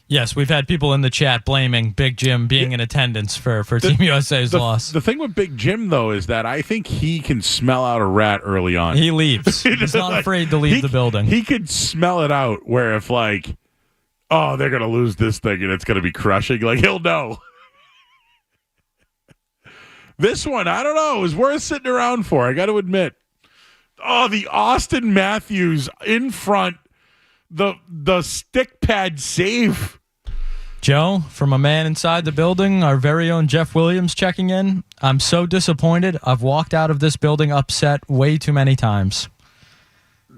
Yes, we've had people in the chat blaming Big Jim being in attendance for Team USA's loss. The thing with Big Jim, though, is that I think he can smell out a rat early on. He leaves. He's not afraid to leave the building. He could smell it out where if, like, oh, they're going to lose this thing and it's going to be crushing, like, he'll know. This one, I don't know, is worth sitting around for, I got to admit. Oh, the Austin Matthews in front, the stick pad save. Joe, from a man inside the building, our very own Jeff Williams checking in. I'm so disappointed. I've walked out of this building upset way too many times.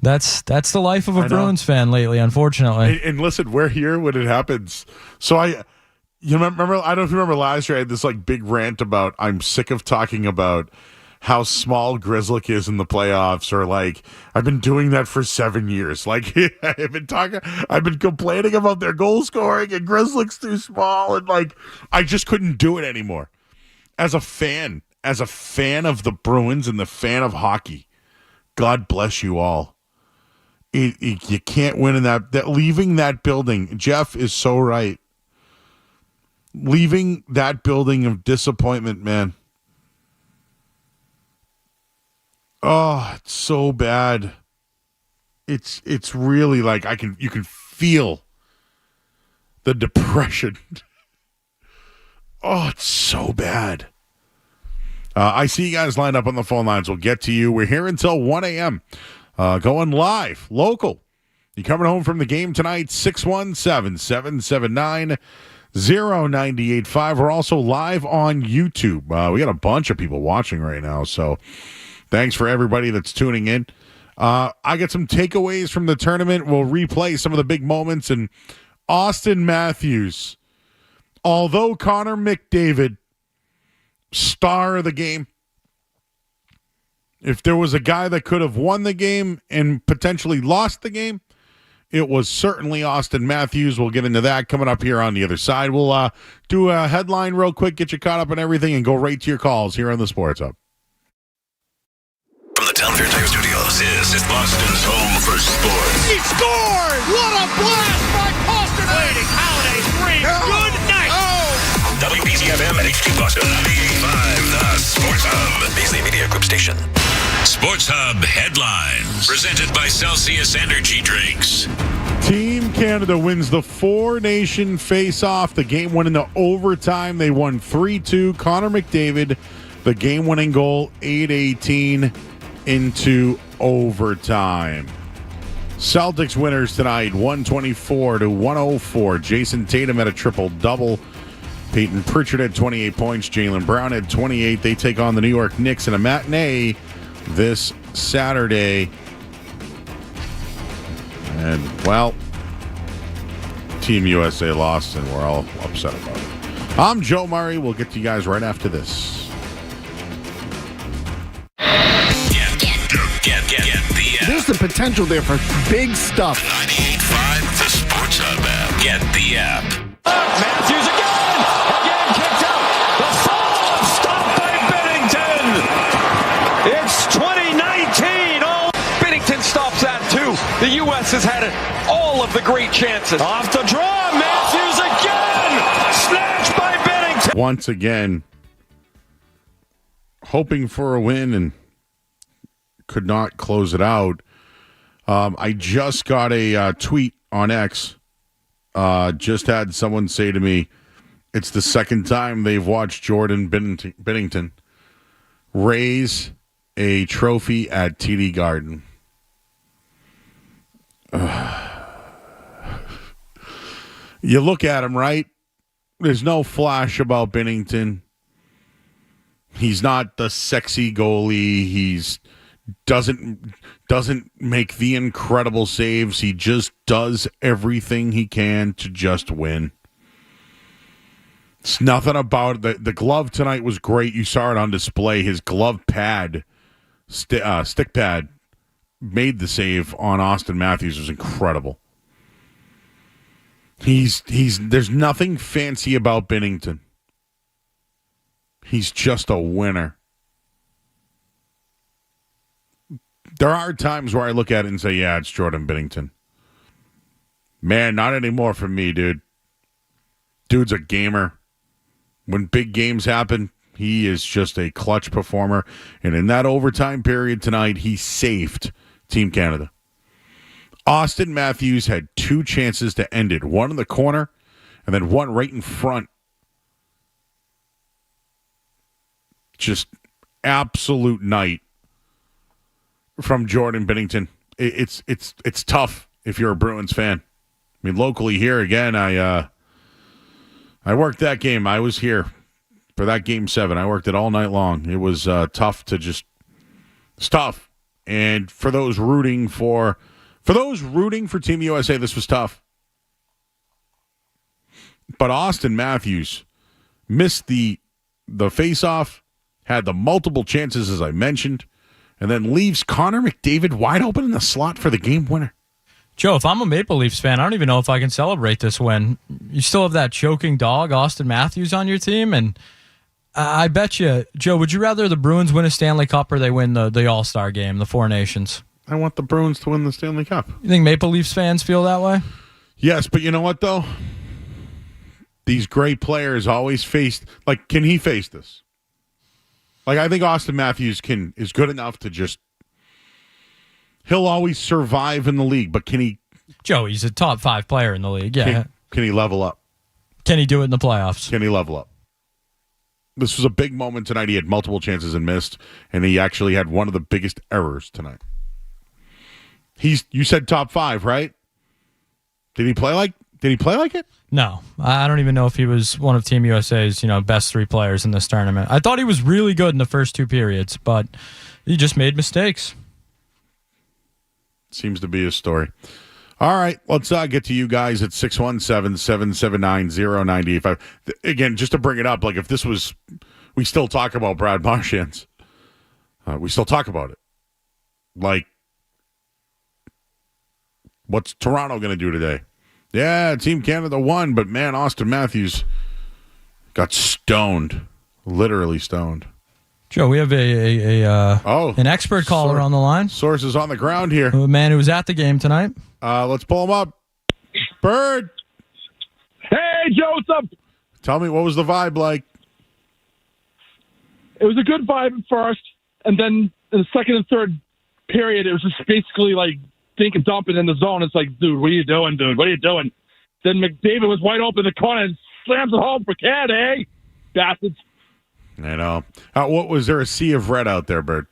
That's the life of a Bruins fan lately, unfortunately. And listen, we're here when it happens. So you remember? I don't know if you remember last year. I had this like big rant about I'm sick of talking about how small Grzelcyk is in the playoffs, or like I've been doing that for 7 years. Like I've been complaining about their goal scoring and Grzelcyk's too small, and like I just couldn't do it anymore. As a fan of the Bruins and the fan of hockey, God bless you all. You can't win in that leaving that building. Jeff is so right. Leaving that building of disappointment, man. Oh, it's so bad. It's really like you can feel the depression. Oh, it's so bad. I see you guys lined up on the phone lines. We'll get to you. We're here until 1 a.m. Going live, local. You coming home from the game tonight, 617-779-0985. We're also live on YouTube. We got a bunch of people watching right now, so thanks for everybody that's tuning in. I got some takeaways from the tournament. We'll replay some of the big moments. And Austin Matthews, although Connor McDavid, star of the game, if there was a guy that could have won the game and potentially lost the game, it was certainly Austin Matthews. We'll get into that coming up here on the other side. We'll do a headline real quick, get you caught up on everything, and go right to your calls here on the Sports Hub. From the Town Fair Tire Studios, this is Boston's home for sports. He scored! What a blast by Boston! Waiting, Holiday screams, good night! WPCFM and HD Boston 98.5, the Sports Hub. Beasley Media Group station. Sports Hub headlines. Presented by Celsius Energy Drinks. Team Canada wins the four-nation face-off. The game went into overtime. They won 3-2. Connor McDavid, the game-winning goal, 8:18 into overtime. Celtics winners tonight, 124-104. Jason Tatum had a triple-double. Peyton Pritchard had 28 points. Jaylen Brown had 28. They take on the New York Knicks in a matinee this Saturday. And, well, Team USA lost, and we're all upset about it. I'm Joe Murray. We'll get to you guys right after this. There's the potential there for big stuff. 98.5, the Sports Hub app. Get the app. Matthews again kicked out. The follow-up stop by Binnington. It's 2019. Oh, Binnington stops that too. The U.S. has had all of the great chances. Off the draw, Matthews again. Snap. once again, hoping for a win and could not close it out. I just got a tweet on X. Just had someone say to me, it's the second time they've watched Jordan Binnington raise a trophy at TD Garden. You look at him, right? There's no flash about Binnington. He's not the sexy goalie. He's doesn't make the incredible saves. He just does everything he can to just win. It's nothing about it. The glove tonight was great. You saw it on display. His glove pad, stick pad, made the save on Austin Matthews. It was incredible. There's nothing fancy about Binnington. He's just a winner. There are times where I look at it and say, yeah, it's Jordan Binnington. Man, not anymore for me, dude. Dude's a gamer. When big games happen, he is just a clutch performer. And in that overtime period tonight, he saved Team Canada. Austin Matthews had 2 chances to end it. One in the corner, and then one right in front. Just absolute night from Jordan Binnington. It's tough if you're a Bruins fan. I mean, locally here again, I worked that game. I was here for that Game 7. I worked it all night long. It was tough to just. It's tough, and for those rooting for Team USA, this was tough. But Austin Matthews missed the face-off, had the multiple chances, as I mentioned, and then leaves Connor McDavid wide open in the slot for the game winner. Joe, if I'm a Maple Leafs fan, I don't even know if I can celebrate this win. You still have that choking dog, Austin Matthews, on your team, and I bet you, Joe, would you rather the Bruins win a Stanley Cup or they win the All-Star game, the Four Nations? I want the Bruins to win the Stanley Cup. You think Maple Leafs fans feel that way? Yes, but you know what, though? These great players always faced, like, can he face this? Like, I think Austin Matthews is good enough to just, he'll always survive in the league, but can he? Joe, he's a top 5 player in the league, yeah. Can he level up? Can he do it in the playoffs? Can he level up? This was a big moment tonight. He had multiple chances and missed, and he actually had one of the biggest errors tonight. You said top 5, right? Did he play like it? No. I don't even know if he was one of Team USA's, best 3 players in this tournament. I thought he was really good in the first 2 periods, but he just made mistakes. Seems to be his story. All right, let's get to you guys at 617-779-0985. Again, just to bring it up, like if this was, we still talk about Brad Marchand. We still talk about it. Like, what's Toronto going to do today? Yeah, Team Canada won, but man, Austin Matthews got stoned, literally stoned. Joe, we have an expert caller on the line. Sources on the ground here. A man who was at the game tonight. Let's pull him up. Bird. Hey, Joe, what's up? Tell me, what was the vibe like? It was a good vibe at first, and then in the second and third period, it was just basically like dink and dumping in the zone. It's like, dude, what are you doing, dude? What are you doing? Then McDavid was wide open in the corner and slams it home for Canada, eh? Bastards. I know. What was there a sea of red out there, Bert?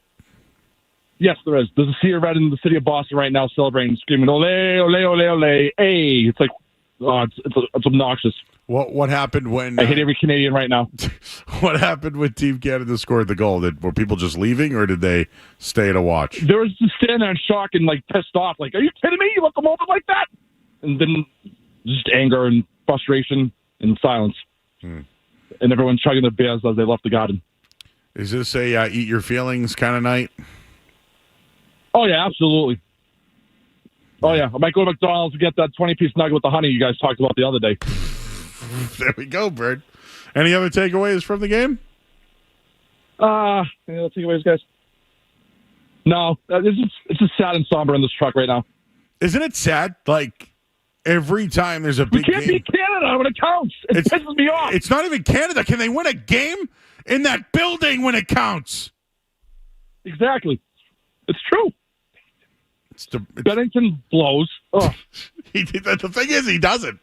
Yes, there is. There's a sea of red in the city of Boston right now, celebrating, screaming, "Ole, ole, ole, ole!" Hey, it's like, it's obnoxious. What happened when I hate every Canadian right now? What happened when Team Canada scored the goal? Were people just leaving, or did they stay to watch? There was just standing there in shock and like pissed off. Like, are you kidding me? You let them over like that? And then just anger and frustration and silence. And everyone chugging their beers as they left the garden. Is this a eat your feelings kind of night? Oh, yeah, absolutely. Oh, yeah. I might go to McDonald's and get that 20-piece nugget with the honey you guys talked about the other day. There we go, Bird. Any other takeaways from the game? Any other takeaways, guys? No. It's just sad and somber in this truck right now. Isn't it sad? Like, Every time there's a We big can't game. beat Canada when it counts. It pisses me off. It's not even Canada. Can they win a game in that building when it counts? Exactly. It's true. Bennington blows. Oh. The thing is, he doesn't.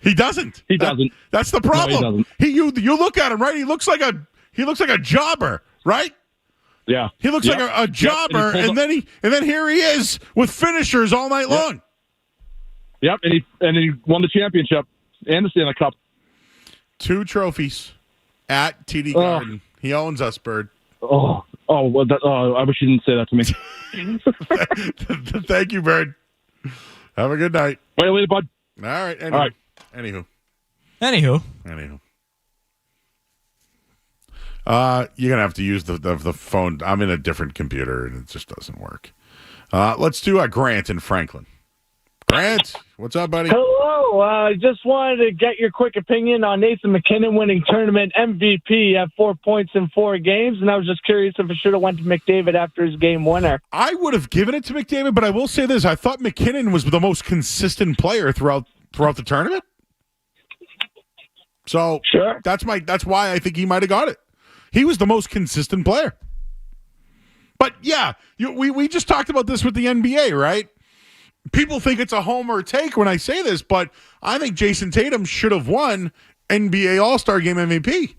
He doesn't. He doesn't. That's the problem. No, he doesn't. You look at him, right? He looks like a jobber, right? Yeah. He looks like a jobber, and then here he is with finishers all night long. Yep, and he won the championship and the Stanley Cup. 2 trophies at TD Garden. He owns us, Bird. I wish you didn't say that to me. Thank you, Bird. Have a good night. Wait, later, bud. All right. Anywho. You're gonna have to use the phone. I'm in a different computer, and it just doesn't work. Let's do Grant in Franklin. Grant, what's up, buddy? Hello. I just wanted to get your quick opinion on Nathan McKinnon winning tournament MVP at 4 points in 4 games, and I was just curious if it should have went to McDavid after his game winner. I would have given it to McDavid, but I will say this: I thought McKinnon was the most consistent player throughout the tournament. So sure, that's why I think he might have got it. He was the most consistent player. But yeah, we just talked about this with the NBA, right? People think it's a homer take when I say this, but I think Jason Tatum should have won NBA All-Star Game MVP.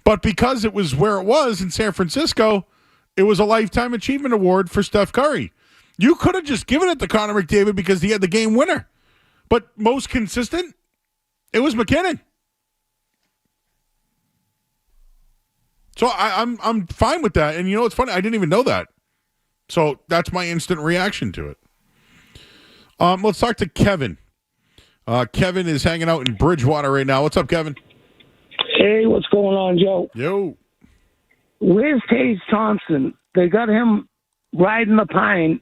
But because it was where it was in San Francisco, it was a Lifetime Achievement Award for Steph Curry. You could have just given it to Connor McDavid because he had the game winner. But most consistent, it was McKinnon. So I'm fine with that. And you know what's funny? I didn't even know that. So that's my instant reaction to it. Let's talk to Kevin. Kevin is hanging out in Bridgewater right now. What's up, Kevin? Hey, what's going on, Joe? Yo. Where's Tage Thompson? They got him riding the pine.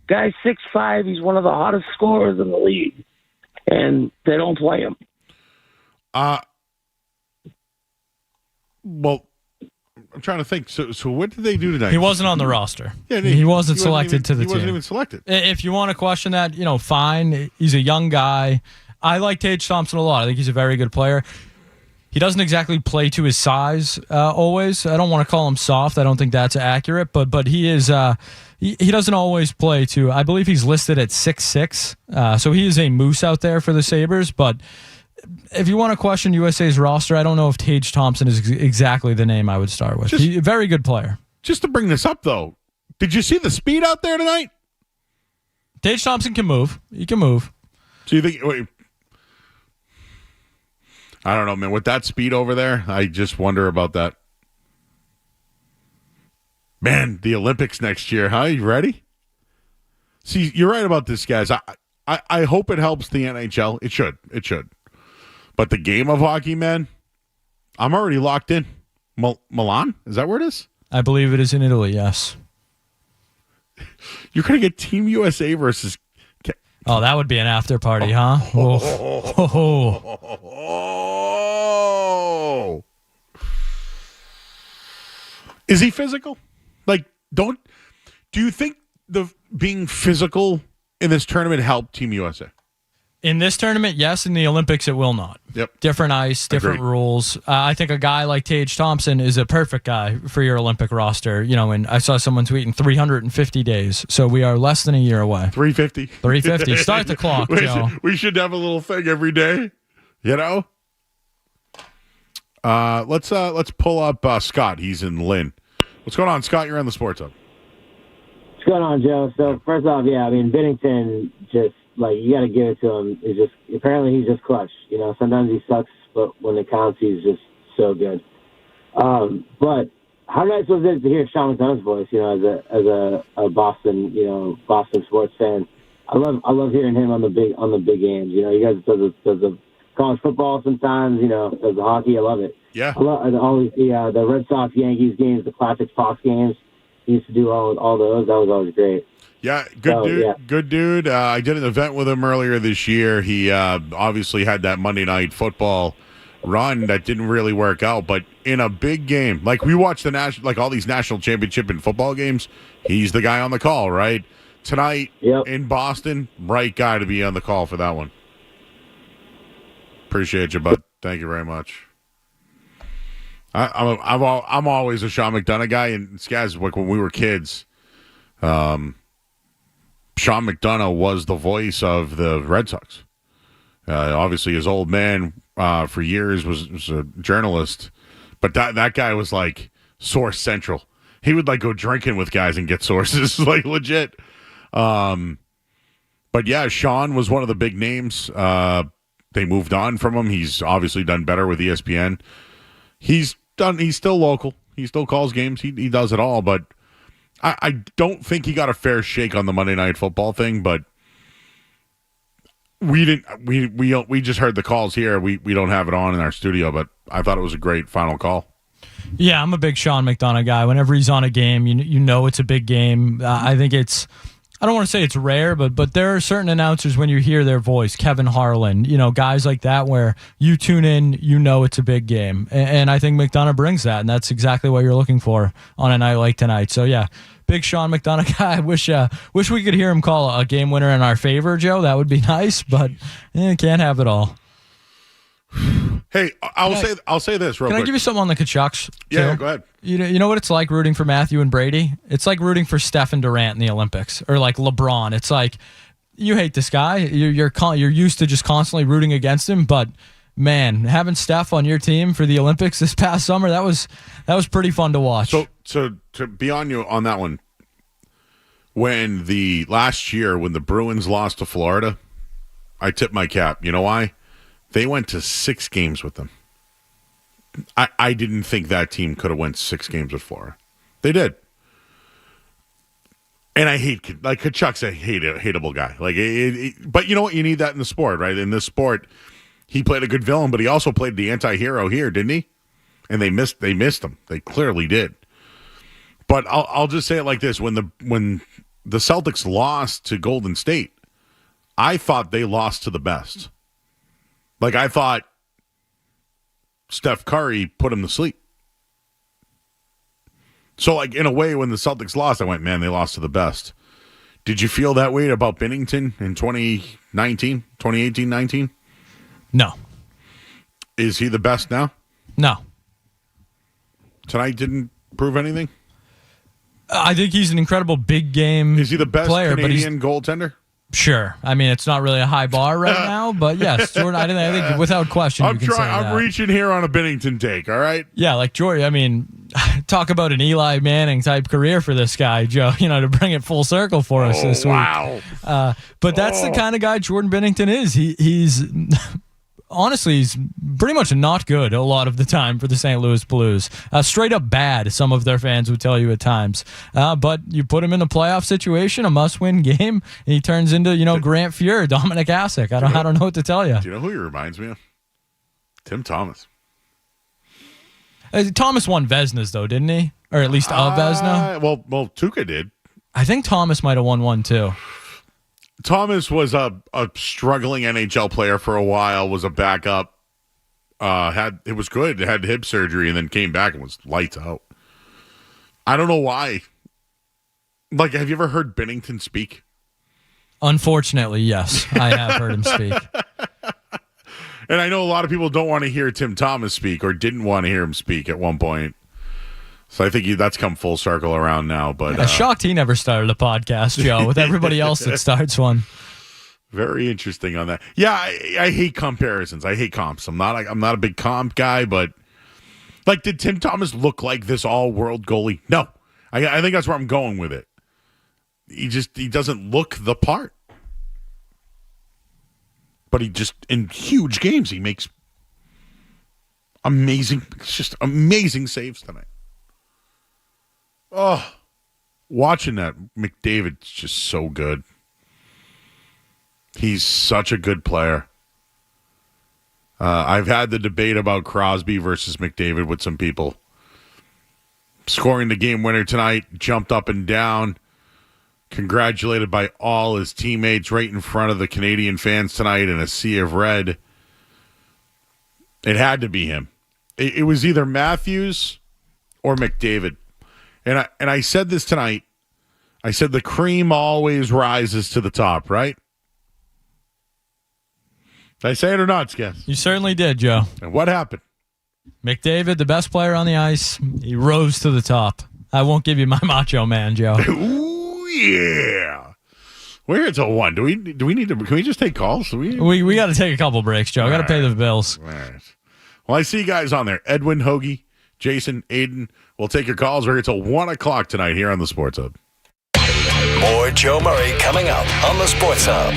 Guy's 6'5". He's one of the hottest scorers in the league. And they don't play him. Well, I'm trying to think. So what did they do tonight? He wasn't on the roster. Yeah, he wasn't selected to the team. He wasn't even selected. If you want to question that, fine. He's a young guy. I like Tage Thompson a lot. I think he's a very good player. He doesn't exactly play to his size always. I don't want to call him soft. I don't think that's accurate. But he is. He doesn't always play to. I believe he's listed at 6'6". So he is a moose out there for the Sabres. But if you want to question USA's roster, I don't know if Tage Thompson is exactly the name I would start with. He's a very good player. Just to bring this up, though, did you see the speed out there tonight? Tage Thompson can move. He can move. So you think? Wait, I don't know, man. With that speed over there, I just wonder about that. Man, the Olympics next year, huh? You ready? See, you're right about this, guys. I hope it helps the NHL. It should. It should. But the game of hockey, man, I'm already locked in. Milan? Is that where it is? I believe it is in Italy, yes. You're going to get Team USA versus... Oh, that would be an after party, huh? Oh. Is he physical? Do you think the being physical in this tournament helped Team USA? In this tournament, yes. In the Olympics, it will not. Yep. Different ice, different rules. I think a guy like Tage Thompson is a perfect guy for your Olympic roster. And I saw someone tweeting 350 days. So we are less than a year away. 350. 350. Start the clock, Joe. We should have a little thing every day. Let's pull up Scott. He's in Lynn. What's going on, Scott? You're on the Sports Hub. What's going on, Joe? So first off, Binnington just you got to give it to him. Apparently he's just clutch. Sometimes he sucks, but when it counts, he's just so good. But how nice was it to hear Sean McDonough's voice? As a Boston, Boston sports fan, I love hearing him on the big games. You guys does the college football sometimes. Does the hockey. I love it. Yeah. I love always the Red Sox Yankees games, the classic Fox games. He used to do all those. That was always great. Yeah, good dude. I did an event with him earlier this year. He obviously had that Monday Night Football run that didn't really work out, but in a big game, we watch all these national championship and football games, he's the guy on the call, right? tonight in Boston, right guy to be on the call for that one. Appreciate you, bud. Thank you very much. I'm always a Sean McDonough guy, and guys, like when we were kids, Sean McDonough was the voice of the Red Sox. Obviously, his old man for years was a journalist, but that guy was like source central. He would like go drinking with guys and get sources, like legit. But yeah, Sean was one of the big names. They moved on from him. He's obviously done better with ESPN. He's still local. He still calls games. He does it all, but I don't think he got a fair shake on the Monday Night Football thing, but we just heard the calls here. We don't have it on in our studio, but I thought it was a great final call. Yeah, I'm a big Sean McDonough guy. Whenever he's on a game, you know it's a big game. I think I don't want to say it's rare, but there are certain announcers when you hear their voice, Kevin Harlan, guys like that where you tune in, you know it's a big game. And I think McDonough brings that, and that's exactly what you're looking for on a night like tonight. So, yeah, big Sean McDonough guy. Wish we could hear him call a game winner in our favor, Joe. That would be nice, but can't have it all. Hey, I'll say this real quick. Can I give you something on the Kachucks? Yeah, go ahead. You know what it's like rooting for Matthew and Brady? It's like rooting for Stephen Durant in the Olympics, or like LeBron. It's like you hate this guy. You're used to just constantly rooting against him, but man, having Steph on your team for the Olympics this past summer, that was pretty fun to watch. So to be on you on that one, when the last year when the Bruins lost to Florida, I tipped my cap. You know why? They went to 6 games with them. I didn't think that team could have went 6 games with Florida. They did. And I hate, Kachuk's a hateable guy. But you know what? You need that in the sport, right? In this sport, he played a good villain, but he also played the anti-hero here, didn't he? And they missed him. They clearly did. But I'll just say it like this. When the Celtics lost to Golden State, I thought they lost to the best. I thought Steph Curry put him to sleep. So, in a way, when the Celtics lost, I went, man, they lost to the best. Did you feel that way about Binnington in 2018-19? No. Is he the best now? No. Tonight didn't prove anything? I think he's an incredible big game player. Is he the best Canadian goaltender? Sure. I mean, it's not really a high bar right now, but yes, Jordan, I think without question you can say that. I'm reaching here on a Binnington take, all right? Yeah, like Jordan, I mean, talk about an Eli Manning type career for this guy, Joe, to bring it full circle for us this week. Wow. But that's the kind of guy Jordan Binnington is. He's honestly, he's pretty much not good a lot of the time for the St. Louis Blues. Straight up bad, some of their fans would tell you at times. But you put him in a playoff situation, a must-win game, and he turns into, Grant Fuhr, Dominic Hasek. I don't know what to tell you. Do you know who he reminds me of? Tim Thomas. Thomas won Vezinas, though, didn't he? Or at least a Vezina? Well, Tuukka did. I think Thomas might have won one, too. Thomas was a struggling NHL player for a while, was a backup. It was good, had hip surgery, and then came back and was lights out. I don't know why. Have you ever heard Binnington speak? Unfortunately, yes. I have heard him speak. And I know a lot of people don't want to hear Tim Thomas speak or didn't want to hear him speak at one point. So I think that's come full circle around now. But shocked he never started a podcast, Joe, with everybody else that starts one. Very interesting on that. Yeah, I hate comparisons. I hate comps. I'm not a big comp guy, but did Tim Thomas look like this all-world goalie? No. I think that's where I'm going with it. He doesn't look the part. But in huge games, he makes amazing saves tonight. Oh, watching that, McDavid's just so good. He's such a good player. I've had the debate about Crosby versus McDavid with some people. Scoring the game winner tonight, jumped up and down, congratulated by all his teammates right in front of the Canadian fans tonight in a sea of red. It had to be him. It was either Matthews or McDavid. And I said this tonight. I said the cream always rises to the top, right? Did I say it or not, Skess? You certainly did, Joe. And what happened? McDavid, the best player on the ice, he rose to the top. I won't give you my Macho Man, Joe. Ooh, yeah. We're here till 1. Do we need to? Can we just take calls? We got to take a couple breaks, Joe. Got to pay the bills. All right. Well, I see you guys on there. Edwin, Hoagie, Jason, Aiden. We'll take your calls. We're here till 1 o'clock tonight here on the Sports Hub. More Joe Murray coming up on the Sports Hub.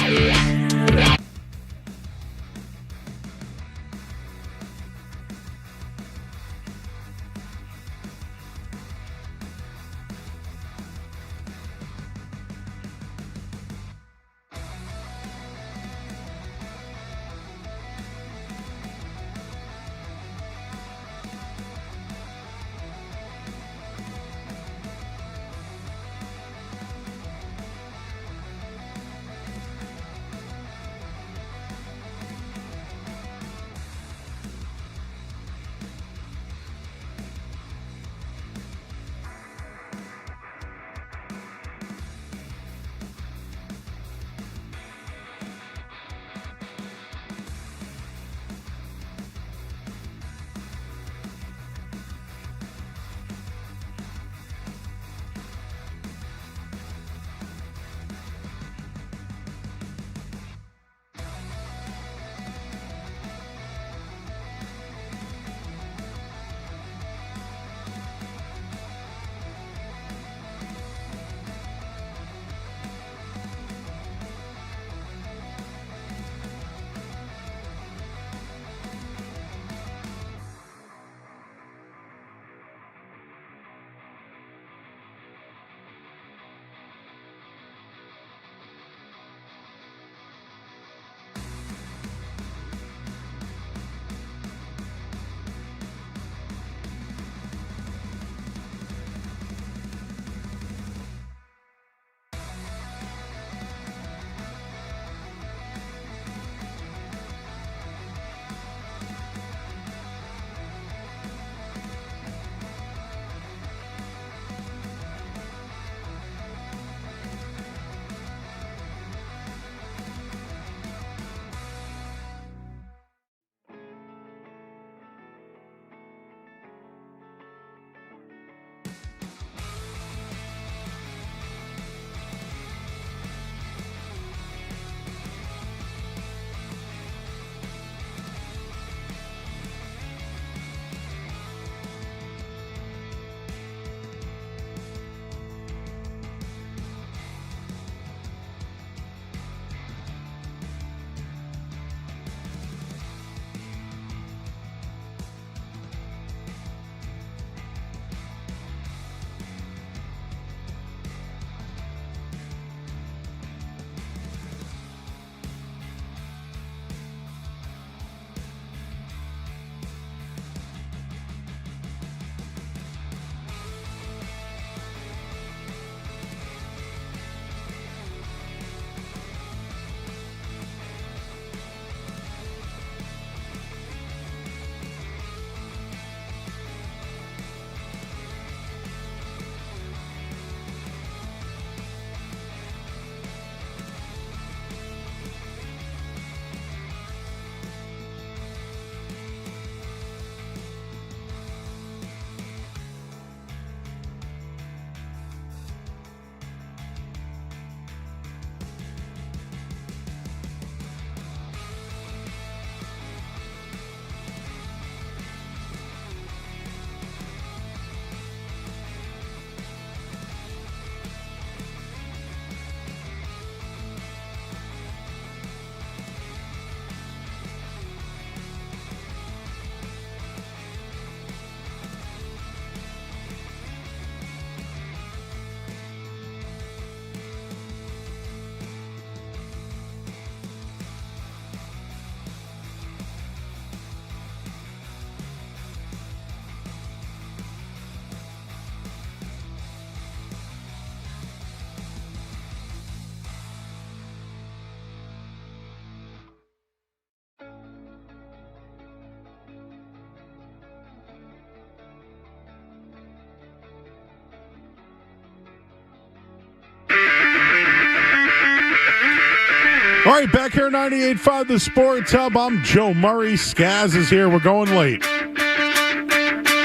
All right, back here 98.5 The Sports Hub. I'm Joe Murray. Skaz is here. We're going late.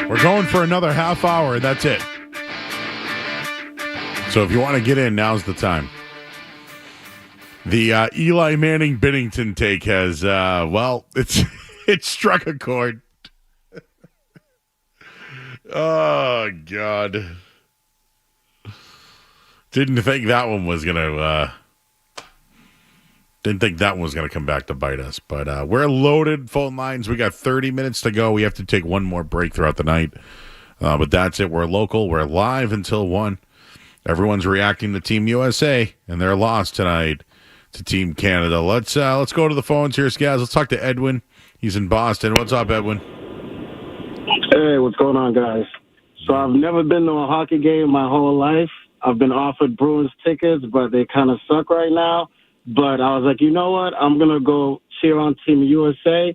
We're going for another half hour, and that's it. So if you want to get in, now's the time. The Eli Manning Binnington take has, it struck a chord. Oh, God. Didn't think that one was going to come back to bite us. But we're loaded phone lines. We got 30 minutes to go. We have to take one more break throughout the night. But that's it. We're local. We're live until 1. Everyone's reacting to Team USA and their loss tonight to Team Canada. Let's go to the phones here, guys. Let's talk to Edwin. He's in Boston. What's up, Edwin? Hey, what's going on, guys? So I've never been to a hockey game my whole life. I've been offered Bruins tickets, but they kind of suck right now. But I was like, you know what? I'm going to go cheer on Team USA.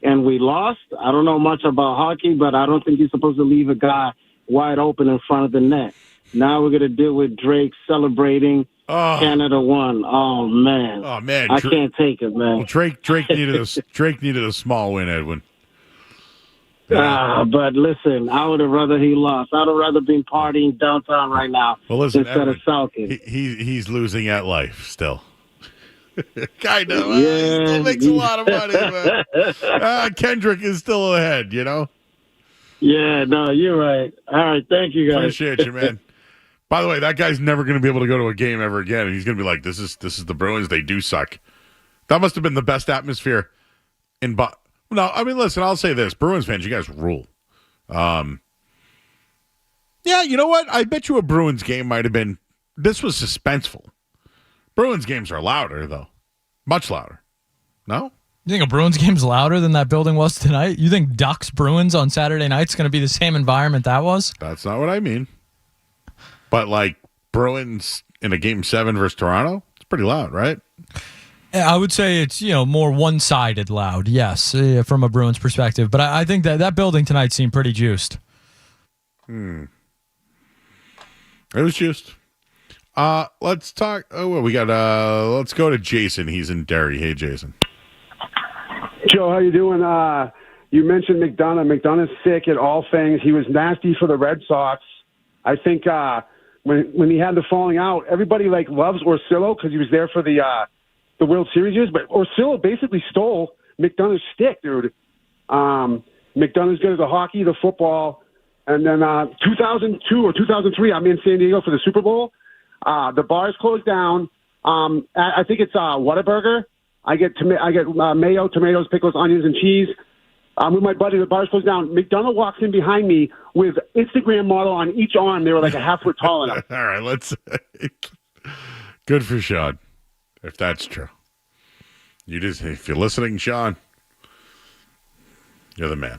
And we lost. I don't know much about hockey, but I don't think you're supposed to leave a guy wide open in front of the net. Now we're going to deal with Drake celebrating Canada won. Oh, man. Oh, man. I can't take it, man. Well, Drake needed a small win, Edwin. But listen, I would have rather he lost. I would have rather been partying downtown right now instead of sulking. He's losing at life still. Kind of. Yeah. He still makes a lot of money, but Kendrick is still ahead, you know? Yeah, no, you're right. All right, thank you, guys. Appreciate you, man. By the way, that guy's never going to be able to go to a game ever again, and he's going to be like, "This is the Bruins. They do suck." That must have been the best atmosphere in. No, I mean, listen. I'll say this, Bruins fans, you guys rule. Yeah, you know what? I bet you a Bruins game might have been. This was suspenseful. Bruins games are louder, though, much louder. No. You think a Bruins game's louder than that building was tonight? You think Ducks Bruins on Saturday night's going to be the same environment that was? That's not what I mean. But like Bruins in a Game 7 versus Toronto, it's pretty loud, right? I would say it's more one-sided loud, yes, from a Bruins perspective. But I think that building tonight seemed pretty juiced. It was juiced. Let's talk. Oh, well, we got. Let's go to Jason. He's in Derry. Hey, Jason. Joe, how you doing? You mentioned McDonough. McDonough's sick at all things. He was nasty for the Red Sox. I think when he had the falling out, everybody loves Orsillo because he was there for the World Series years. But Orsillo basically stole McDonough's stick, dude. McDonough's good at the hockey, the football, and then 2002 or 2003, I'm in San Diego for the Super Bowl. The bars closed down. I think it's Whataburger. I get mayo, tomatoes, pickles, onions, and cheese. With my buddy, the bar's closed down. McDonough walks in behind me with Instagram model on each arm. They were like a half foot tall enough. All right, let's. Good for Sean, if that's true. If you're listening, Sean, you're the man.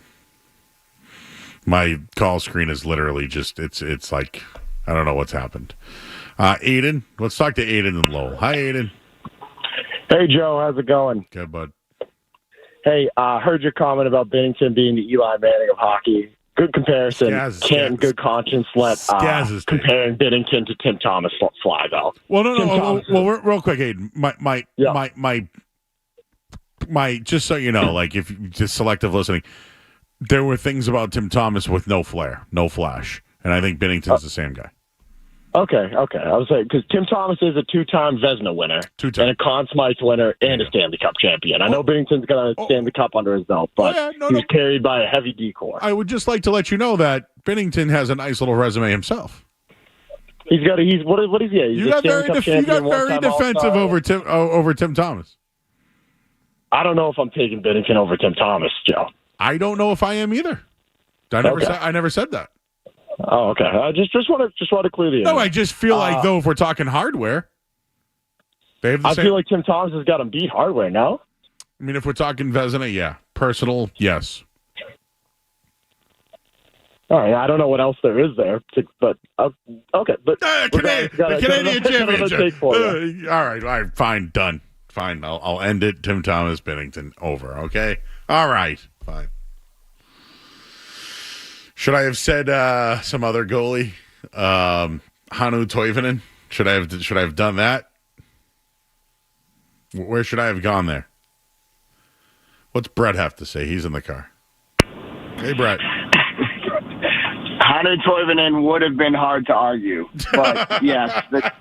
My call screen is literally just it's like I don't know what's happened. Aiden, let's talk to Aiden and Lowell. Hi, Aiden. Hey, Joe. How's it going? Good, bud. Hey, heard your comment about Binnington being the Eli Manning of hockey. Good comparison. Can't in good conscience let comparing Binnington to Tim Thomas fly, though. Well, no. Well, real quick, Aiden. My just so you know, if you just selective listening, there were things about Tim Thomas with no flair, no flash, and I think Binnington's the same guy. Okay. I was saying, because Tim Thomas is a two-time Vezina winner, and a Conn Smythe winner, and a Stanley Cup champion. I know Binnington's got a Stanley Cup under his belt, but he was carried by a heavy decor. I would just like to let you know that Binnington has a nice little resume himself. What is he? You got very defensive over Tim Thomas. I don't know if I'm taking Binnington over Tim Thomas, Joe. I don't know if I am either. I never said that. Oh, okay. I just want to clear the air. No, I just feel like, though, if we're talking hardware, they have the same. I feel like Tim Thomas has got him beat hardware now. I mean, if we're talking Vezina, yeah. Personal, yes. All right. I don't know what else there is there, but okay. But Canadian championship. All right. Fine. Done. Fine. I'll end it. Tim Thomas, Binnington, over. Okay. All right. Fine. Should I have said some other goalie, Hannu Toivonen? Should I have done that? Where should I have gone there? What's Brett have to say? He's in the car. Hey, Brett. Hunter Toivonen would have been hard to argue, but yes, the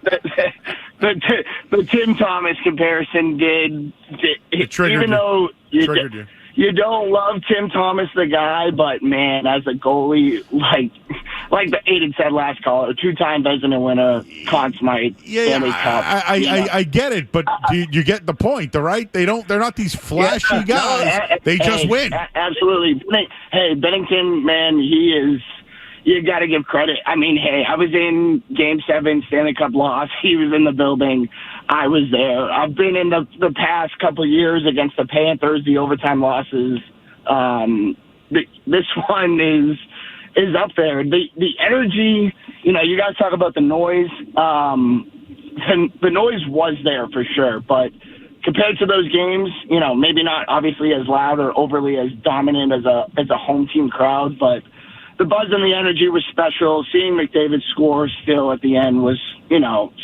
Tim Thomas comparison did even though you don't love Tim Thomas the guy, but man, as a goalie, like the Aiden said last call, a 2-time Vezina winner, Conn Smythe, Stanley Cup. I get it, but you get the point, right? They're not these flashy guys. They just win. Absolutely. Hey, Bennington, man, he is. You got to give credit. I mean, hey, I was in Game 7, Stanley Cup loss. He was in the building. I was there. I've been in the past couple of years against the Panthers, the overtime losses. This one is up there. The energy, you guys talk about the noise. The noise was there for sure, but compared to those games, maybe not obviously as loud or overly as dominant as a home team crowd, but the buzz and the energy was special. Seeing McDavid score still at the end was,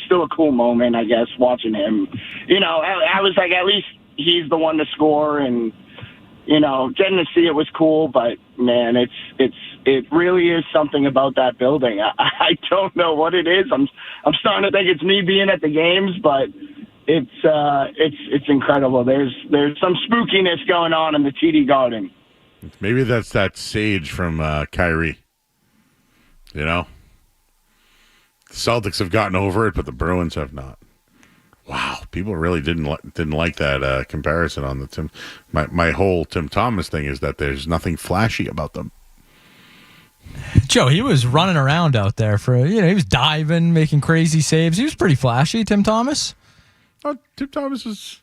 still a cool moment, I guess, watching him. I was like, at least he's the one to score, and, getting to see it was cool, but, man, it really is something about that building. I don't know what it is. I'm starting to think it's me being at the games, but it's incredible. There's some spookiness going on in the TD Garden. Maybe that's that sage from Kyrie. The Celtics have gotten over it, but the Bruins have not. Wow, people really didn't like that comparison on the Tim. My whole Tim Thomas thing is that there's nothing flashy about them. Joe, he was running around out there he was diving, making crazy saves. He was pretty flashy, Tim Thomas. Oh, Tim Thomas is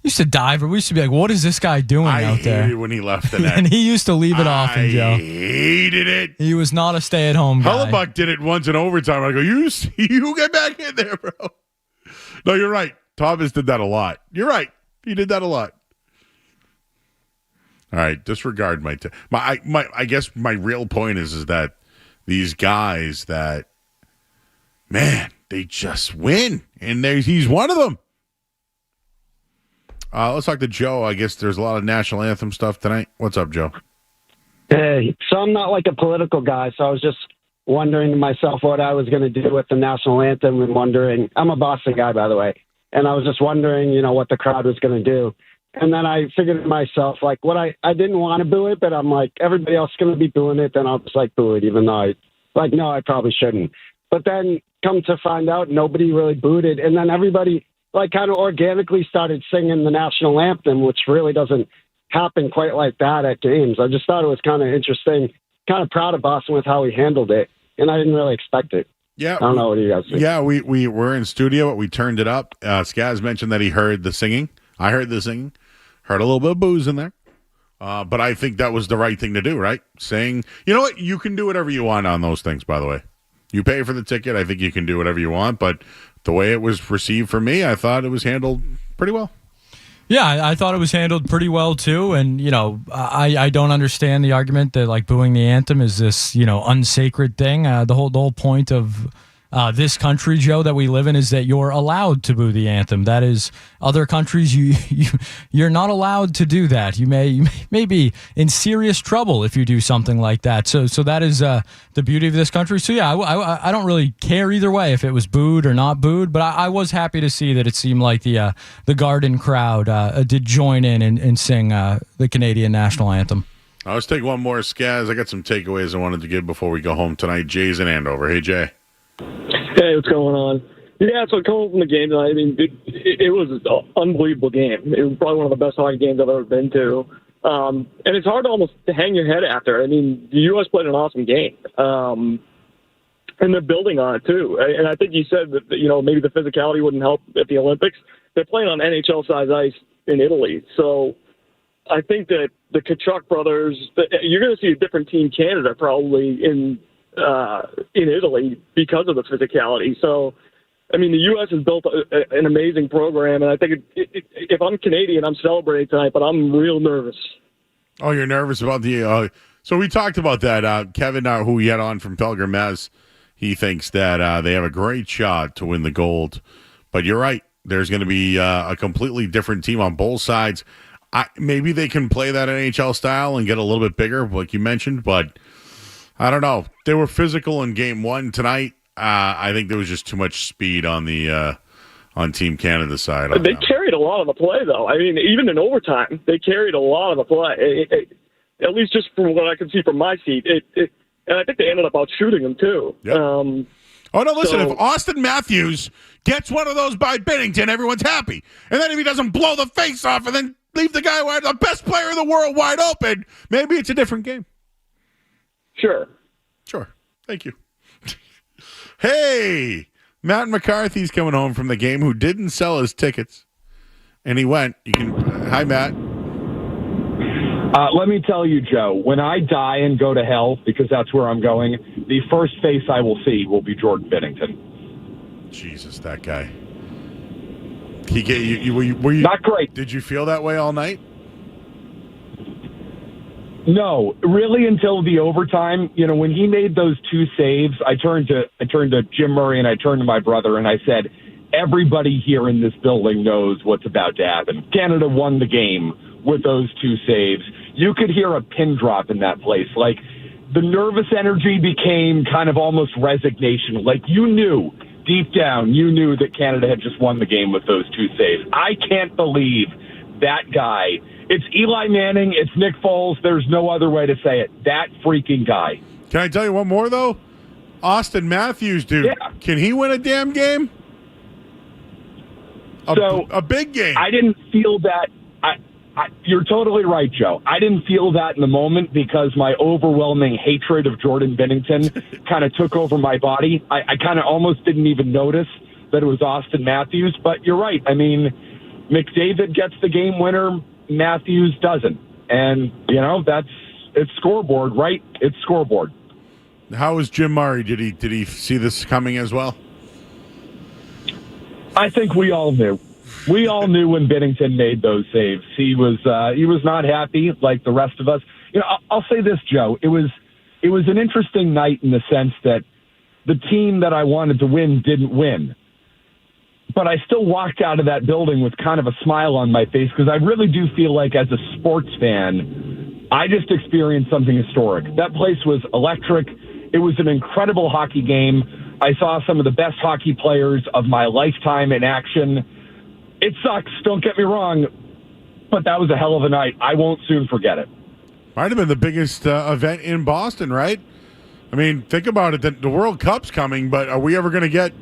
Used to dive, but we used to be like, what is this guy doing out there? I hated when he left the net. And he used to leave it off him, Joe. I hated it. He was not a stay-at-home guy. Hellebuck did it once in overtime. I go, you get back in there, bro. No, you're right. Thomas did that a lot. You're right. He did that a lot. All right, disregard I guess my real point is that these guys that, man, they just win, and he's one of them. Let's talk to Joe. I guess there's a lot of national anthem stuff tonight. What's up, Joe? Hey, so I'm not like a political guy, so I was just wondering to myself what I was going to do with the national anthem and wondering, I'm a Boston guy, by the way, and I was just wondering, what the crowd was going to do. And then I figured to myself, like, what I didn't want to boo it, but I'm like, everybody else is going to be booing it, then I'll just, boo it, even though no, I probably shouldn't. But then come to find out, nobody really booed it, and then everybody kind of organically started singing the national anthem, which really doesn't happen quite like that at games. I just thought it was kind of interesting, kind of proud of Boston with how he handled it, and I didn't really expect it. Yeah. I don't know, what do you guys think? Yeah, we were in studio, but we turned it up. Skaz mentioned that he heard the singing. I heard the singing. Heard a little bit of booze in there. But I think that was the right thing to do, right? Saying, you know what? You can do whatever you want on those things, by the way. You pay for the ticket. I think you can do whatever you want, but the way it was received for me, I thought it was handled pretty well. Yeah, I thought it was handled pretty well too, and I don't understand the argument that booing the anthem is this unsacred thing. The whole point of this country, Joe, that we live in is that you're allowed to boo the anthem. That is, other countries you're not allowed to do that. You may be in serious trouble if you do something like that. So that is the beauty of this country. So yeah, I don't really care either way if it was booed or not booed, but I was happy to see that it seemed like the Garden crowd did join in and sing the Canadian national anthem. Let's take one more, Skaz. I got some takeaways I wanted to give before we go home tonight. Jay's in Andover. Hey, Jay. Hey, what's going on? Yeah, so coming from the game tonight, I mean, it was an unbelievable game. It was probably one of the best hockey games I've ever been to. And it's hard to almost hang your head after. I mean, the U.S. played an awesome game. And they're building on it, too. And I think you said that, maybe the physicality wouldn't help at the Olympics. They're playing on NHL-size ice in Italy. So I think that the Tkachuk brothers, you're going to see a different Team Canada probably in Italy because of the physicality. So, I mean, the U.S. has built an amazing program, and I think if I'm Canadian, I'm celebrating tonight, but I'm real nervous. Oh, you're nervous about the so we talked about that. Kevin, who we had on from Pelgrim Mez, he thinks that they have a great shot to win the gold. But you're right. There's going to be a completely different team on both sides. Maybe they can play that NHL style and get a little bit bigger, like you mentioned, but I don't know. They were physical in game one tonight. I think there was just too much speed on the on Team Canada's side. They carried a lot of the play, though. I mean, even in overtime, they carried a lot of the play. At least just from what I can see from my seat. And I think they ended up out shooting them, too. Yep. Oh, no, listen, if Austin Matthews gets one of those by Binnington, everyone's happy. And then if he doesn't blow the face off and then leave the guy, the best player in the world, wide open, maybe it's a different game. Sure. Thank you. Hey, Matt McCarthy's coming home from the game who didn't sell his tickets. And he went. Hi, Matt. Let me tell you, Joe, when I die and go to hell, because that's where I'm going, the first face I will see will be Jordan Binnington. Jesus, that guy. He gave you were you not great. Did you feel that way all night? No, really until the overtime. You know, when he made those two saves, I turned to Jim Murray and I turned to my brother and I said, everybody here in this building knows what's about to happen. Canada won the game with those two saves. You could hear a pin drop in that place. Like, the nervous energy became kind of almost resignation. Like, you knew, deep down, you knew that Canada had just won the game with those two saves. I can't believe that guy. It's Eli Manning. It's Nick Foles. There's no other way to say it. That freaking guy. Can I tell you one more, though? Austin Matthews, dude. Yeah. Can he win a damn game? A big game. I didn't feel that. You're totally right, Joe. I didn't feel that in the moment because my overwhelming hatred of Jordan Binnington kind of took over my body. I kind of almost didn't even notice that it was Austin Matthews. But you're right. I mean, McDavid gets the game winner. Matthews doesn't. And, you know, it's scoreboard, right? It's scoreboard. How was Jim Murray? Did he see this coming as well? I think we all knew. We all knew when Binnington made those saves. He was not happy like the rest of us. You know, I'll say this, Joe. It was an interesting night in the sense that the team that I wanted to win didn't win. But I still walked out of that building with kind of a smile on my face because I really do feel like as a sports fan, I just experienced something historic. That place was electric. It was an incredible hockey game. I saw some of the best hockey players of my lifetime in action. It sucks, don't get me wrong, but that was a hell of a night. I won't soon forget it. Might have been the biggest event in Boston, right? I mean, think about it. The World Cup's coming, but are we ever going to get,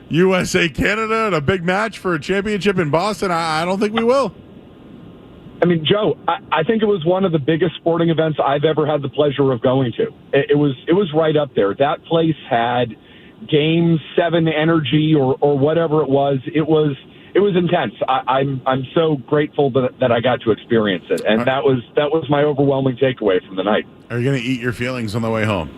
USA, Canada, and a big match for a championship in Boston? I don't think we will. I mean, Joe, I think it was one of the biggest sporting events I've ever had the pleasure of going to. It was right up there. That place had Game 7 energy or whatever it was. It was intense. I'm so grateful that I got to experience it, and that was my overwhelming takeaway from the night. Are you going to eat your feelings on the way home?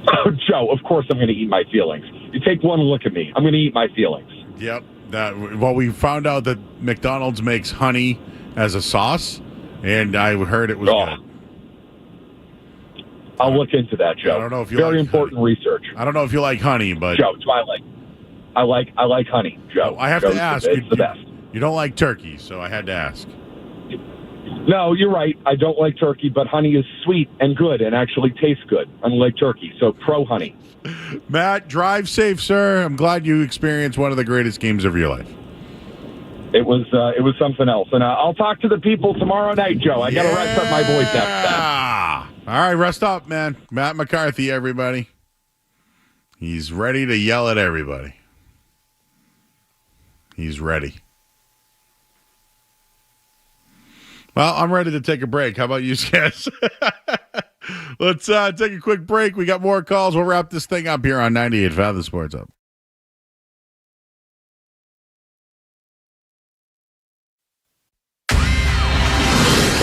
Oh, Joe, of course I'm going to eat my feelings. You take one look at me. I'm going to eat my feelings. Yep. Well, we found out that McDonald's makes honey as a sauce, and I heard it was good. I'll look into that, Joe. I don't know if you very like important honey. Research. I don't know if you like honey, but Joe, it's what I like honey, Joe. I have Joe, to ask. It's the best. You don't like turkey, so I had to ask. No, you're right. I don't like turkey, but honey is sweet and good and actually tastes good, unlike turkey. So pro honey. Matt, drive safe, sir. I'm glad you experienced one of the greatest games of your life. It was something else. And I'll talk to the people tomorrow night, Joe. I got to rest up my voice after that. All right, rest up, man. Matt McCarthy, everybody. He's ready to yell at everybody. He's ready. Well, I'm ready to take a break. How about you guys? Let's take a quick break. We got more calls. We'll wrap this thing up here on 98.5 The Sports Hub.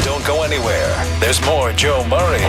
Don't go anywhere. There's more Joe Murray.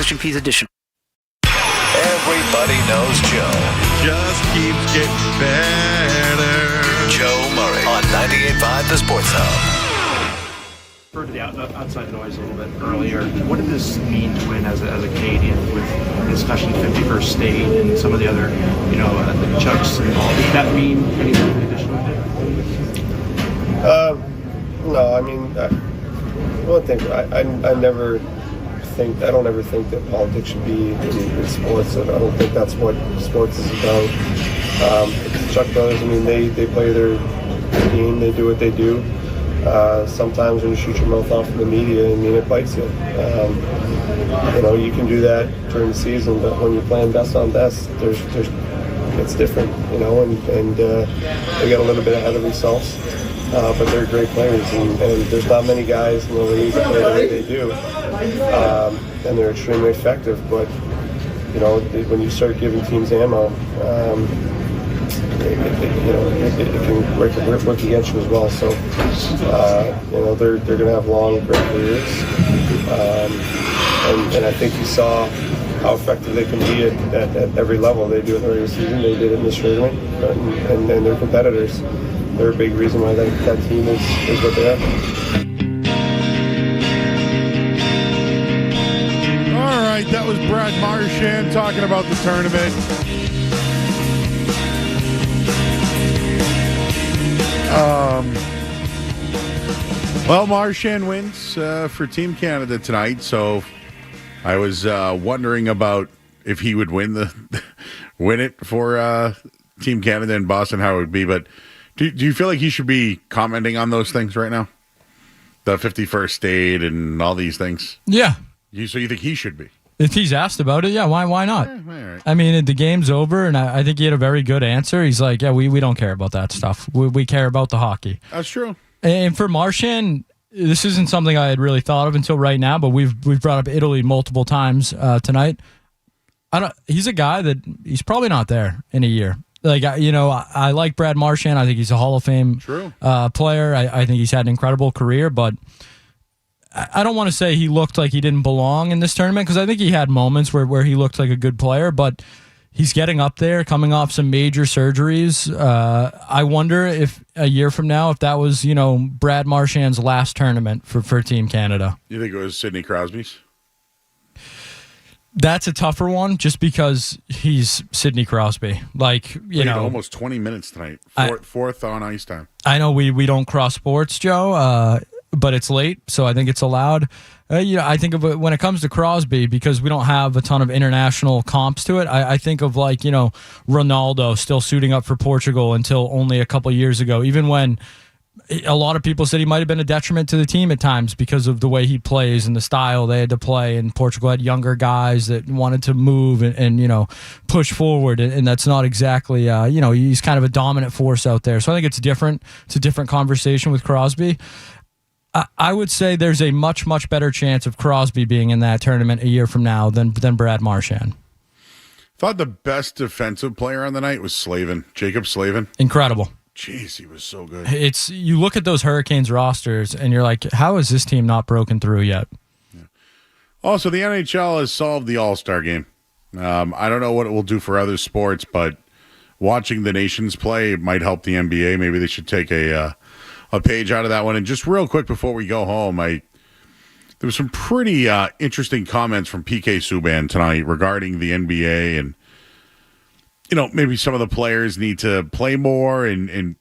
fees additional. Everybody knows Joe. Just keeps getting better. Joe Murray on 98.5 The Sports Hub. To the outside noise a little bit earlier. What did this mean to win as a Canadian, with especially 51st State and some of the other, the Chucks and all? Did that mean anything additional? No, I mean, one thing, I don't ever think that politics should be in sports. I don't think that's what sports is about. The Chuck brothers, I mean, they play their game, they do what they do. Sometimes when you shoot your mouth off in the media, I mean, it bites you. You can do that during the season, but when you're playing best on best, it's different, and they get a little bit ahead of themselves. But they're great players, and there's not many guys in the league that play the way they do, and they're extremely effective. But when you start giving teams ammo, it can work against you as well. So they're going to have long, great careers, and I think you saw how effective they can be at every level. They do it in the regular season, they did it in this tournament, and they're competitors. They're a big reason why that team is what they are. All right, that was Brad Marchand talking about the tournament. Well, Marchand wins for Team Canada tonight, so I was wondering about if he would win it for Team Canada in Boston, how it would be, but do you feel like he should be commenting on those things right now? The 51st State and all these things? Yeah. So you think he should be? If he's asked about it, yeah, why not? All right. I mean, the game's over, and I think he had a very good answer. He's like, yeah, we don't care about that stuff. We care about the hockey. That's true. And for Marchand, this isn't something I had really thought of until right now, but we've brought up Italy multiple times tonight. He's a guy that he's probably not there in a year. Like, I like Brad Marchand. I think he's a Hall of Fame player. I think he's had an incredible career, but I don't want to say he looked like he didn't belong in this tournament, because I think he had moments where he looked like a good player, but he's getting up there, coming off some major surgeries. I wonder if a year from now, if that was, Brad Marchand's last tournament for Team Canada. You think it was Sidney Crosby's? That's a tougher one, just because he's Sidney Crosby. Like, almost 20 minutes tonight. Fourth on ice time. I know we don't cross sports, Joe, but it's late, so I think it's allowed. I think of it when it comes to Crosby, because we don't have a ton of international comps to it. I think of Ronaldo still suiting up for Portugal until only a couple years ago, even when a lot of people said he might have been a detriment to the team at times because of the way he plays and the style they had to play. And Portugal had younger guys that wanted to move and push forward. And that's not exactly, he's kind of a dominant force out there. So I think it's different. It's a different conversation with Crosby. I would say there's a much, much better chance of Crosby being in that tournament a year from now than Brad Marchand. Thought the best defensive player on the night was Jacob Slavin. Incredible. Jeez, he was so good. You look at those Hurricanes rosters, and you're like, how is this team not broken through yet? Yeah. Also, the NHL has solved the All-Star game. I don't know what it will do for other sports, but watching the nations play might help the NBA. Maybe they should take a page out of that one. And just real quick before we go home, there was some pretty interesting comments from PK Subban tonight regarding the NBA, and maybe some of the players need to play more, and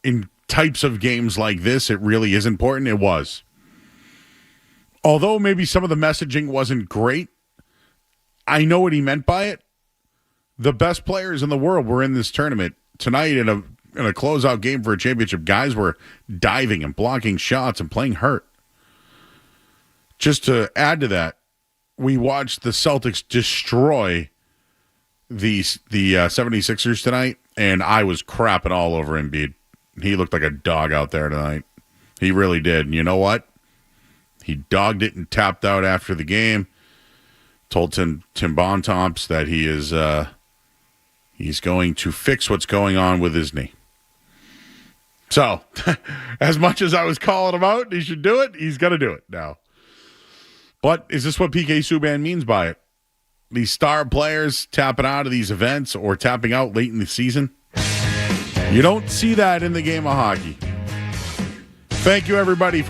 in types of games like this, it really is important. It was. Although maybe some of the messaging wasn't great, I know what he meant by it. The best players in the world were in this tournament tonight in a closeout game for a championship. Guys were diving and blocking shots and playing hurt. Just to add to that, we watched the Celtics destroy the 76ers tonight, and I was crapping all over Embiid. He looked like a dog out there tonight. He really did. And you know what? He dogged it and tapped out after the game. Told Tim Bontemps that he is he's going to fix what's going on with his knee. So, as much as I was calling him out, he should do it, he's going to do it now. But is this what PK Subban means by it? These star players tapping out of these events or tapping out late in the season? You don't see that in the game of hockey. Thank you, everybody.